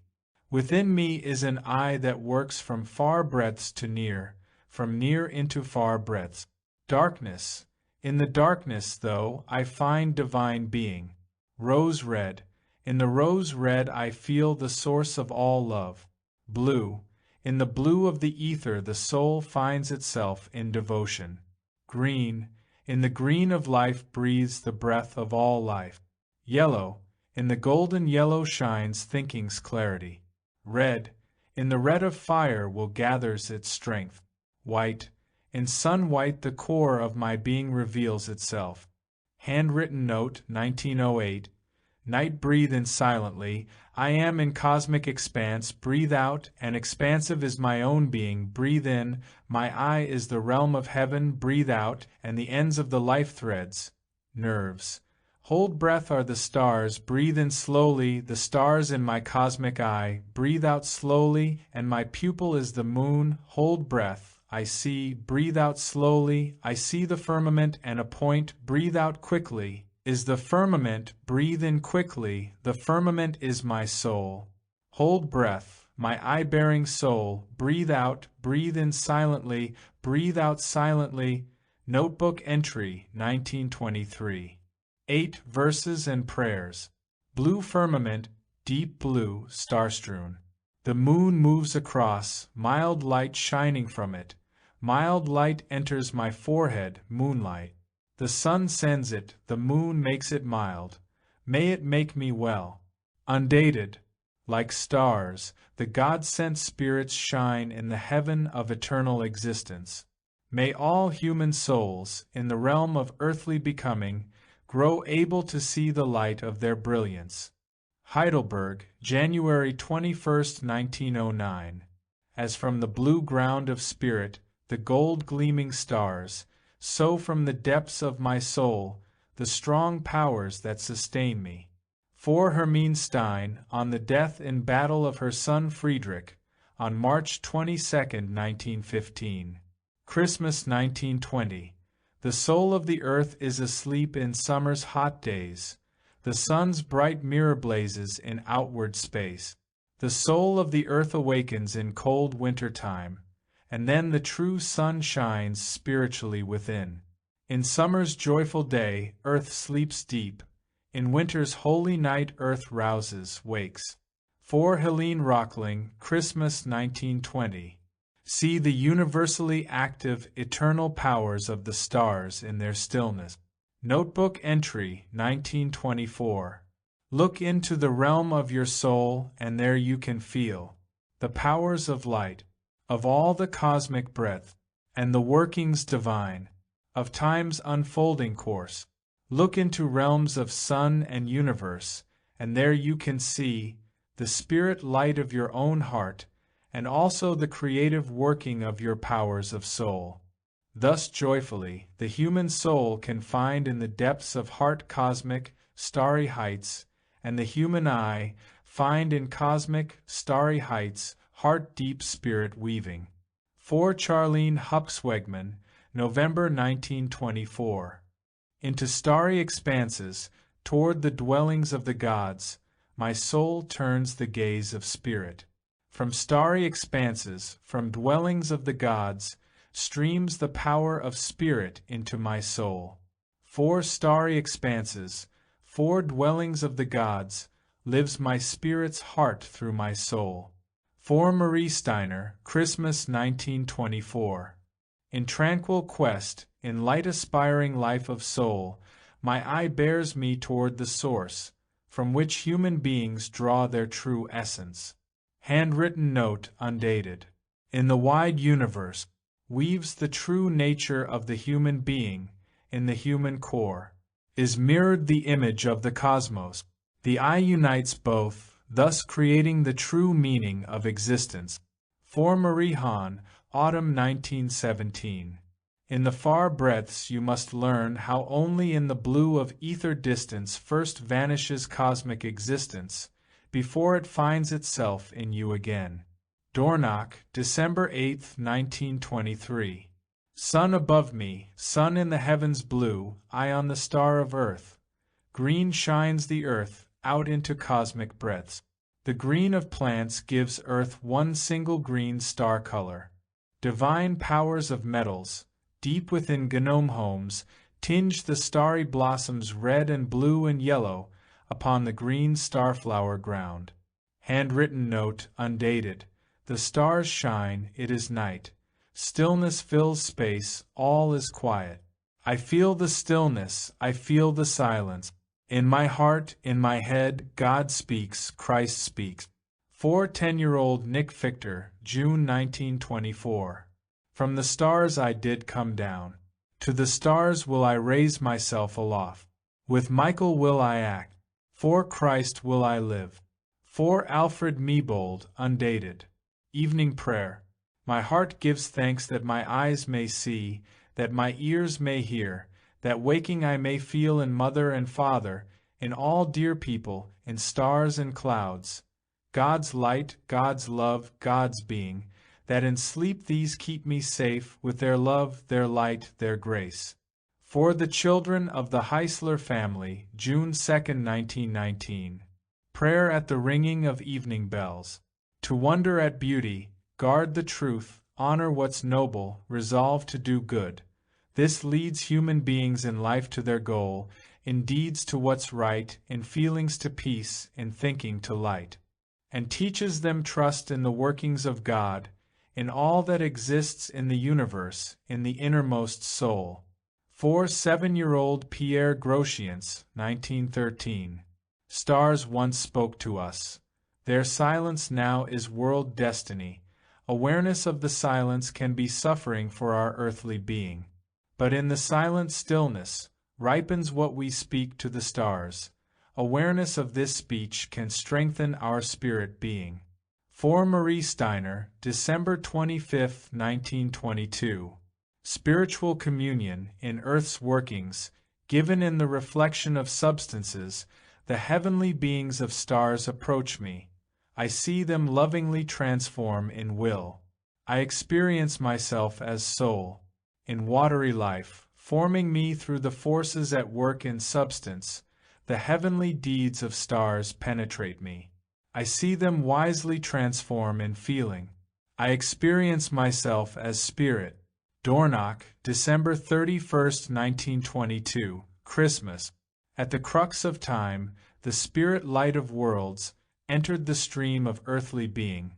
Within me is an I that works from far breadths to near, from near into far breadths. Darkness. In the darkness, though, I find divine being. Rose red. In the rose red I feel the source of all love. Blue. In the blue of the ether the soul finds itself in devotion. Green. In the green of life breathes the breath of all life. Yellow. In the golden yellow shines thinking's clarity. Red. In the red of fire will gathers its strength. White. In sun white the core of my being reveals itself. Handwritten note, 1908. Night breathe in silently, I am in cosmic expanse, breathe out, and expansive is my own being, breathe in, my I is the realm of heaven, breathe out, and the ends of the life threads, nerves. Hold breath are the stars, breathe in slowly, the stars in my cosmic eye, breathe out slowly, and my pupil is the moon, hold breath, I see, breathe out slowly, I see the firmament and a point, breathe out quickly. Is the firmament, breathe in quickly, the firmament is my soul. Hold breath, My eye-bearing soul, breathe out, breathe in silently, breathe out silently. Notebook entry, 1923. 8 Verses and Prayers. Blue firmament, deep blue, star-strewn. The moon moves across, mild light shining from it. Mild light enters my forehead, moonlight. The sun sends it, the moon makes it mild. May it make me well. Undated. Like stars, the God-sent spirits shine in the heaven of eternal existence. May all human souls, in the realm of earthly becoming, grow able to see the light of their brilliance. Heidelberg, January 21, 1909. As from the blue ground of spirit, the gold-gleaming stars, so from the depths of my soul, the strong powers that sustain me. For Hermine Stein, on the death in battle of her son Friedrich, on March 22, 1915. Christmas 1920. The soul of the earth is asleep in summer's hot days. The sun's bright mirror blazes in outward space. The soul of the earth awakens in cold winter time, and then the true sun shines spiritually within. In summer's joyful day, earth sleeps deep. In winter's holy night, earth rouses, wakes. For Helene Rockling, Christmas 1920. See the universally active, eternal powers of the stars in their stillness. Notebook entry, 1924. Look into the realm of your soul, and there you can feel the powers of light, of all the cosmic breadth, and the workings divine, of time's unfolding course. Look into realms of sun and universe, and there you can see the spirit light of your own heart, and also the creative working of your powers of soul. Thus joyfully, the human soul can find in the depths of heart cosmic, starry heights, and the human eye find in cosmic, starry heights, heart-deep spirit weaving. For Charlene Hupswegman, November 1924. Into starry expanses, toward the dwellings of the gods, my soul turns the gaze of spirit. From starry expanses, from dwellings of the gods, streams the power of spirit into my soul. For starry expanses, for dwellings of the gods, lives my spirit's heart through my soul. For Marie Steiner, Christmas 1924. In tranquil quest, in light aspiring life of soul, my eye bears me toward the source, from which human beings draw their true essence. Handwritten note, undated. In the wide universe, weaves the true nature of the human being, in the human core, is mirrored the image of the cosmos. The eye unites both, thus creating the true meaning of existence. For Marie Hahn, Autumn 1917. In the far breadths you must learn how only in the blue of ether distance first vanishes cosmic existence, before it finds itself in you again. Dornoch, December 8, 1923. Sun above me, sun in the heavens blue, I on the star of earth. Green shines the earth, out into cosmic breadths. The green of plants gives earth one single green star color. Divine powers of metals, deep within gnome homes, tinge the starry blossoms red and blue and yellow upon the green starflower ground. Handwritten note, undated. The stars shine, it is night. Stillness fills space, all is quiet. I feel the stillness, I feel the silence. In my heart, in my head, God speaks, Christ speaks. For 10-year-old Nick Fichter, June 1924. From the stars I did come down. To the stars will I raise myself aloft. With Michael will I act. For Christ will I live. For Alfred Miebold, undated. Evening prayer. My heart gives thanks that my eyes may see, that my ears may hear, that waking I may feel in mother and father, in all dear people, in stars and clouds. God's light, God's love, God's being, that in sleep these keep me safe with their love, their light, their grace. For the children of the Heisler family, June 2, 1919. Prayer at the ringing of evening bells. To wonder at beauty, guard the truth, honor what's noble, resolve to do good. This leads human beings in life to their goal, in deeds to what's right, in feelings to peace, in thinking to light. And teaches them trust in the workings of God, in all that exists in the universe, in the innermost soul. 7-year-old Pierre Grotiens, 1913. Stars once spoke to us. Their silence now is world destiny. Awareness of the silence can be suffering for our earthly being. But in the silent stillness, ripens what we speak to the stars. Awareness of this speech can strengthen our spirit being. For Marie Steiner, December 25, 1922. Spiritual communion in Earth's workings, given in the reflection of substances, the heavenly beings of stars approach me. I see them lovingly transform in will. I experience myself as soul, in watery life, forming me through the forces at work in substance. The heavenly deeds of stars penetrate me. I see them wisely transform in feeling. I experience myself as spirit. Dornoch, December 31, 1922, Christmas. At the crux of time, the spirit light of worlds entered the stream of earthly being.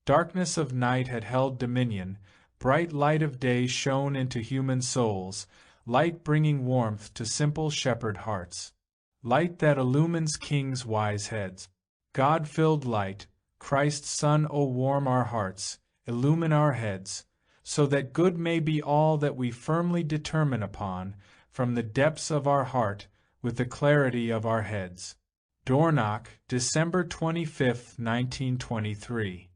Darkness of night had held dominion, bright light of day shone into human souls, light bringing warmth to simple shepherd hearts. Light that illumines kings' wise heads. God-filled light, Christ's Son, O warm our hearts, illumine our heads, so that good may be all that we firmly determine upon, from the depths of our heart, with the clarity of our heads. Dornoch, December 25, 1923.